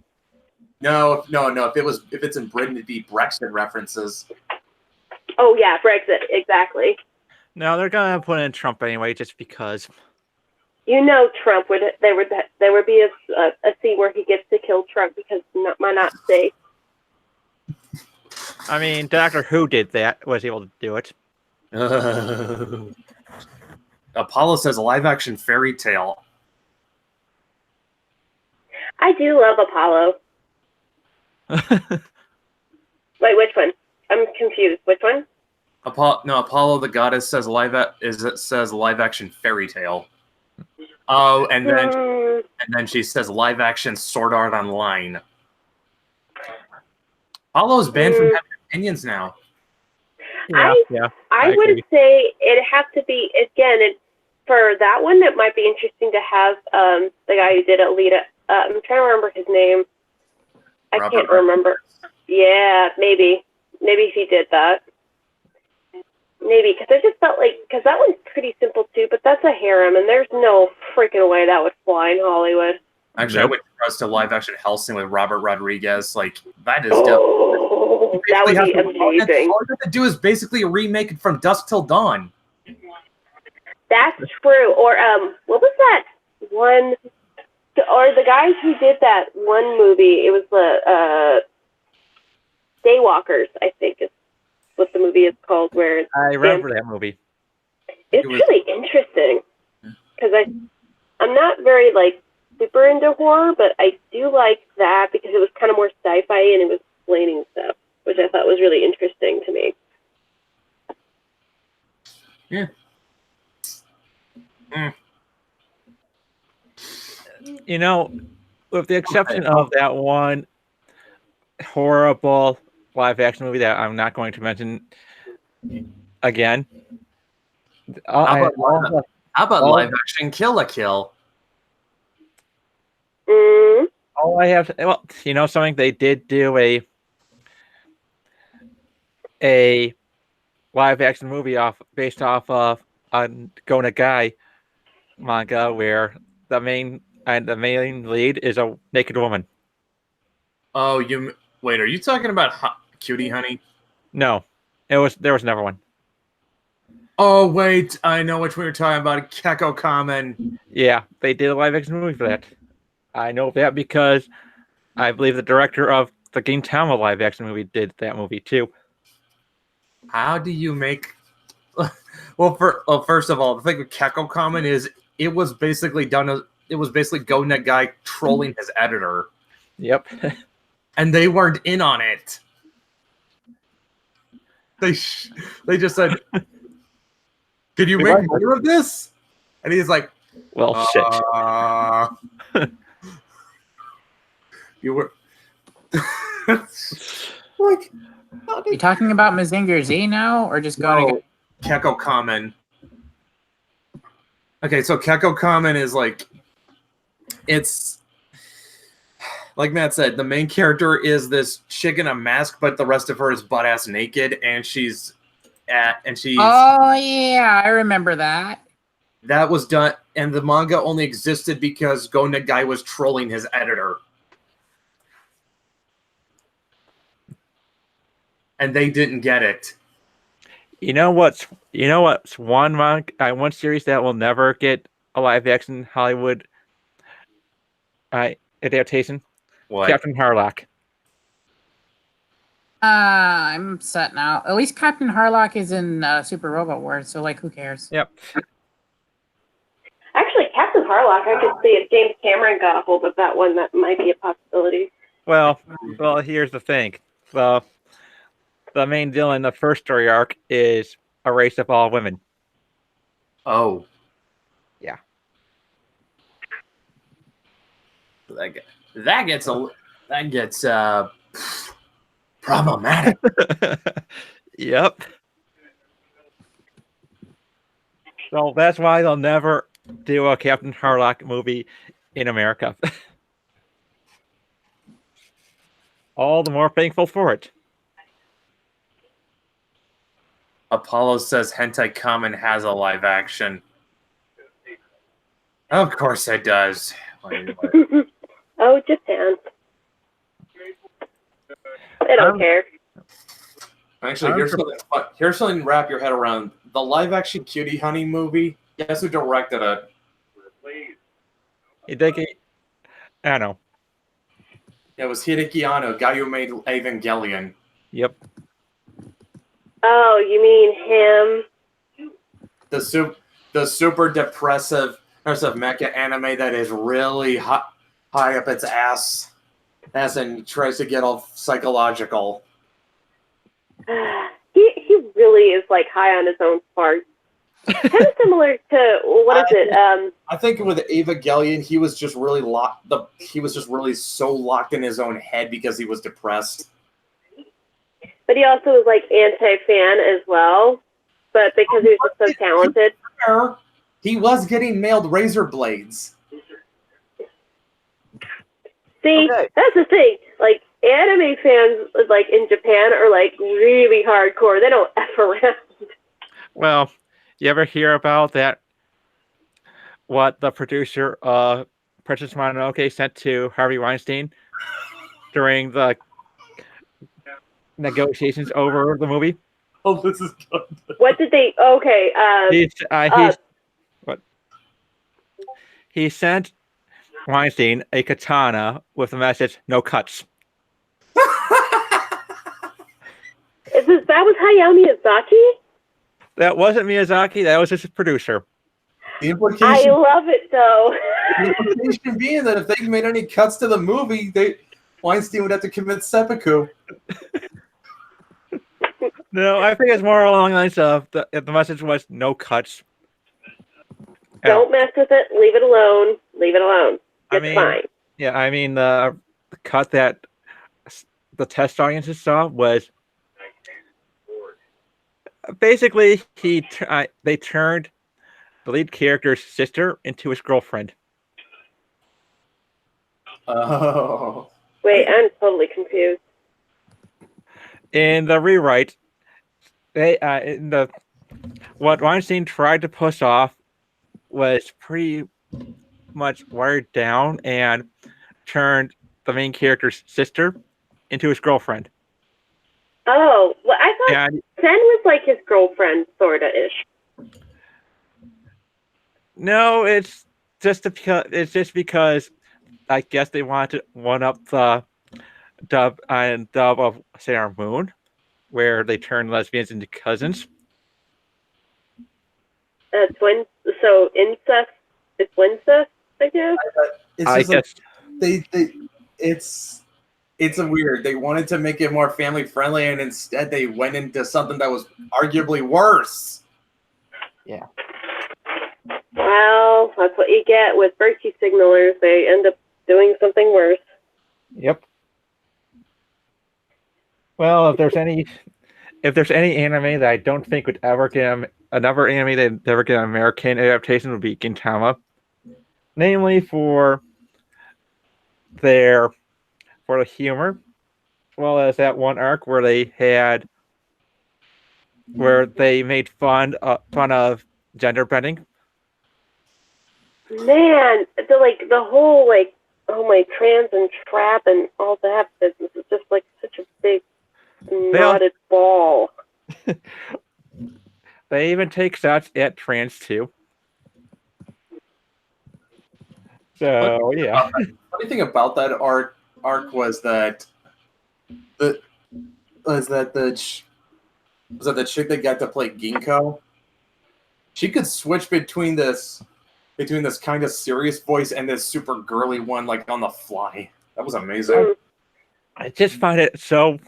No. If it's in Britain, it'd be Brexit references. Oh yeah, Brexit, exactly. No, they're gonna put in Trump anyway, just because. You know, Trump would. There would be a scene where he gets to kill Trump because why not safe. I mean, Doctor Who did that. Was able to do it. Apollo says live action fairy tale. I do love Apollo. Wait, which one? I'm confused. Which one? Apollo the goddess says live action fairy tale. Oh, and then she says live action Sword Art Online. Apollo's banned from having opinions now. I would say it'd have to be again. For that one, it might be interesting to have the guy who did Alita. I'm trying to remember his name. I can't remember. Yeah, maybe he did that. Maybe, because I just felt like, because that one's pretty simple too, but that's a harem, and there's no freaking way that would fly in Hollywood. Actually, I would trust a live action Hellsing with Robert Rodriguez. Like, that is that would be amazing. All you have to do is basically remake it from dusk till dawn. That's true. Or, what was that one? Or the guys who did that one movie, it was the Daywalkers, I think. what the movie is called, where it's I remember that movie. it's really interesting because I'm not very like super into horror, but I do like that because it was kind of more sci-fi and it was explaining stuff, which I thought was really interesting to me. Yeah. You know, with the exception of that one horrible live action movie that I'm not going to mention again. How about live action Kill la Kill? Mm. All I have, well, you know something, they did do a live action movie based off of a Go Nagai manga where the main lead is a naked woman. Oh, wait, are you talking about Cutie Honey? No, there was never one. Oh wait, I know which one you're talking about. Kekko Kamen. Yeah, they did a live action movie for that. I know that because I believe the director of the Gintama live action movie did that movie too. How do you make? Well, first of all, the thing with Kekko Kamen is it was basically Go Nagai trolling his editor. Yep. And they weren't in on it. They just said, "Can you make more of this?" And he's like, Well, shit. You were like, Are you talking about Mazinger Z now, or just no, Kekko Kamen. Okay, so Kekko Kamen is like, it's like Matt said, the main character is this chick in a mask, but the rest of her is butt ass naked, and she's. Oh yeah, I remember that. That was done, and the manga only existed because Go Nagai was trolling his editor. And they didn't get it. You know what's one series that will never get a live action Hollywood adaptation? What? Captain Harlock. I'm upset now. At least Captain Harlock is in Super Robot Wars, so like, who cares? Yep. Actually, Captain Harlock, I could see if James Cameron got a hold of that one, that might be a possibility. Well, here's the thing. The main villain in the first story arc is a race of all women. Oh. Yeah. That gets problematic. Yep. So that's why they'll never do a Captain Harlock movie in America. All the more thankful for it. Apollo says Hentai Kamen has a live action. Of course it does. Oh, Japan. They don't care. Actually, here's something to wrap your head around. The live-action Cutie Honey movie, guess who directed it? I don't know. It was Hideki Anno, guy who made Evangelion. Yep. Oh, you mean him? The super depressive mecha anime that is really high up its ass and tries to get all psychological. He really is like high on his own farts. Kind of similar to what is it? I think with Evangelion, he was just really so locked in his own head because he was depressed. But he also was like anti-fan as well. But because he was just so talented. He was getting mailed razor blades. See, Okay. that's the thing. Like, anime fans, like, in Japan are, like, really hardcore. They don't F around. Well, you ever hear about that? What the producer of Princess Mononoke sent to Harvey Weinstein during the negotiations over the movie? Oh, this is good. What did they... Okay, He sent Weinstein a katana with the message, "No cuts." That was Hayao Miyazaki? That wasn't Miyazaki. That was just a producer. The I implication, love it though. the implication being that if they made any cuts to the movie, Weinstein would have to commit seppuku. No, I think it's more along the lines of the message was no cuts. Don't mess with it. Leave it alone. Leave it alone. I It's mean, fine. yeah, I mean the cut that the test audiences saw was basically they turned the lead character's sister into his girlfriend. Oh. Wait, I'm totally confused. In the rewrite, what Weinstein tried to push off was pretty much watered down and turned the main character's sister into his girlfriend. Oh, well, I thought And Sen was like his girlfriend, sorta ish. no, it's just because I guess they wanted to one up the dub of Sailor Moon, where they turned lesbians into cousins. Twin. So incest. It's incest, I guess. It's I just like guess it's a weird. They wanted to make it more family friendly, and instead they went into something that was arguably worse. Well, that's what you get with virtue signalers. They end up doing something worse. Yep. Well, if there's any anime that I don't think would ever get another anime that never get an American adaptation would be Gintama, namely for the humor, as well as that one arc where they made fun of gender bending. Man, the whole oh my, trans and trap and all that business is just like such a big knotted ball. They even take shots at trans too. So yeah. Funny thing about that arc was that the chick that got to play Ginkgo. She could switch between this kind of serious voice and this super girly one like on the fly. That was amazing. I just find it so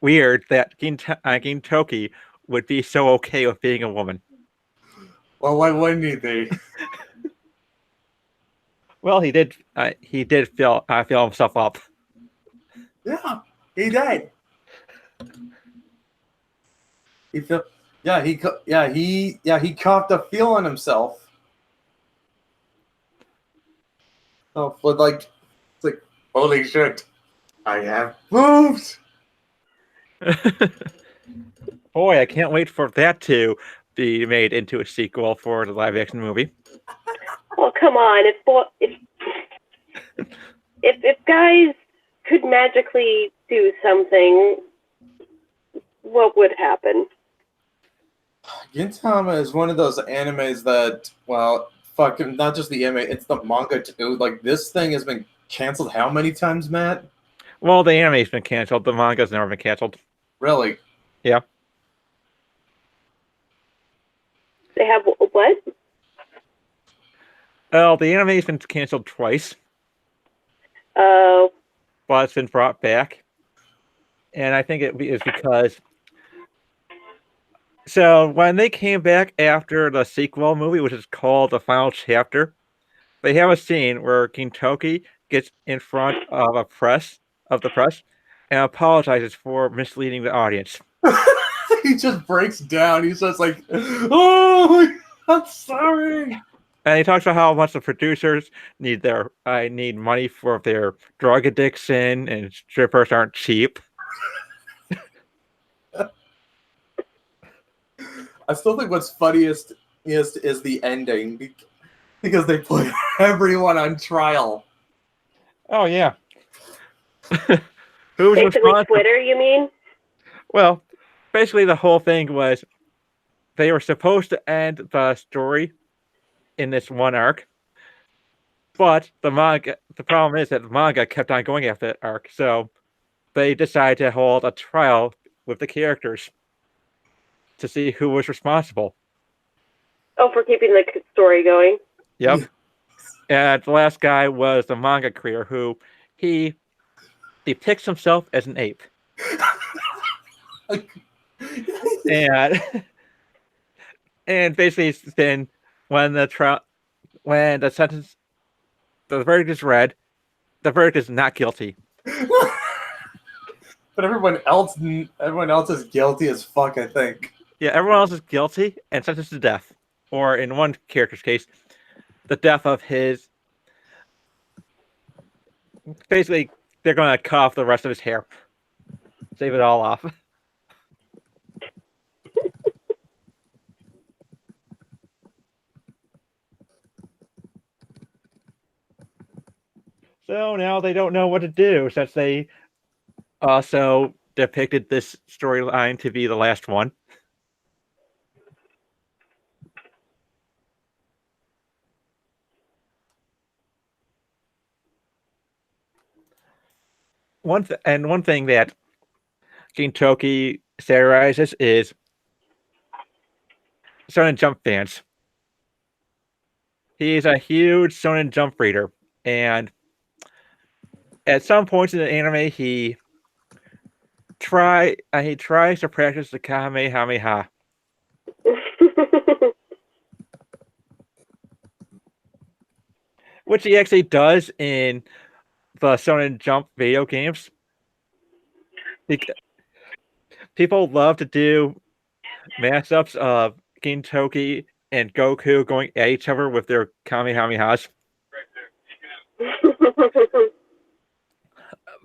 weird that Gintoki would be so okay with being a woman. Well, why wouldn't he be? Well, he did fill himself up. Yeah, he did. He copped a feel on himself. Oh, but it's like holy shit, I have moved. Boy, I can't wait for that to be made into a sequel for the live action movie. Oh, come on. If guys could magically do something, what would happen? Gintama is one of those animes that, well, fucking not just the anime, it's the manga too. Like, this thing has been canceled how many times, Matt? Well, the anime's been canceled. The manga's never been canceled. Really? Yeah. They have what? Well, the anime's been canceled twice, Oh, but it's been brought back. And I think it is because... So, when they came back after the sequel movie, which is called The Final Chapter, they have a scene where Gintoki gets in front of the press and apologizes for misleading the audience. He just breaks down. He's just like, oh, I'm sorry. And he talks about how much the producers need money for their drug addiction, and strippers aren't cheap. I still think what's funniest is the ending because they put everyone on trial. Oh yeah. Who's basically responsible? Twitter, you mean? Well, basically the whole thing was they were supposed to end the story in this one arc, but the problem is that the manga kept on going after that arc. So they decided to hold a trial with the characters to see who was responsible. Oh, for keeping the story going. Yep. And the last guy was the manga creator who he depicts himself as an ape. and and basically it's been when the verdict is read, the verdict is not guilty. But everyone else is guilty as fuck, I think. Yeah, everyone else is guilty and sentenced to death. Or in one character's case, the death of his. Basically, they're going to cut off the rest of his hair. Save it all off. So now they don't know what to do since they also depicted this storyline to be the last one. One thing that Gintoki satirizes is Shonen Jump fans. He's a huge Shonen Jump reader, and at some points in the anime, he tries to practice the Kamehameha. Which he actually does in the Shonen Jump video games. People love to do matchups of Gintoki and Goku going at each other with their Kamehamehas.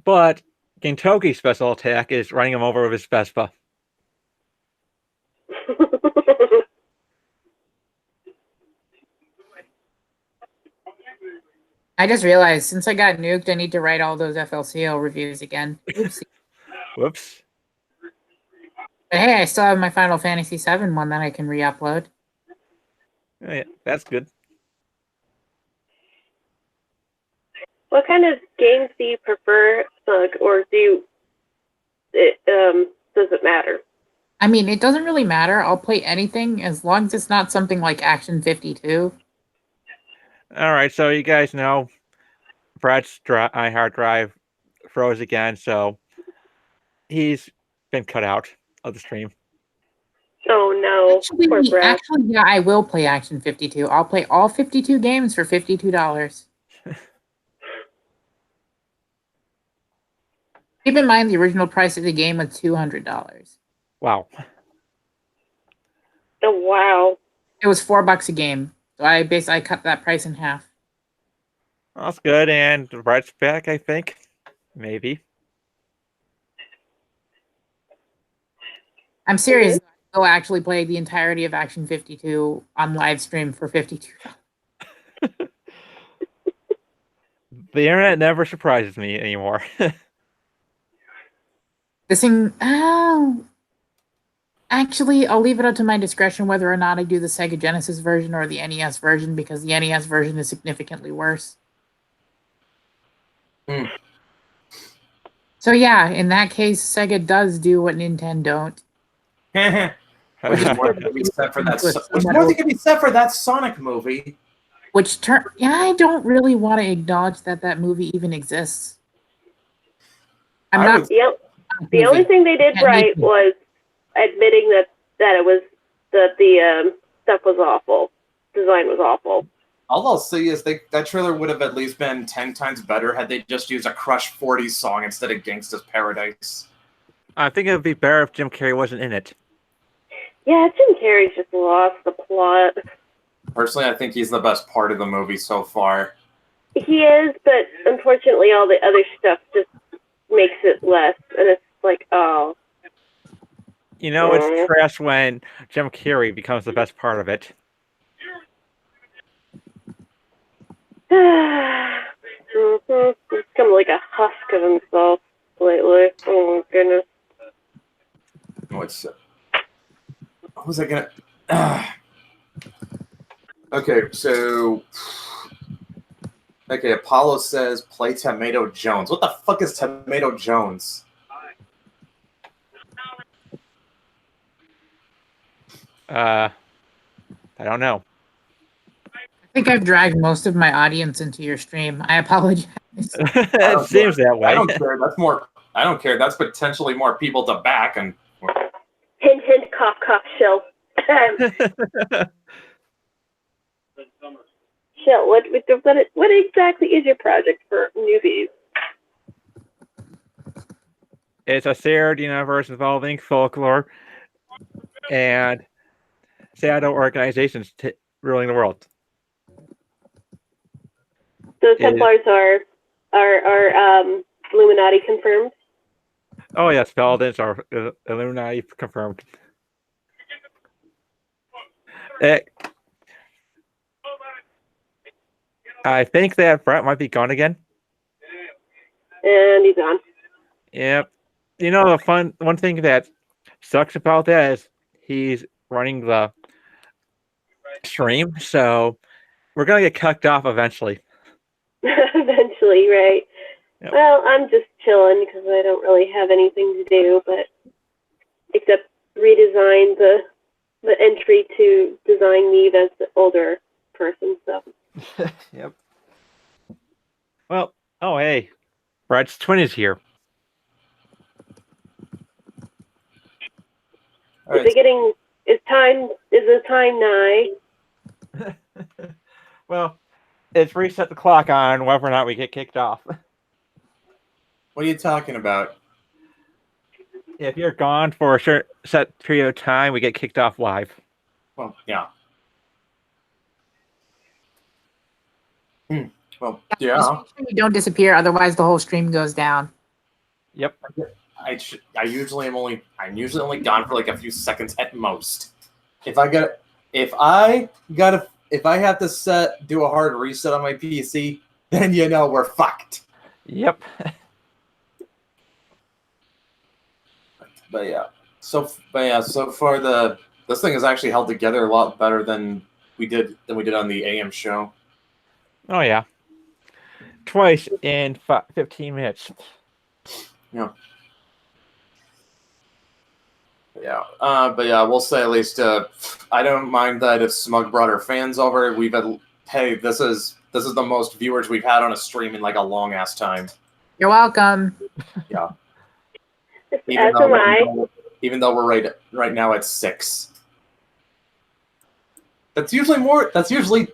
But Gintoki's special attack is running him over with his Vespa. I just realized since I got nuked, I need to write all those FLCL reviews again. Oopsie. Whoops. But hey, I still have my Final Fantasy VII one that I can re-upload. Oh, yeah, that's good. What kind of games do you prefer, Thug, or does it matter? I mean, it doesn't really matter. I'll play anything as long as it's not something like Action 52. All right, so you guys know Brett's iHeart Drive froze again, so he's been cut out of the stream. Oh no, poor Brad. Actually, yeah, I will play Action 52. I'll play all 52 games for $52. Keep in mind the original price of the game was $200. Wow. Oh wow. It was $4 a game. So I cut that price in half. That's good, and Brett's back, I think. Maybe. I'm serious. I'll actually play the entirety of Action 52 on live stream for $52. The internet never surprises me anymore. This thing, actually, I'll leave it up to my discretion whether or not I do the Sega Genesis version or the NES version, because the NES version is significantly worse. So yeah, in that case, Sega does do what Nintendo don't. Which is more than can be said for that. Which more than can be said for that Sonic movie. I don't really want to acknowledge that movie even exists. The only thing they did right was admitting that it was the stuff was awful, design was awful. All I'll say is that trailer would have at least been 10 times better had they just used a Crush 40 song instead of Gangsta's Paradise. I think it would be better if Jim Carrey wasn't in it. Yeah, Jim Carrey's just lost the plot. Personally, I think he's the best part of the movie so far. He is, but unfortunately all the other stuff just makes it less, and it's like, oh. You know, it's trash when Jim Carrey becomes the best part of it. He's become like a husk of himself lately. Oh my goodness. What was I gonna? Okay, so. Okay, Apollo says play Tomato Jones. What the fuck is Tomato Jones? I don't know. I think I've dragged most of my audience into your stream. I apologize. It seems that I way. don't care. That's more. I don't care. That's potentially more people to back. And Hint, hint, cough, cough, shill. Shill, what exactly is your project for newbies? It's a shared universe involving folklore and shadow organizations ruling the world. So It is- Templars are Illuminati confirmed. Oh yes, Paladins are Illuminati confirmed. I think that Brett might be gone again. And he's on. Yep. You know, the one thing that sucks about that is he's running the stream, so we're gonna get cut off eventually. Eventually, right? Yep. Well, I'm just chilling because I don't really have anything to do, but except redesign the entry to design me as the older person. So Yep. Well, oh hey, Brett's twin is here. all is right, it getting? Is the time nigh? Well, it's reset the clock on whether or not we get kicked off. what are you talking about? If you're gone for a set period of time, we get kicked off live. Well, yeah. Well, Just yeah. make sure you don't disappear, otherwise the whole stream goes down. Yep. I'm usually only gone for like a few seconds at most. If I have to do a hard reset on my PC, then you know we're fucked. Yep. But yeah, so far this thing has actually held together a lot better than we did on the AM show. Oh yeah. Twice in 15 minutes. Yeah. But yeah, we'll say at least I don't mind that if Smug brought her fans over. This is the most viewers we've had on a stream in like a long ass time. You're welcome. Yeah. As am I. Even though we're right now at 6. That's usually more. That's usually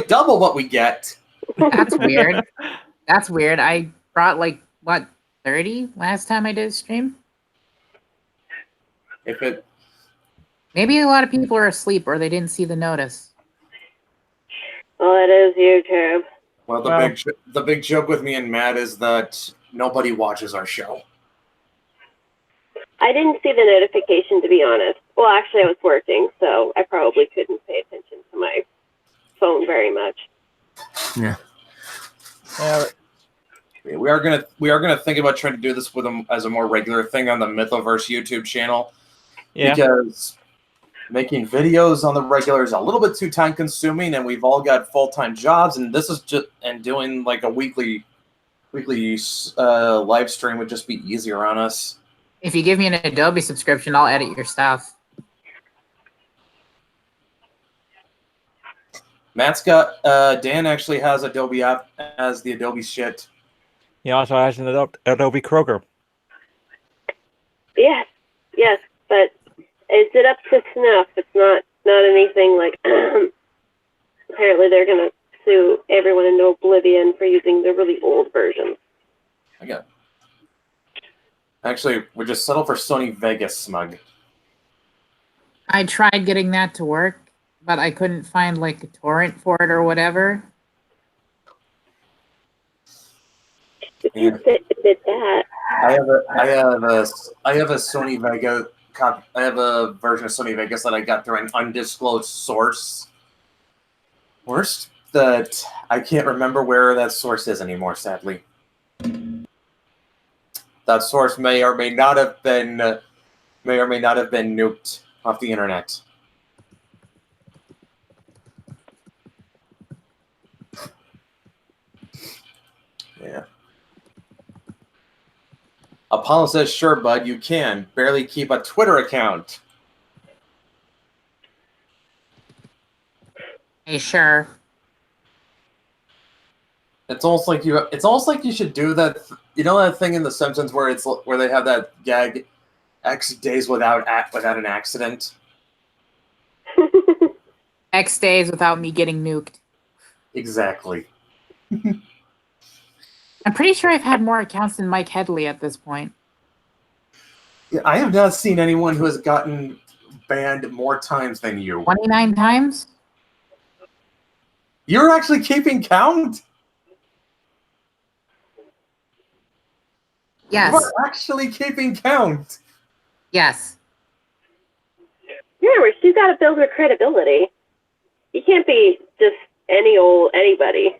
double what we get. That's weird. That's weird. I brought like what 30 last time I did a stream. If it Maybe a lot of people are asleep or they didn't see the notice. Well, it is YouTube. well, the big joke with me and Matt is that nobody watches our show. I didn't see the notification, to be honest. Well, actually, I was working, so I probably couldn't pay attention to my phone very much. Yeah. We are gonna think about trying to do this with them as a more regular thing on the Mythoverse YouTube channel. Yeah. Because making videos on the regular is a little bit too time consuming, and we've all got full-time jobs, and this is doing like a weekly live stream would just be easier on us. If you give me an Adobe subscription, I'll edit your stuff. Matt's got Dan actually has Adobe app as the Adobe shit. He also has an Adobe Kroger. Yes, but is it up to snuff? It's not anything like. Apparently, they're gonna sue everyone into oblivion for using the really old versions. Actually, we just settled for Sony Vegas, Smug. I tried getting that to work, but I couldn't find like a torrent for it or whatever. If you did that, I have a Sony Vegas copy. I have a version of Sony Vegas that I got through an undisclosed source. Worst that I can't remember where that source is anymore, sadly. That source may or may not have been nuked off the internet. Yeah. Apollo says, "Sure, bud, you can barely keep a Twitter account." Hey, sure. It's almost like you. It's almost like you should do that. You know that thing in The Simpsons where where they have that gag, X days without an accident. X days without me getting nuked. Exactly. I'm pretty sure I've had more accounts than Mike Headley at this point. Yeah, I have not seen anyone who has gotten banned more times than you. 29 times? You're actually keeping count. Yes. You're actually keeping count. Yes. Remember, she's got to build her credibility. You can't be just anybody.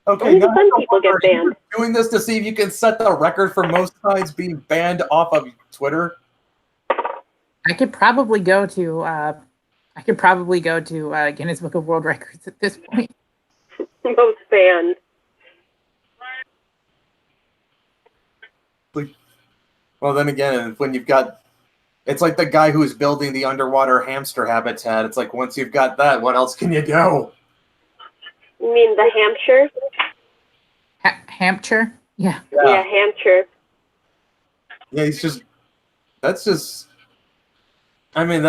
Okay, Only the now fun I people get wonder, banned. you're doing this to see if you can set the record for most sites being banned off of Twitter. I could probably go to Guinness Book of World Records at this point. Most banned. Well, then again, when you've got, it's like the guy who's building the underwater hamster habitat. It's like once you've got that, what else can you do? You mean the Hampshire? Hampshire? Yeah. Yeah, Hampshire. Yeah, that's just. I mean,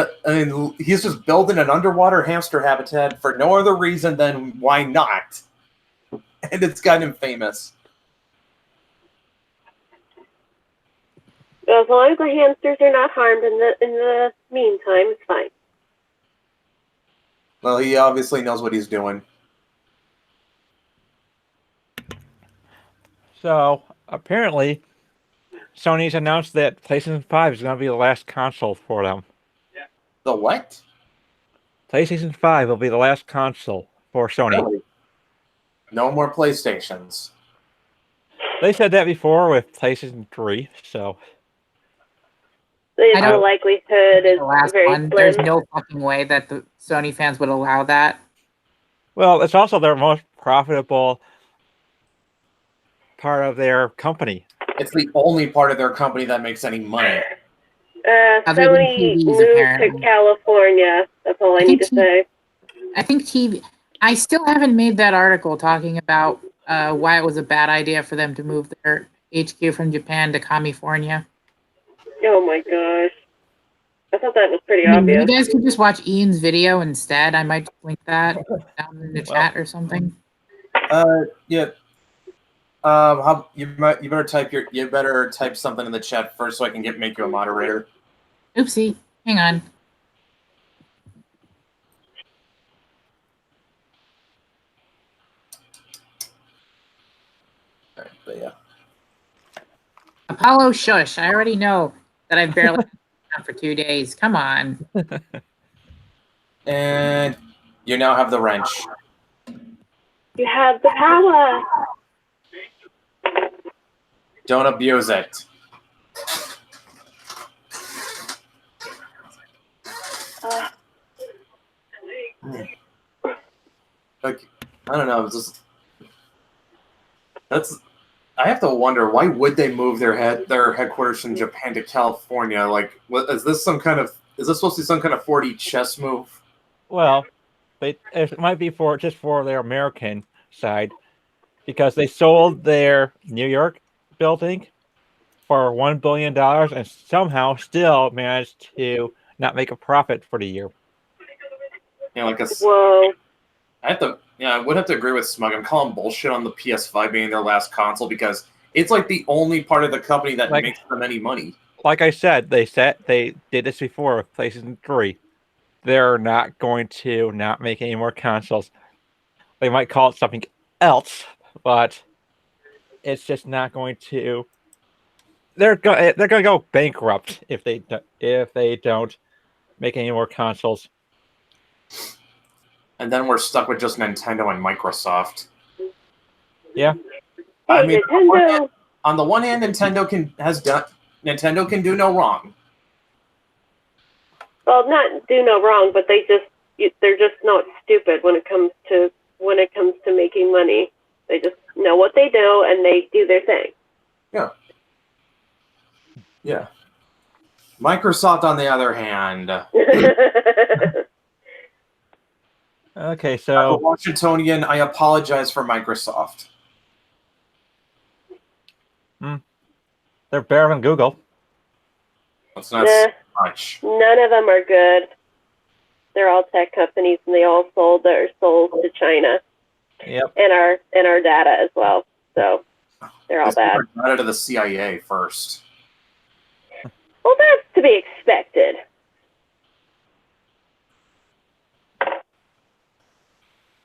he's just building an underwater hamster habitat for no other reason than why not, and it's gotten him famous. As long as the hamsters are not harmed in the meantime, it's fine. Well, he obviously knows what he's doing. So apparently, Sony's announced that PlayStation 5 is going to be the last console for them. The what? PlayStation 5 will be the last console for Sony. Really? No more PlayStations. They said that before with PlayStation 3, so The likelihood is The last very one. slim. There's no fucking way that the Sony fans would allow that. well, it's also their most profitable part of their company. It's the only part of their company that makes any money. Other than Sony TVs, moved apparently. to California. That's all I need to say. I think TV. I still haven't made that article talking about why it was a bad idea for them to move their HQ from Japan to California. Oh my gosh. I thought that was pretty I mean, you obvious. guys could just watch Ian's video instead. I might link that down in the chat or something. Yeah. How you better type something in the chat first so I can make you a moderator. Oopsie. Hang on. All right, but yeah. Apollo, shush. I already know that I've barely been on for 2 days. Come on. And you now have the wrench. You have the power. Don't abuse it. Like, I don't know. It's just I have to wonder, why would they move their headquarters from Japan to California? Like, is this supposed to be some kind of 4D chess move? Well, it might be just for their American side, because they sold their New York building for $1 billion and somehow still managed to not make a profit for the year. Yeah, Whoa. I would have to agree with Smug. I'm calling bullshit on the PS5 being their last console because it's like the only part of the company that makes them any money. Like I said, they did this before with PlayStation 3. They're not going to not make any more consoles. They might call it something else, but it's just not going to. They're going to go bankrupt if they don't make any more consoles. And then we're stuck with just Nintendo and Microsoft. Yeah. I mean, Nintendo. on the one hand, Nintendo can do no wrong. Well, not do no wrong, but they're just not stupid when it comes to making money. They just know what they do and they do their thing. Yeah. Yeah. Microsoft, on the other hand, Okay, As a so Washingtonian, I apologize for Microsoft. they're better than Google. That's not Nah, much. none of them are good. They're all tech companies, and they all sold their souls to China Yep. and our data as well. So they're all bad. Got out of the CIA first. Well, that's to be expected.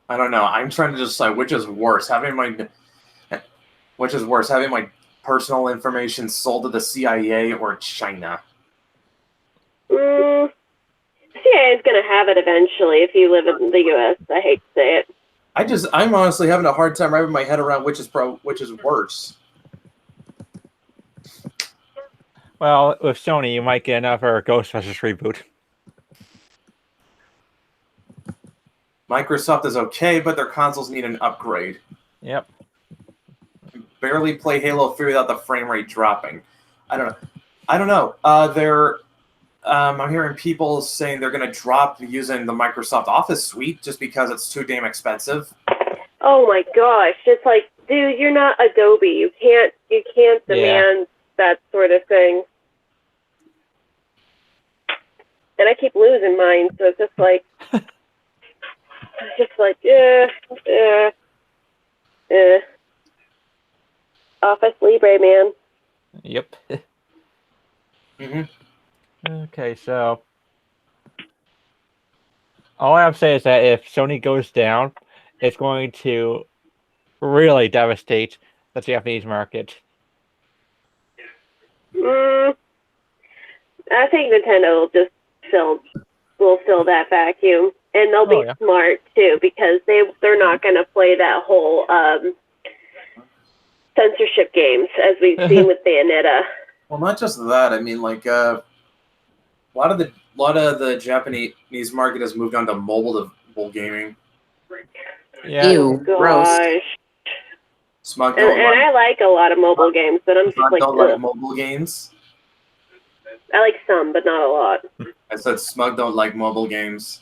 I don't know. I'm trying to decide which is worse, having my personal information sold to the CIA or China. CIA is going to have it eventually if you live in the U.S. I hate to say it. I'm honestly having a hard time wrapping my head around which is worse. Well, with Sony, you might get another Ghostbusters reboot. Microsoft is okay, but their consoles need an upgrade. Yep. Barely play Halo 3 without the frame rate dropping. I don't know. I'm hearing people saying they're going to drop using the Microsoft Office suite just because it's too damn expensive. Oh my gosh! It's like, dude, you're not Adobe. You can't demand that sort of thing. And I keep losing mine, so it's just like, Office Libre, man. Yep. Mm-hmm. Okay, so all I have to say is that if Sony goes down, it's going to really devastate the Japanese market. I think Nintendo will fill that vacuum, and they'll be smart too, because they're not going to play that whole censorship games as we've seen with Bayonetta. Well, not just that. I mean, like a lot of the Japanese market has moved on to mobile gaming. Yeah. Ew, gross. Smug And I like a lot of mobile games, but I'm just like, don't like mobile games. I like some, but not a lot. I said Smug don't like mobile games.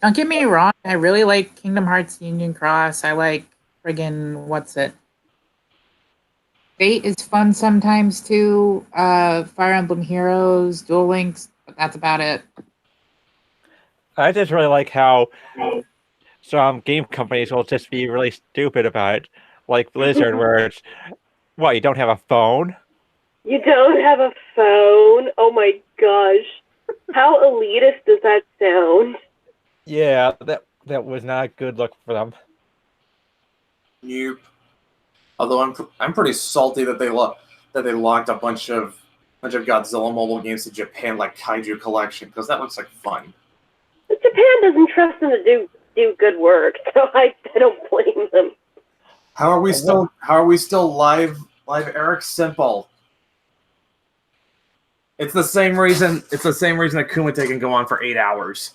Don't get me wrong. I really like Kingdom Hearts Union Cross. I like friggin' what's it? Fate is fun sometimes too. Fire Emblem Heroes, Duel Links, but that's about it. I just really like how some game companies will just be really stupid about it, like Blizzard, where it's, what, you don't have a phone? You don't have a phone? Oh my gosh. How elitist does that sound? Yeah, that was not a good look for them. Nope. Although I'm pretty salty that they locked a bunch of Godzilla mobile games to Japan, like Kaiju Collection, because that looks like fun. But Japan doesn't trust them to do good work, so I don't blame them. How are we still live, Eric? Simple. It's the same reason that Kumite can go on for 8 hours.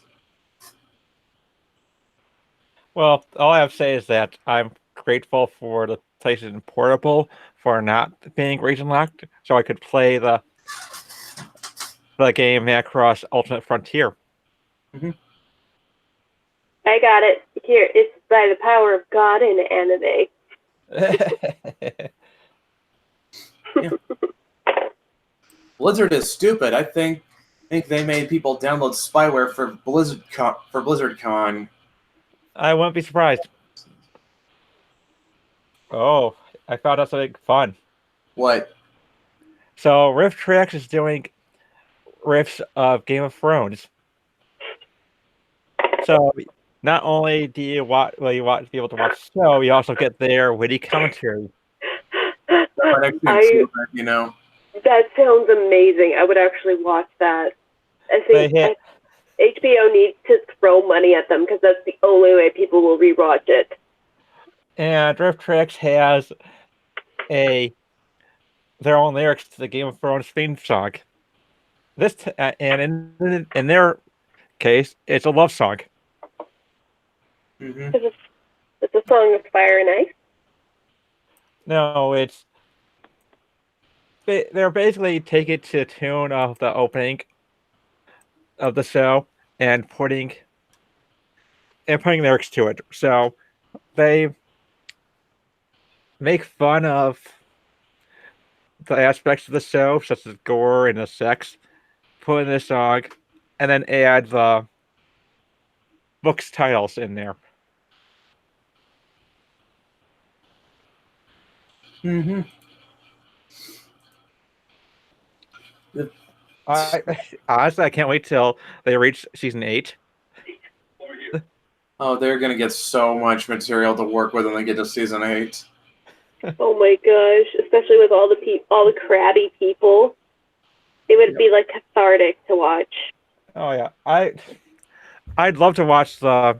Well, all I have to say is that I'm grateful for the PlayStation Portable for not being region locked, so I could play the game Macross Ultimate Frontier. Mm-hmm. I got it. Here, it's by the power of God in anime. Blizzard is stupid. I think they made people download spyware for BlizzardCon. I wouldn't be surprised. Oh, I found out something fun. What? So RiffTrax is doing riffs of Game of Thrones. So not only do you be able to watch the show, you also get their witty commentary. You know. That sounds amazing. I would actually watch that. I think HBO needs to throw money at them, because that's the only way people will rewatch it. And RiffTrax has their own lyrics to the Game of Thrones theme song. And in their case, it's a love song. Mm-hmm. It's a song of fire and ice. No, they're basically taking it to the tune of the opening of the show and putting and putting lyrics to it. So they make fun of the aspects of the show, such as gore and the sex, put in the song, and then add the book's titles in there. Mm-hmm. Honestly, I can't wait till they reach season 8. Oh, they're gonna get so much material to work with when they get to season 8. Oh my gosh! Especially with all the crabby people, it would be like cathartic to watch. Oh yeah, I'd love to watch the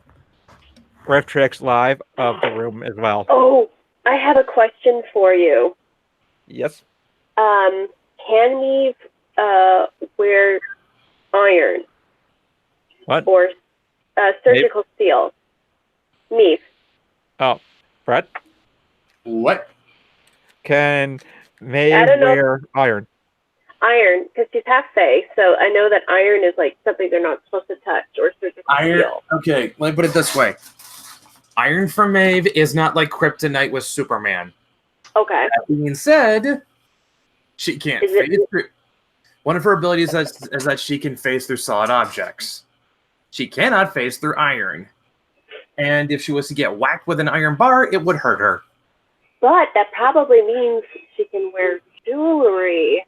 Rift Tricks live of the room as well. Oh, I have a question for you. Yes. Can we wear iron What? or surgical steel? Meef. Oh, Brett, What? can Maeve I don't know. wear iron? Iron, because she's half fae, so I know that iron is like something they're not supposed to touch, or surgical Iron. steel. Okay, let me put it this way: Iron for Maeve is not like Kryptonite with Superman. Okay. That being said, she can't Is it- phase through. One of her abilities is that she can phase through solid objects. She cannot phase through iron. And if she was to get whacked with an iron bar, it would hurt her. But that probably means she can wear jewelry.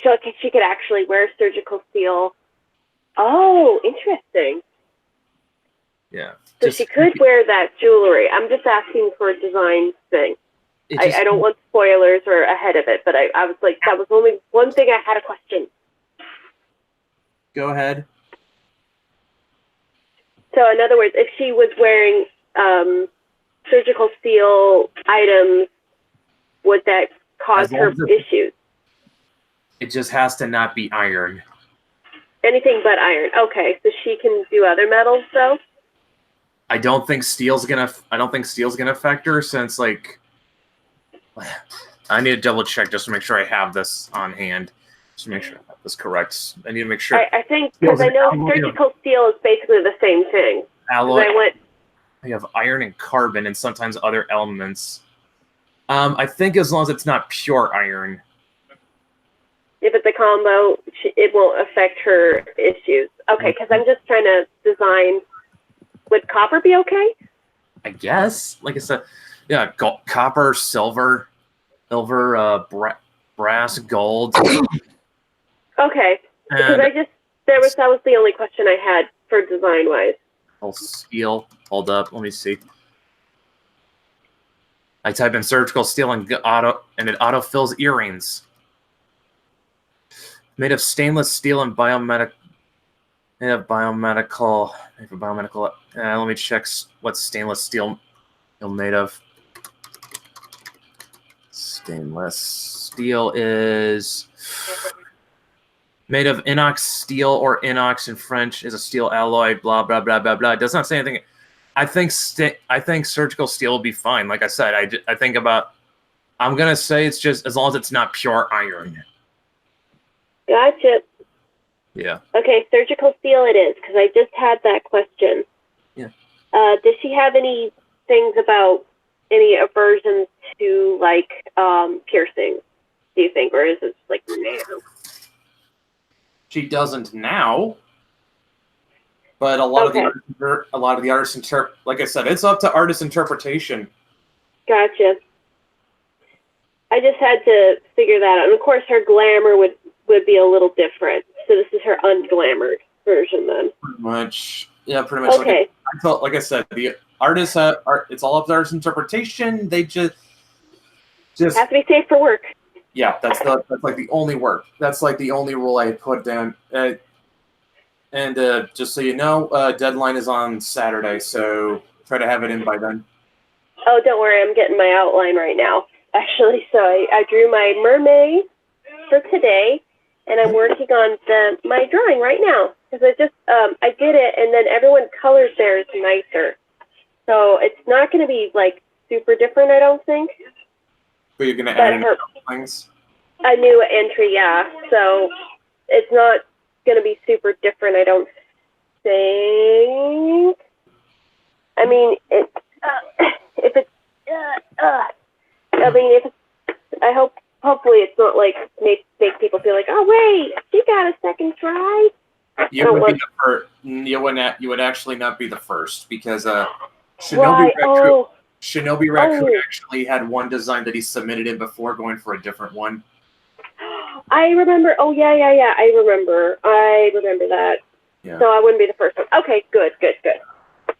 So she could actually wear surgical steel. Oh, interesting. Yeah. So she could wear that jewelry. I'm just asking for a design thing. I don't want spoilers or ahead of it, but I was like, that was only one thing I had a question. Go ahead. So in other words, if she was wearing surgical steel items, would that cause As long her as it- issues? It just has to not be iron. Anything but iron. Okay, so she can do other metals though? I don't think steel's gonna affect her, since like I need to double check just to make sure I have this on hand. Just to make sure I have this correct. I need to make sure I think, because I know surgical steel is basically the same thing. 'Cause alloy. I went, We have iron and carbon and sometimes other elements. I think as long as it's not pure iron. if it's a combo, it won't affect her issues. Okay, because I'm just trying to design. Would copper be okay? I guess. Like I said, yeah, copper, silver, brass, gold. Okay, because And that was the only question I had for design wise. steel. Hold up, let me see. I type in surgical steel and it autofills earrings. Made of stainless steel and biomedical. Let me check what stainless steel is made of. Stainless steel is made of inox steel, or inox in French is a steel alloy. Blah blah blah blah blah. It does not say anything. I think surgical steel will be fine. Like I said, I think about. I'm gonna say it's just as long as it's not pure iron. Gotcha. Yeah. Okay, surgical steel it is, because I just had that question. Yeah. Does she have any things about any aversions to, like, piercings, do you think? Or is it just like, no? She doesn't now. But a lot of the artists like I said, it's up to artist interpretation. Gotcha. I just had to figure that out. And of course, her glamour would be a little different. So this is her unglamored version then. Pretty much. Yeah, pretty much. Okay. Like I said, the artists it's all up to artist interpretation. They just Has to be safe for work. yeah, that's like the only work. That's like the only rule I put down. And just so you know, deadline is on Saturday, so try to have it in by then. Oh, don't worry. I'm getting my outline right now. Actually, so I drew my mermaid for today, and I'm working on my drawing right now. Because I did it, and then everyone colored theirs nicer. So it's not going to be, like, super different, I don't think. But you're gonna But add in a couple things. A new entry, yeah. So it's not going to be super different, I don't think. mean, if it's, I mean, if it's, I hope, hopefully it's not like make people feel like, oh wait, she got a second try. You would be the first. You would actually not be the first because Why? Shinobi Raccoon actually had one design that he submitted in before going for a different one. I remember. Oh yeah. I remember that. Yeah. So I wouldn't be the first one. Okay, good.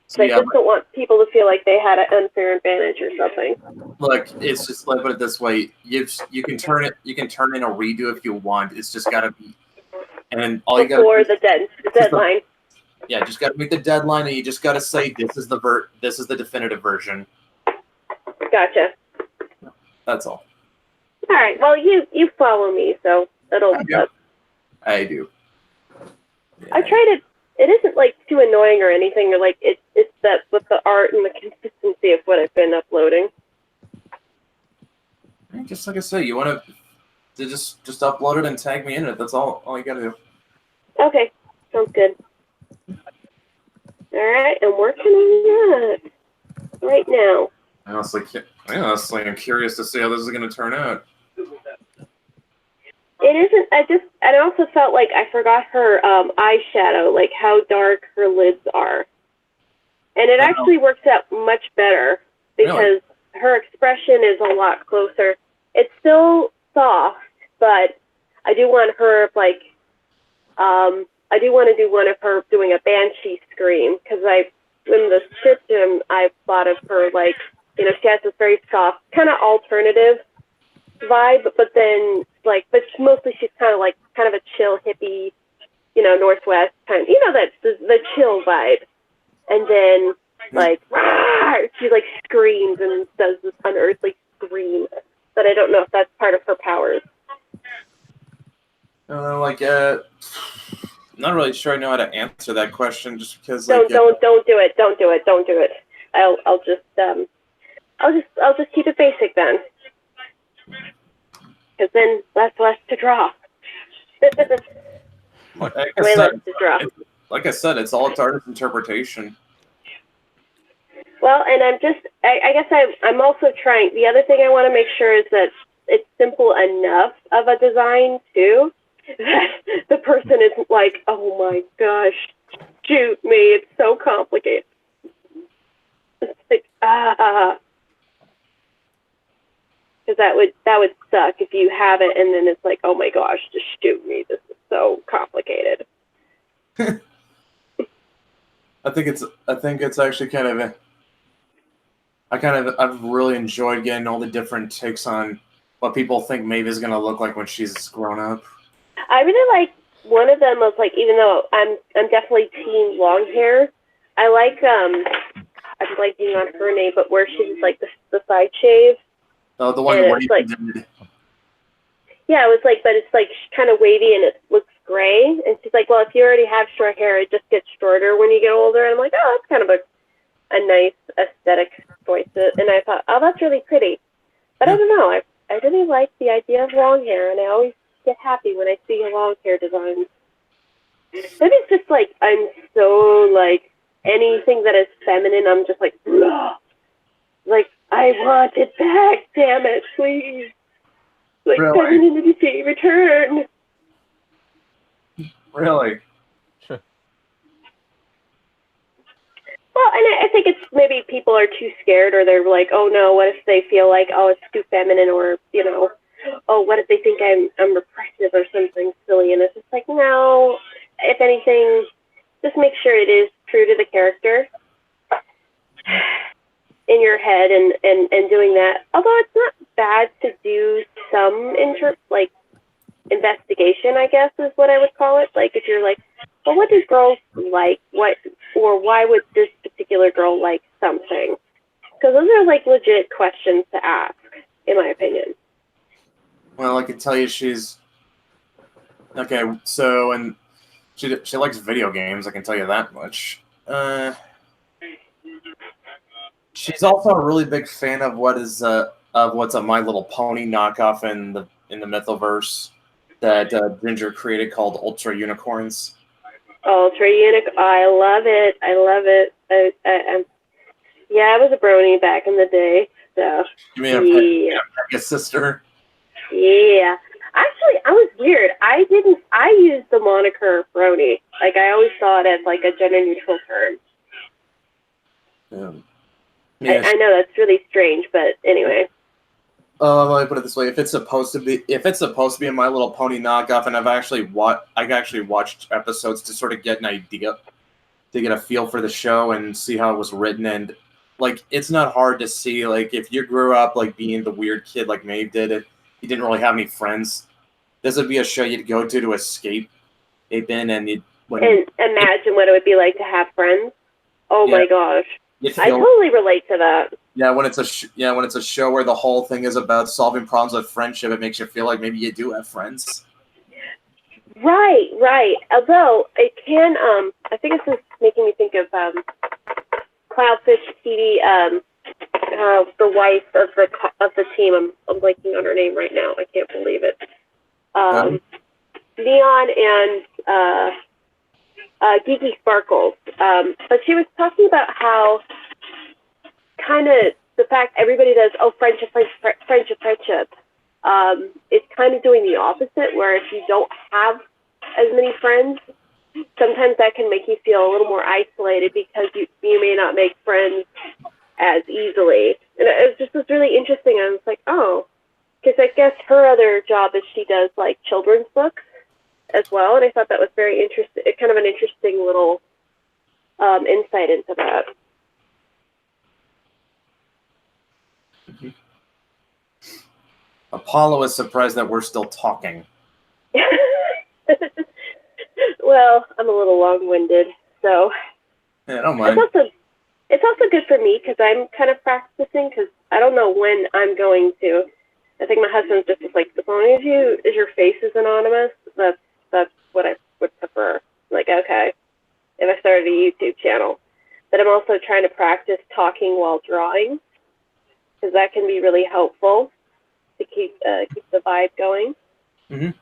So, I yeah, just don't want people to feel like they had an unfair advantage or something. look, it's just let me put it this way: you can turn in a redo if you want. It's just got to be, and all you got Before the deadline. Yeah, just got to meet the deadline, and you just got to say this is the definitive version. Gotcha. That's all. All right. Well, you follow me, so that'll. I do. Yeah. I try to. It isn't like too annoying or anything, or like it's that with the art and the consistency of what I've been uploading. Just like I say, you want to just upload it and tag me in it. That's all you got to do. Okay, sounds good. All right, I'm working on that right now. Honestly, I'm curious to see how this is going to turn out. It isn't. I also felt like I forgot her eyeshadow, like how dark her lids are, and it actually works out much better because her expression is a lot closer. It's still soft, but I do want her like, I do want to do one of her doing a banshee scream because in the system I thought of her like, you know, she has this very soft, kind of alternative vibe, but then but mostly she's kind of a chill hippie, you know, Northwest kind of, you know, that's the chill vibe, and then she like screams and does this unearthly scream, but I don't know if that's part of her powers. Not really sure I know how to answer that question, just because Don't do it. I'll just keep it basic then. Because then that's less to draw. Like Way less to draw. Like I said, it's all artist interpretation. Well, and I guess I'm also trying. The other thing I want to make sure is that it's simple enough of a design too, that the person isn't like, oh my gosh, shoot me, it's so complicated. It's like because that would suck if you have it and then it's like, oh my gosh, just shoot me, this is so complicated. I think it's actually kind of I've really enjoyed getting all the different takes on what people think Maeve's gonna look like when she's grown up. I really like one of them was like, even though I'm definitely team long hair, I like I'm blanking on her name, but where she's like the side shave. Oh, the one where did. Yeah, it was like, but it's like kind of wavy and it looks gray. And she's like, well, if you already have short hair, it just gets shorter when you get older. And I'm like, oh, that's kind of a nice aesthetic choice. And I thought, oh, that's really pretty. But I don't know. I really like the idea of long hair, and I always get happy when I see a long hair design. Maybe it's just like I'm so like anything that is feminine, I'm just like, ugh. Like I want it back, damn it, please. Like Really? femininity, return. Really? Well, and I think it's maybe people are too scared, or they're like, oh no, what if they feel like, oh, it's too feminine, or you know, oh, what if they think I'm repressive or something silly? And it's just like, no. If anything, just make sure it is true to the character in your head, and doing that. Although it's not bad to do some investigation, I guess is what I would call it. Like if you're like, well, what do girls like? What, or why would this particular girl like something? Because those are like legit questions to ask, in my opinion. Well, I can tell you she's okay. So, and she likes video games. I can tell you that much. She's also a really big fan of what's a My Little Pony knockoff in the Mythoverse that Ginger created called Ultra Unicorns. Ultra Unicorn, I love it. I love it. Yeah, I was a brony back in the day. So You mean a yeah. Peggy sister? Yeah. Actually, I was weird. I used the moniker brony. Like, I always saw it as, like, a gender-neutral term. Yeah. I know that's really strange, but anyway. Let me put it this way: if it's supposed to be a My Little Pony knockoff, and I've actually watched episodes to sort of get an idea, to get a feel for the show and see how it was written, and like it's not hard to see. Like if you grew up like being the weird kid like Maeve did, you didn't really have any friends. This would be a show you'd go to escape in, and And imagine what it would be like to have friends. Oh Yeah. my gosh, you'd I feel totally relate to that. yeah when it's a show where the whole thing is about solving problems with friendship, it makes you feel like maybe you do have friends. Right. Although it can, I think this is making me think of Cloudfish TV, the wife of the team. I'm blanking on her name right now. I can't believe it. Neon and Geeky Sparkles. But she was talking about how kind of the fact everybody does, friendship. It's kind of doing the opposite, where if you don't have as many friends, sometimes that can make you feel a little more isolated because you may not make friends as easily. And it was really interesting. I was like, oh, because I guess her other job is she does like children's books as well, and I thought that was very interesting. Kind of an interesting little insight into that. Apollo is surprised that we're still talking. Well, I'm a little long-winded, so Yeah, I don't mind. it's also good for me because I'm kind of practicing because I don't know when I'm going to. I think my husband's just like, as long as your face is anonymous, that's what I would prefer. Like, okay, if I started a YouTube channel, but I'm also trying to practice talking while drawing because that can be really helpful to keep the vibe going. Mhm.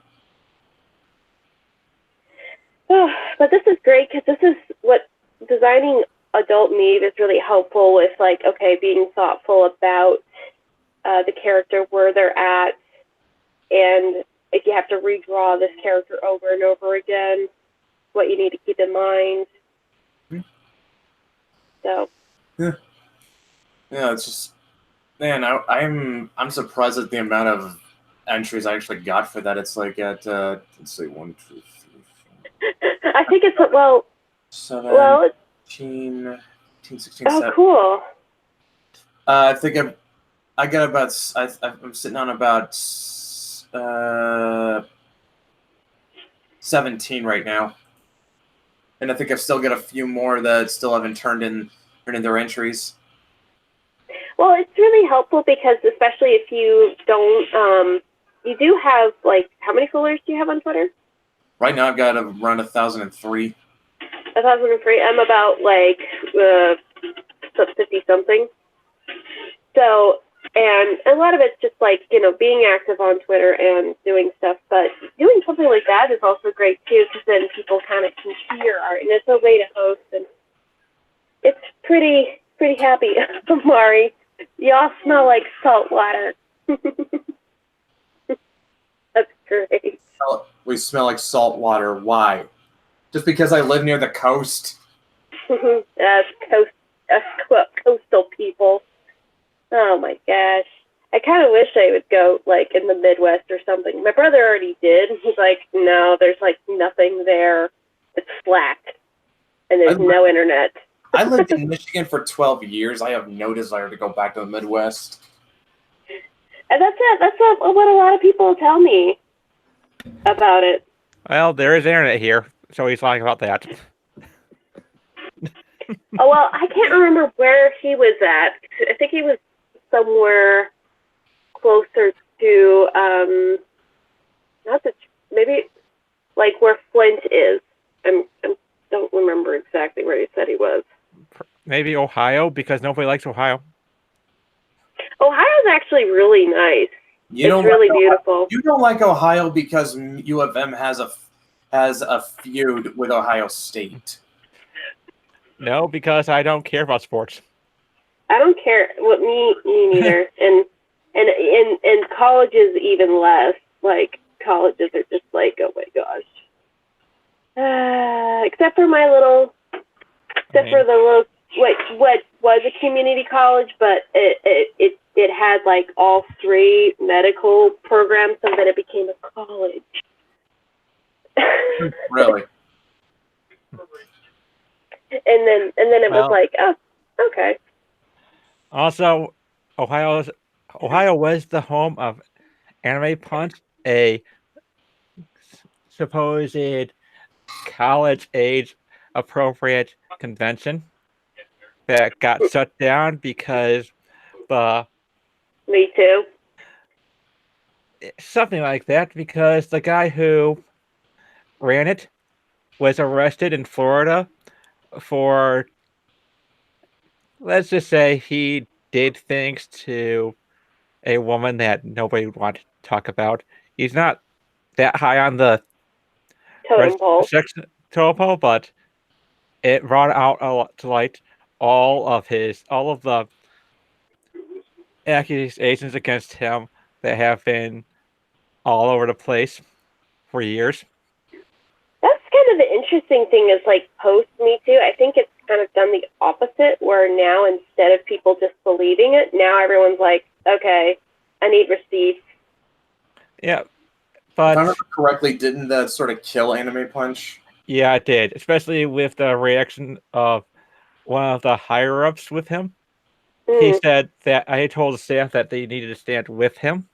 Oh, but this is great because this is what designing adult Maeve is really helpful with, like, okay, being thoughtful about the character, where they're at, and if you have to redraw this character over and over again, what you need to keep in mind. So. Yeah, it's just, man, I'm surprised at the amount of entries I actually got for that. It's like at let's see, 1, 2, 3, 4, I think it's 7, 18, 16, oh 17. cool. I think I got about I'm sitting on about 17 right now, and I think I've still got a few more that still haven't turned in their entries. Well, it's really helpful because especially if you don't, you do have, like, how many followers do you have on Twitter? Right now I've got around 1,003. 1,003. I'm about like 50 something. So, and a lot of it's just like, being active on Twitter and doing stuff, but doing something like that is also great too, because then people kind of can see your art, and it's a way to host, and it's pretty happy. Mari, y'all smell like salt water. That's great. We smell like salt water. Why? Just because I live near the coast? Coastal people. Oh my gosh. I kind of wish I would go like in the Midwest or something. My brother already did. He's like, no, there's like nothing there. It's flat. And there's no internet. I lived in Michigan for 12 years. I have no desire to go back to the Midwest. And that's it. That's what a lot of people tell me about it. Well, there is internet here, so he's talking about that. Oh, well, I can't remember where he was at. I think he was somewhere closer to, maybe like where Flint is. I don't remember exactly where he said he was. Maybe Ohio, because nobody likes Ohio. Ohio's actually really nice. It's really beautiful. You don't like Ohio because U of M has a feud with Ohio State. No, because I don't care about sports. I don't care. What me neither. and colleges even less. Like colleges are just like, oh my gosh. Except for the little what was a community college, but it had like all 3 medical programs, so then it became a college. Really? And then it was Well- like, oh, okay. Also, Ohio was the home of Anime Punch, a supposed college age appropriate convention that got shut down because Me too. something like that, because the guy who ran it was arrested in Florida for, let's just say, he did things to a woman that nobody would want to talk about. He's not that high on the Totem pole. section totem pole, but it brought out a lot to light all of the accusations against him that have been all over the place for years. That's kind of the interesting thing is like post Me Too. I think it's kind of done the opposite, where now instead of people just believing it, now everyone's like, okay, I need receipts. Yeah, If I but remember correctly, didn't that sort of kill Anime Punch? yeah, it did, especially with the reaction of one of the higher ups with him. He Mm. said that I told the staff that they needed to stand with him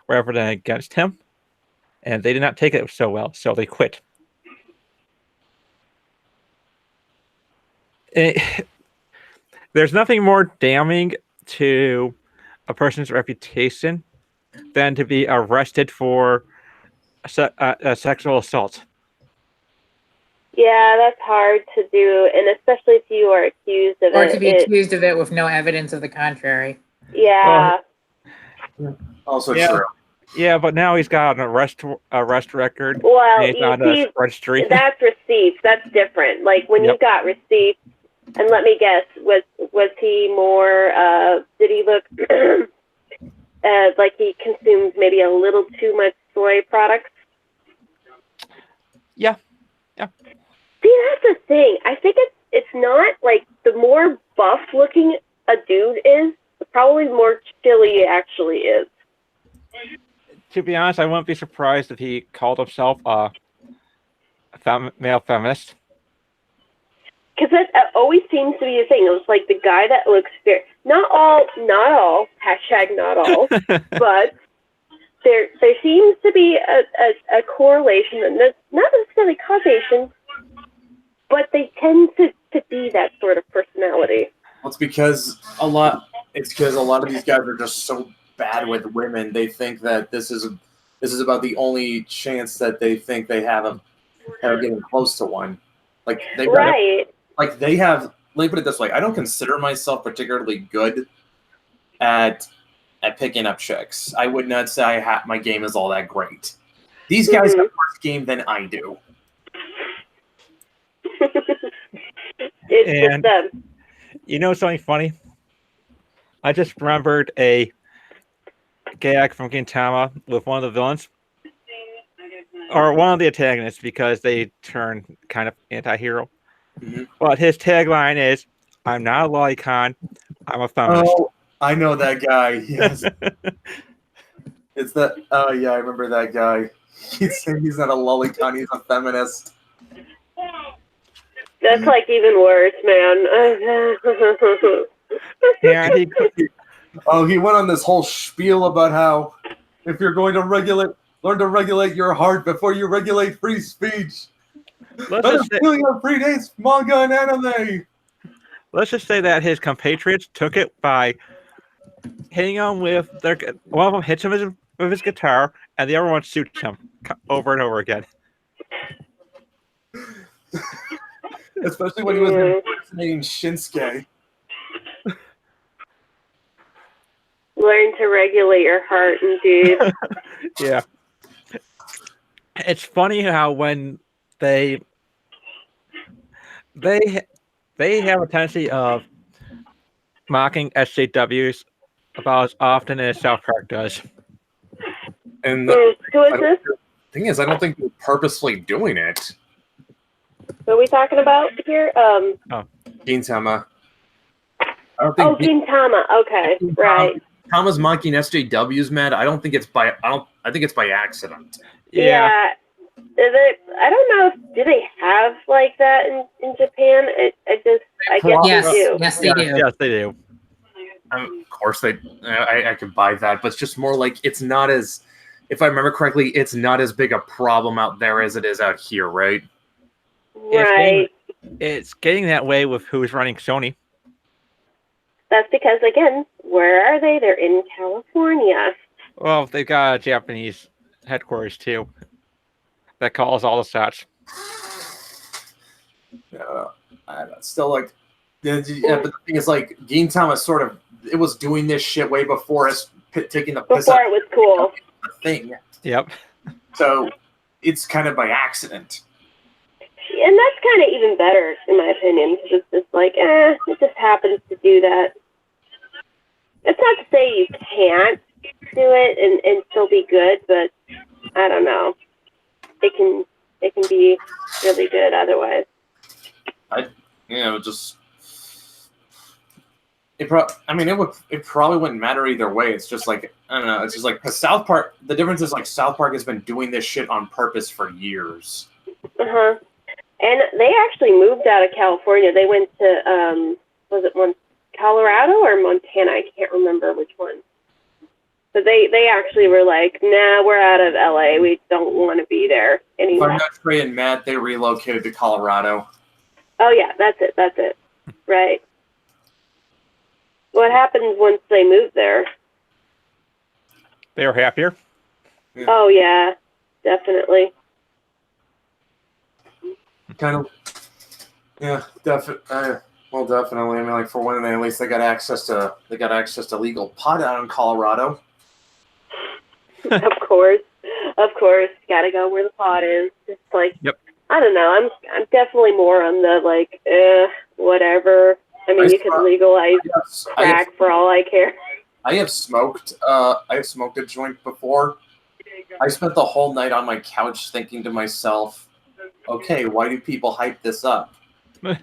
rather than against him, and they did not take it so well, so they quit. There's nothing more damning to a person's reputation than to be arrested for a sexual assault. Yeah, that's hard to do, and especially if you are accused of Or it. to be accused of it with no evidence of the contrary. Yeah. Also Yeah. true. Yeah, but now he's got an arrest record. Well, And he's you on see, a registry. that's receipts. That's different. Like when you Yep. got receipts, and let me guess, was he more? Did he look like he consumed maybe a little too much soy products? Yeah. Yeah. See, that's the thing. I think it's not like the more buff looking a dude is, probably the more chilly he actually is. To be honest, I wouldn't be surprised if he called himself a male feminist. Because that always seems to be the thing. It was like the guy that looks fair. Not all, hashtag not all, but there seems to be a correlation, and not necessarily causation, but they tend to be that sort of personality. Well, it's because a lot of these guys are just so bad with women. They think that this is about the only chance that they think they have of getting close to one. Like they Right. Like they have. Let me put it this way: I don't consider myself particularly good at picking up chicks. I would not say my game is all that great. These guys have worse game than I do. It's And- just them. You know something funny? I just remembered a gag from Gintama with one of the villains. Or one of the antagonists, because they turn kind of anti-hero. Mhm. But his tagline is, "I'm not a lolicon, I'm a feminist." Oh, I know that guy. Yes, it's that. Oh yeah, I remember that guy. He's saying he's not a lolicon; he's a feminist. That's like even worse, man. And he, Oh, he went on this whole spiel about how if you're going to learn to regulate your heart before you regulate free speech. let's Better just say, feeling of predates manga and anime. let's just say that his compatriots took it by hitting him with one of them hits him with his guitar, and the other one shoots him over and over again. Especially when he was impersonating Shinsuke. Learn to regulate your heart, indeed. Yeah. It's funny how when they have a tendency of mocking SJWs about as often as South Park does. And Who is I don't- this? the thing is, I don't think they're purposely doing it. What are we talking about here? Gintama. I don't think Gintama. Okay, Gintama- right. Tama's mocking SJWs, Matt. I don't think it's by. I think it's by accident. Yeah. I don't know. Do they have like that in Japan? I guess Yes, they do. yes, they do. Yes, they do. Of course, I could buy that, but it's just more like it's not as. If I remember correctly, it's not as big a problem out there as it is out here, right? Right. It's getting that way with who's running Sony. That's because, again, where are they? They're in California. Well, they've got a Japanese headquarters too that calls all the shots. Still like, yeah, but the thing is, like, Gintama sort of it was doing this shit way before us taking the piss Before out it was cool. of the thing. Yep. So it's kind of by accident. And that's kind of even better, in my opinion, because it's just like, it just happens to do that. It's not to say you can't do it and still be good, but I don't know. It can be really good otherwise. Just it probably wouldn't matter either way. It's just like I don't know. It's just like 'cause South Park. The difference is like South Park has been doing this shit on purpose for years. Uh-huh. And they actually moved out of California. They went to, was it Colorado or Montana? I can't remember which one. But they actually were like, nah, we're out of LA. We don't want to be there If anymore. I'm not Trey and Matt, they relocated to Colorado. Oh, yeah, that's it. Right. What happened once they moved there? They were happier. Yeah. Oh, yeah, definitely. Kind of. Yeah, definitely. Well, definitely. I mean, like for one thing, at least they got access to legal pot out in Colorado. Of course. Gotta go where the pot is. It's like, Yep. I don't know. I'm definitely more on the like, whatever. I mean, you could legalize crack for all I care. I have smoked a joint before. I spent the whole night on my couch thinking to myself, okay, why do people hype this up? I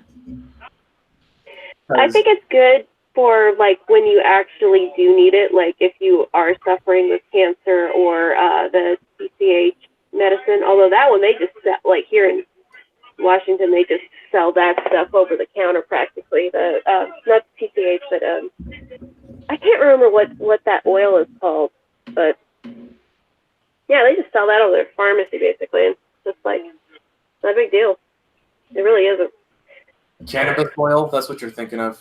think it's good for like when you actually do need it, like if you are suffering with cancer or the TCH medicine. Although that one they just sell, like here in Washington, they just sell that stuff over the counter practically. The not TCH, but I can't remember what that oil is called, but yeah, they just sell that over their pharmacy basically, and it's just like not a big deal. It really isn't. Cannabis oil, that's what you're thinking of.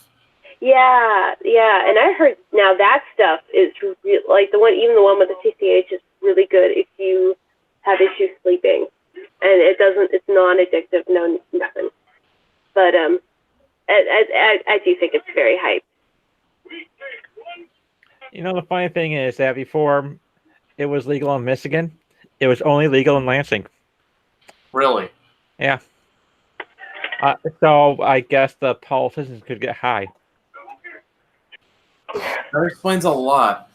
Yeah, and I heard now that stuff is like even the one with the TCH is really good if you have issues sleeping, and it's non-addictive, nothing. But I do think it's very hyped. You know, the funny thing is that before it was legal in Michigan, it was only legal in Lansing. Really? Yeah. So I guess the politicians could get high. That explains a lot.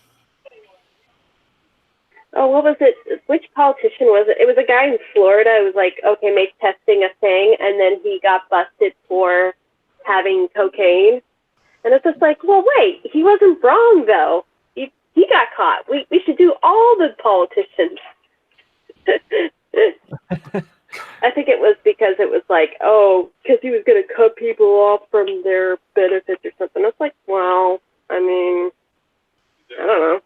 Oh, what was it? Which politician was it? It was a guy in Florida. It was like, okay, make testing a thing, and then he got busted for having cocaine. And it's just like, well, wait, he wasn't wrong though. He got caught. We should do all the politicians. I think it was because it was like, because he was going to cut people off from their benefits or something. It's like, well, I mean, I don't know.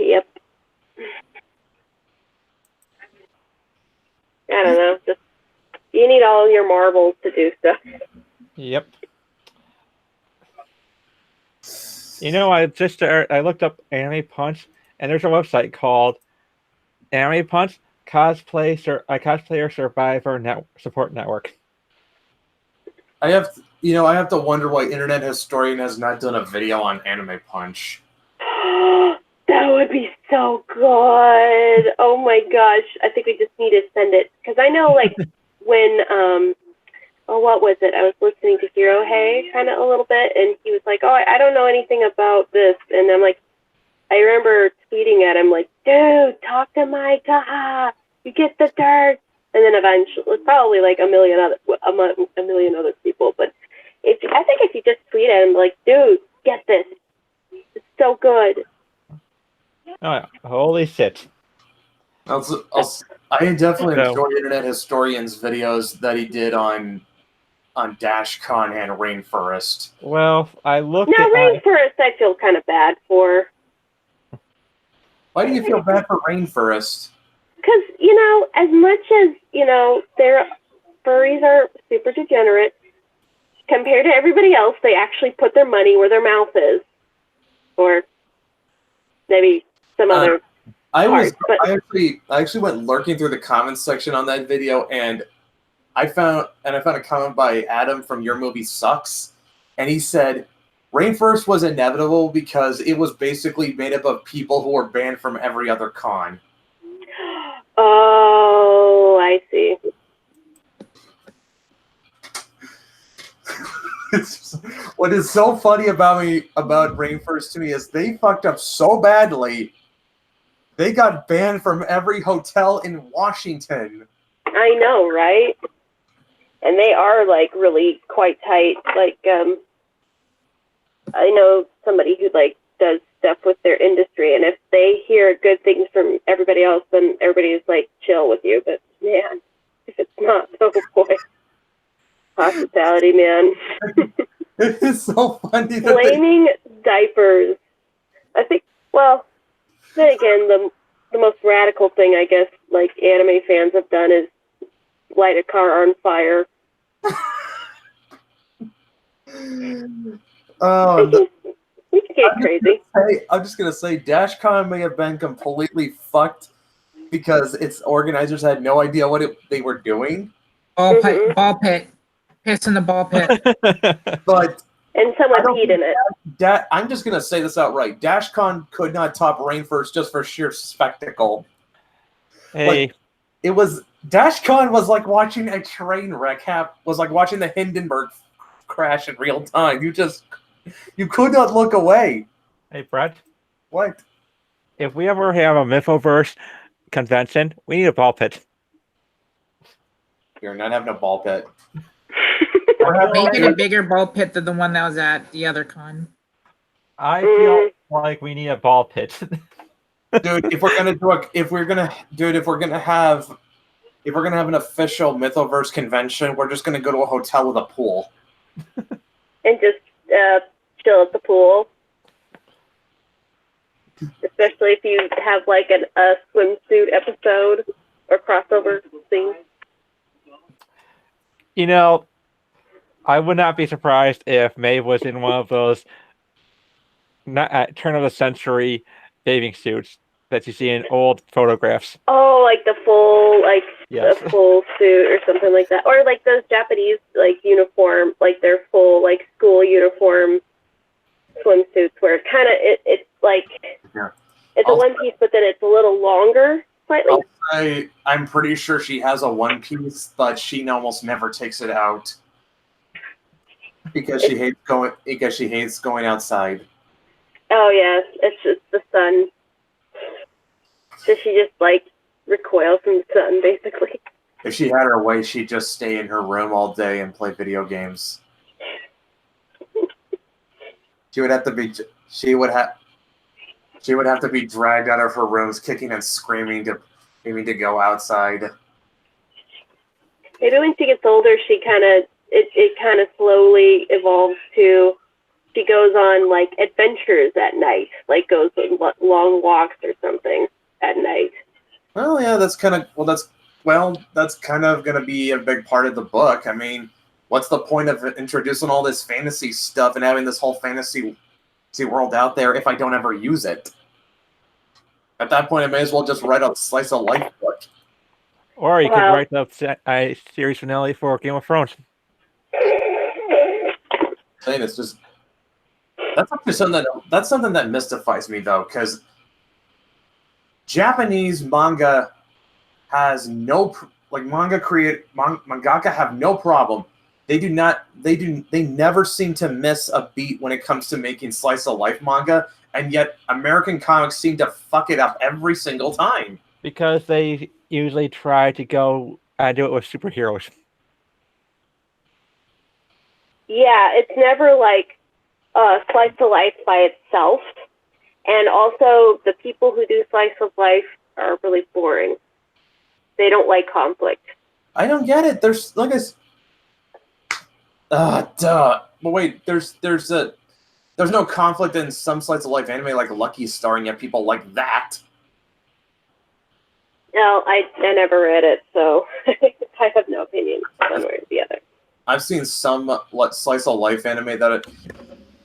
Yep. I don't know. Just you need all your marbles to do stuff. Yep. You know, I looked up Anime Punch, and there's a website called Anime Punch Cosplayer Survivor Support Network. I have to wonder why Internet Historian has not done a video on Anime Punch. That would be so good. Oh my gosh. I think we just need to send it. Because I know, like, when, what what was it? I was listening to Hero Hey kind of a little bit, and he was like, oh, I don't know anything about this. And I'm like, I remember tweeting at him, like, dude, talk to Micah. You get the dirt. And then eventually, probably like a million other people. But I think if you just tweet at him, like, dude, get this. It's so good. Oh, holy shit. I definitely So- enjoy Internet Historian's videos that he did on DashCon and Rainforest. Well, I looked Now, at Rainforest, I feel kind of bad for. Why do you feel bad for Rainforest? Because, as much as, their furries are super degenerate, compared to everybody else, they actually put their money where their mouth is. Or maybe some other I actually went lurking through the comments section on that video, and I found a comment by Adam from Your Movie Sucks, and he said Rainforest was inevitable because it was basically made up of people who were banned from every other con. Oh, I see. What is so funny about Rainforest to me is they fucked up so badly. They got banned from every hotel in Washington. I know, right? And they are, like, really quite tight. Like, I know somebody who, like, does stuff with their industry, and if they hear good things from everybody else, then everybody is, like, chill with you. But, man, if it's not, oh, boy. Hospitality, man. It is so funny that Blaming diapers. I think, well, then again, the most radical thing, I guess, like, anime fans have done is light a car on fire. Oh, We could get crazy. I'm just gonna say, DashCon may have been completely fucked because its organizers had no idea what they were doing. Ball pit. Piss in the ball pit. But And someone peed in it. I'm just gonna say this outright: DashCon could not top Rainforest just for sheer spectacle. hey, It was DashCon was like watching a train wreck. Was like watching the Hindenburg crash in real time. You could not look away. hey, Brett. What? If we ever have a Mythoverse convention, we need a ball pit. You're not having a ball pit. Make it a bigger ball pit than the one that was at the other con. I feel like we need a ball pit. Dude, if we're gonna have an official Mythoverse convention, we're just gonna go to a hotel with a pool. And just chill at the pool. Especially if you have, like, a swimsuit episode or crossover thing. I would not be surprised if Maeve was in one of those turn of the century bathing suits that you see in old photographs. Oh, like the full, like, Yes. a full suit or something like that. Or like those Japanese, like, uniform, like their full, like, school uniform swimsuits where it kind of, it's like, Yeah. it's a one piece, but then it's a little longer, slightly. I'm pretty sure she has a one piece, but she almost never takes it out because she hates going outside. Oh, yeah, it's just the sun. So she just, like, recoils from the sun, basically. If she had her way, she'd just stay in her room all day and play video games. She would have to be dragged out of her rooms, kicking and screaming to go outside. Maybe when she gets older, she it kind of slowly evolves to, she goes on, like, adventures at night, like goes on long walks or something at night. Well, yeah, that's kind of going to be a big part of the book. I mean, what's the point of introducing all this fantasy stuff and having this whole fantasy world out there if I don't ever use it? At that point, I may as well just write a slice of life book. Or you Wow. could write a series finale for Game of Thrones. Saying it's just that's actually something that mystifies me though, because Japanese manga has mangaka have no problem They never seem to miss a beat when it comes to making slice of life manga, and yet American comics seem to fuck it up every single time. Because they usually try to go do it with superheroes. Yeah, it's never like slice of life by itself. And also, the people who do slice of life are really boring. They don't like conflict. I don't get it. There's like duh. But wait, there's no conflict in some slice of life anime like Lucky Star, and yet people like that. No, I never read it, so I have no opinion one way or the other. I've seen some slice of life anime that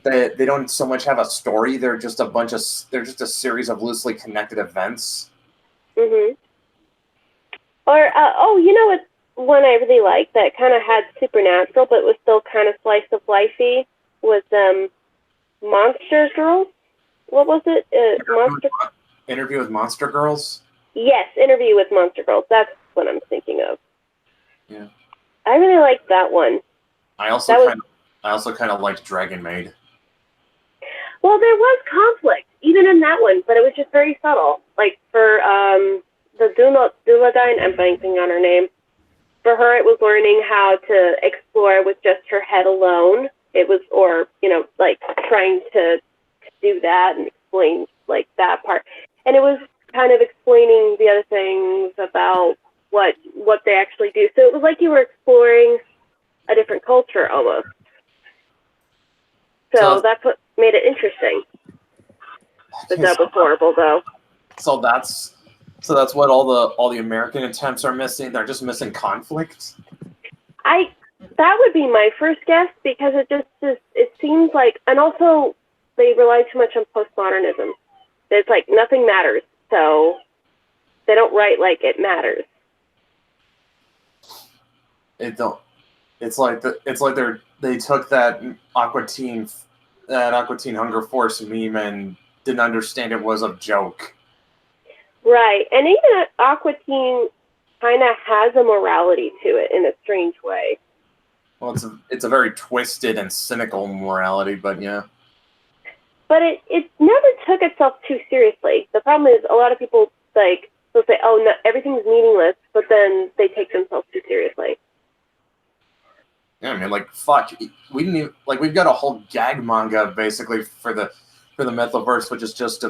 they don't so much have a story. They're just a series of loosely connected events. Mhm. Or you know what? One I really liked that kind of had supernatural, but was still kind of slice of lifey was Monster Girls. What was it? Interview with Monster Girls. Yes, Interview with Monster Girls. That's what I'm thinking of. Yeah. I really liked that one. I also kind of liked Dragon Maid. Well, there was conflict even in that one, but it was just very subtle. Like for the Duladine, I'm blanking on her name. For her, it was learning how to explore with just her head alone. It was, or like trying to do that and explain like that part, and it was kind of explaining the other things about what they actually do. So it was like you were exploring a different culture almost. So that's what made it interesting. The dub was horrible though. So that's what all the American attempts are missing. They're just missing conflict. That would be my first guess, because it seems like, and also they rely too much on postmodernism. It's like nothing matters, so they don't write like it matters. It's like they took that Aqua Teen Hunger Force meme and didn't understand it was a joke. Right, and even Aqua Teen kind of has a morality to it in a strange way. Well, it's a very twisted and cynical morality, but yeah. But it never took itself too seriously. The problem is a lot of people they'll say, "Oh, no, everything's meaningless," but then they take themselves too seriously. Yeah, I mean, like, fuck, we didn't even, like, we've got a whole gag manga basically for the Mythoverse, which is just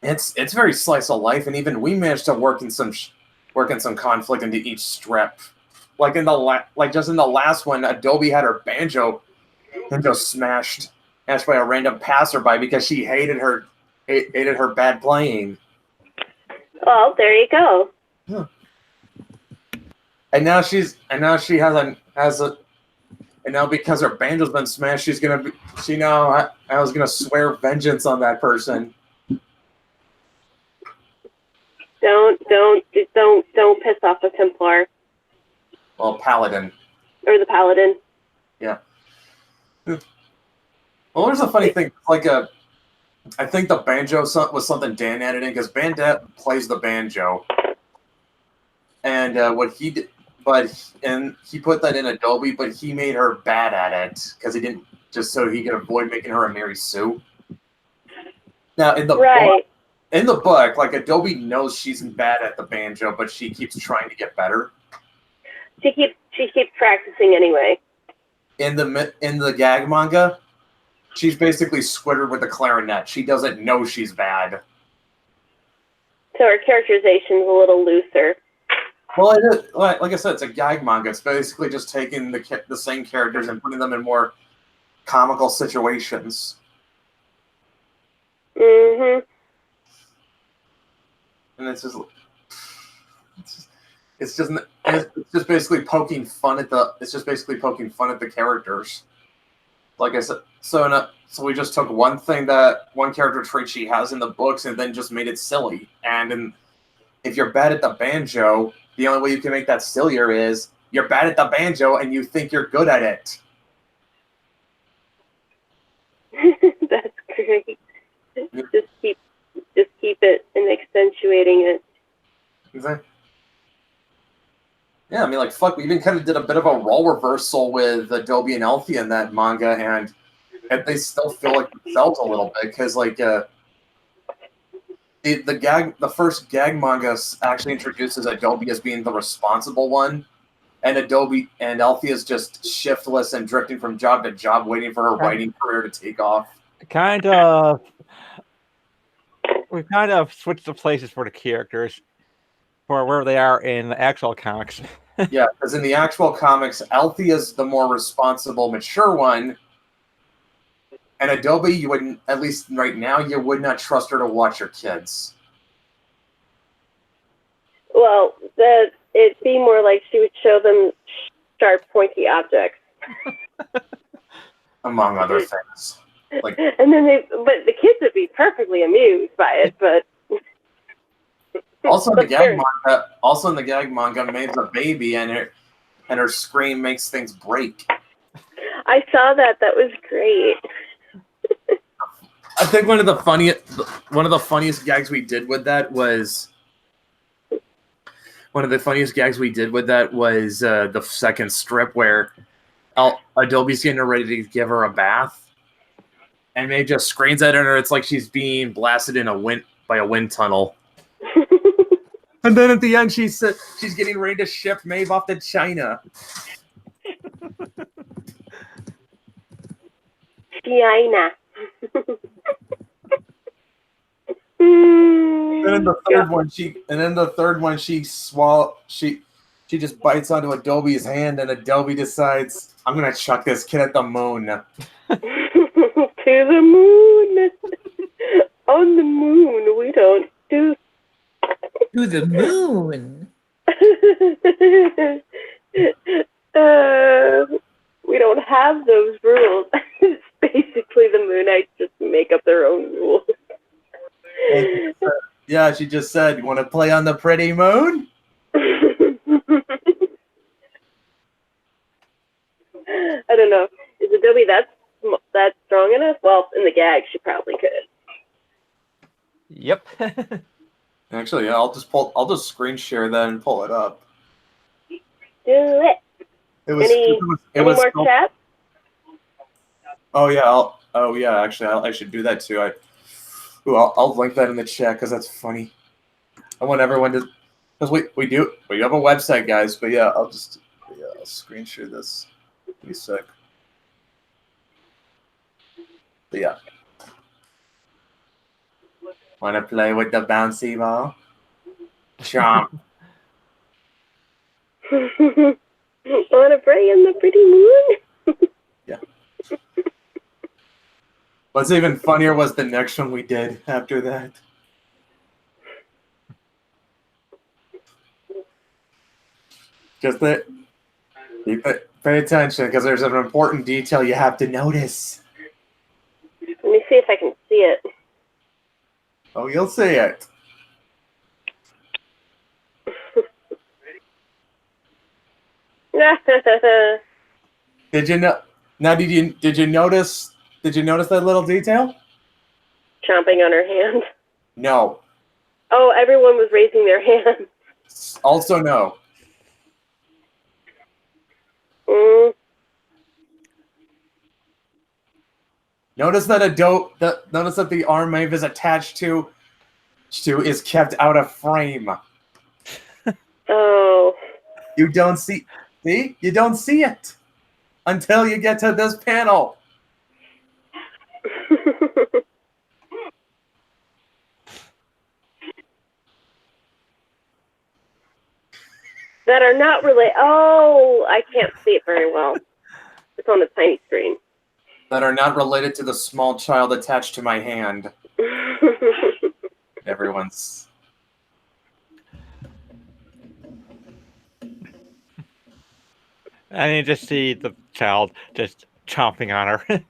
it's very slice of life, and even we managed to work in some conflict into each strip. Like in the last one, Adobe had her banjo smashed by a random passerby because she hated her bad playing. Well, there you go. Huh. And now because her banjo's been smashed, I was gonna swear vengeance on that person. Don't piss off the Templar. Well, Paladin. Or the Paladin. Yeah. Well, there's a funny thing. I think the banjo was something Dan added in, because Bandit plays the banjo, and he put that in Adobe, but he made her bad at it because he didn't, just so he could avoid making her a Mary Sue. Now in the book, like, Adobe knows she's bad at the banjo, but she keeps trying to get better. She keeps practicing anyway. In the gag manga, she's basically Squidward with the clarinet. She doesn't know she's bad. So her characterization's a little looser. Well, it is, like I said, it's a gag manga. It's basically just taking the same characters and putting them in more comical situations. Mm-hmm. And it's just basically poking fun at the characters. Like I said, so we just took one character trait she has in the books and then just made it silly. And if you're bad at the banjo, the only way you can make that sillier is you're bad at the banjo and you think you're good at it. That's great. Just keep it and accentuating it. Exactly. Yeah, I mean, like, fuck, we even kind of did a bit of a role reversal with Adobe and Althea in that manga, and they still feel like themselves a little bit, because, like, the first gag manga actually introduces Adobe as being the responsible one, and Adobe and Althea is just shiftless and drifting from job to job, waiting for her writing career to take off. We kind of switched the places for the characters for where they are in the actual comics. Yeah, because in the actual comics, Althea's the more responsible, mature one, and Adobe, you wouldn't, at least right now, you would not trust her to watch your kids. Well, it'd be more like she would show them sharp, pointy objects. Among other things. Like, and then but the kids would be perfectly amused by it, but also in the gag manga, Maeve's a baby, and her scream makes things break. I saw that. That was great. I think one of the funniest gags we did with that was the second strip where Adobe's getting ready to give her a bath, and Maeve just screams at her. It's like she's being blasted by a wind tunnel. And then at the end, she's getting ready to ship Maeve off to China. China. And then the third one, she just bites onto Adobe's hand, and Adobe decides, I'm gonna chuck this kid at the moon. To the moon. On the moon, we don't do. To the moon. We don't have those rules. It's basically the Moonites just make up their own rules. Yeah, she just said, you want to play on the pretty moon? I don't know. Is Adobe that strong enough? Well, in the gag, she probably could. Yep. Actually, yeah, I'll just screen share that and pull it up. Do it. Any more chat? Oh yeah, actually, I should do that too. I'll link that in the chat because that's funny. I want everyone to, because we do have a website, guys. But yeah, I'll screen share this. Be sick. But yeah. Want to play with the bouncy ball? Chomp. Want to play in the pretty moon? Yeah. What's even funnier was the next one we did after that. Just that. Pay attention, because there's an important detail you have to notice. Let me see if I can see it. Oh, you'll see it. Did you know? Now, did you notice? Did you notice that little detail? Chomping on her hand. No. Oh, everyone was raising their hand. Also, no. Notice that notice that the arm Maeve is attached to is kept out of frame. Oh. You don't see. See? You don't see it until you get to this panel. That are not really. Oh, I can't see it very well. It's on a tiny screen. That are not related to the small child attached to my hand. Everyone's. And you just see the child just chomping on her.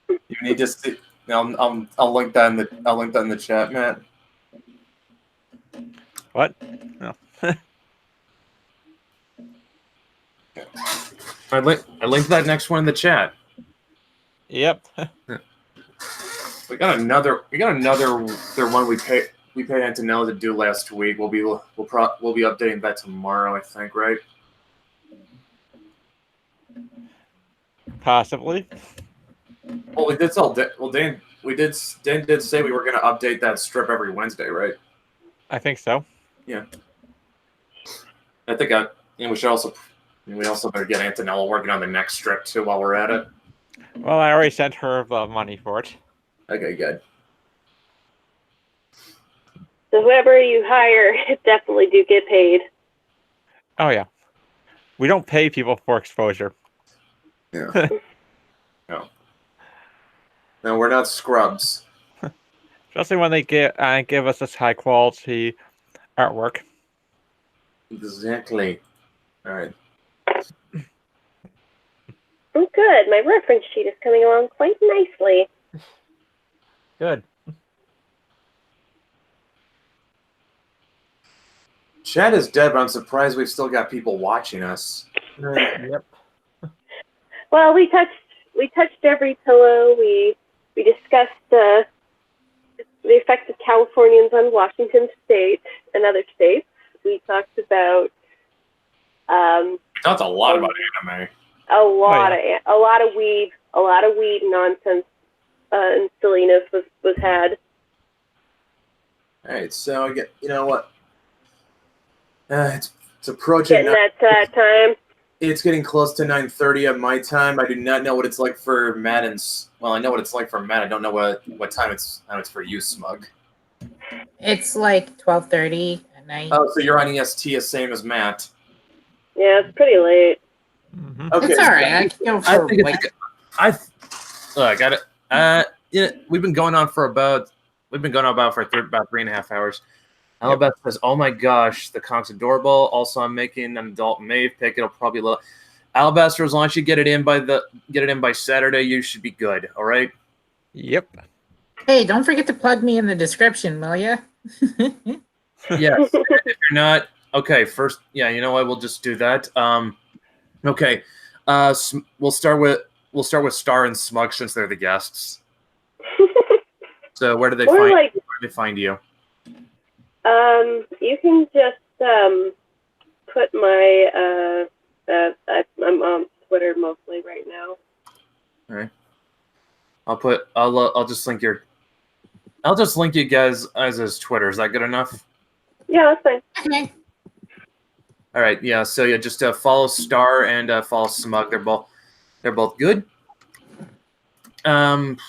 You need to see. I'll link that in the chat, Matt. What? No. I linked that next one in the chat. Yep. We got another one we we paid Antonella to do last week. We'll be updating that tomorrow, I think, right? Possibly. Well, we did tell Dan did say we were going to update that strip every Wednesday, right? I think so. I think we also better get Antonella working on the next strip too while we're at it. Well, I already sent her the money for it. Okay, good. So whoever you hire definitely do get paid. Oh yeah. We don't pay people for exposure. Yeah. No, we're not scrubs. Especially when they give us this high quality artwork. Exactly. All right. Oh, good. My reference sheet is coming along quite nicely. Good. Chat is dead, but I'm surprised we've still got people watching us. Yep. Well, we touched every pillow. We discussed the effects of Californians on Washington State and other states. We talked about That's a lot about anime. a lot of weed nonsense and silliness was had. All right, so you know what? It's approaching. Getting that time. It's getting close to 9:30 at my time. I do not know what it's like for Matt I know what it's like for Matt. I don't know what time it's for you, Smug. It's like 12:30 at night. Oh, so you're on EST, same as Matt. Yeah, it's pretty late. Mm-hmm. Okay. It's all right. I can go I for think like I got it. We've been going on for about 3.5 hours. Alabasta says, "Oh my gosh, the conk's adorable." Also, I'm making an adult Maeve pick. It'll probably look. Alabaster, as long as you get it in by Saturday, you should be good. All right. Yep. Hey, don't forget to plug me in the description, will ya? Yes. If you're not okay, first, yeah, you know what? We'll just do that. Okay. We'll start with Star and Smug since they're the guests. So where do they find you? You can just put my I'm on Twitter mostly right now. All right. I'll just link you guys as Twitter. Is that good enough? Yeah, that's fine. Okay. All right. Yeah. So yeah, just follow Star and follow Smug. They're both good. And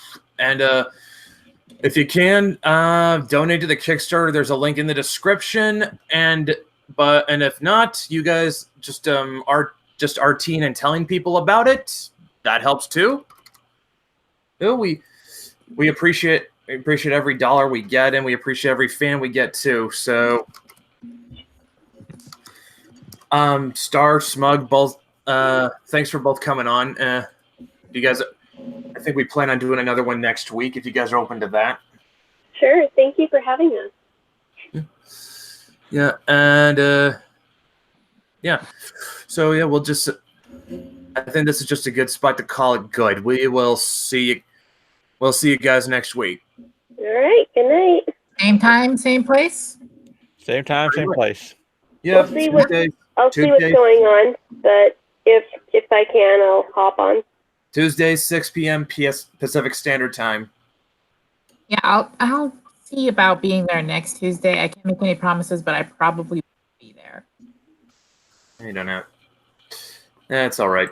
if you can donate to the Kickstarter, there's a link in the description. And if not, you guys just are just RTing and telling people about it. That helps too. We appreciate every dollar we get, and we appreciate every fan we get too. So, Star, Smug, both. Thanks for both coming on. You guys, I think we plan on doing another one next week. If you guys are open to that. Sure. Thank you for having us. Yeah, and yeah. So yeah, we'll just. I think this is just a good spot to call it good. We will see you. We'll see you guys next week. All right. Good night. Same time, same place. Same time, same place. Yeah. We'll see what's Tuesday, going on, but if I can, I'll hop on. Tuesday, 6 p.m. Pacific Standard Time. Yeah, I'll see about being there next Tuesday. I can't make any promises, but I probably will be there. You don't know. That's all right.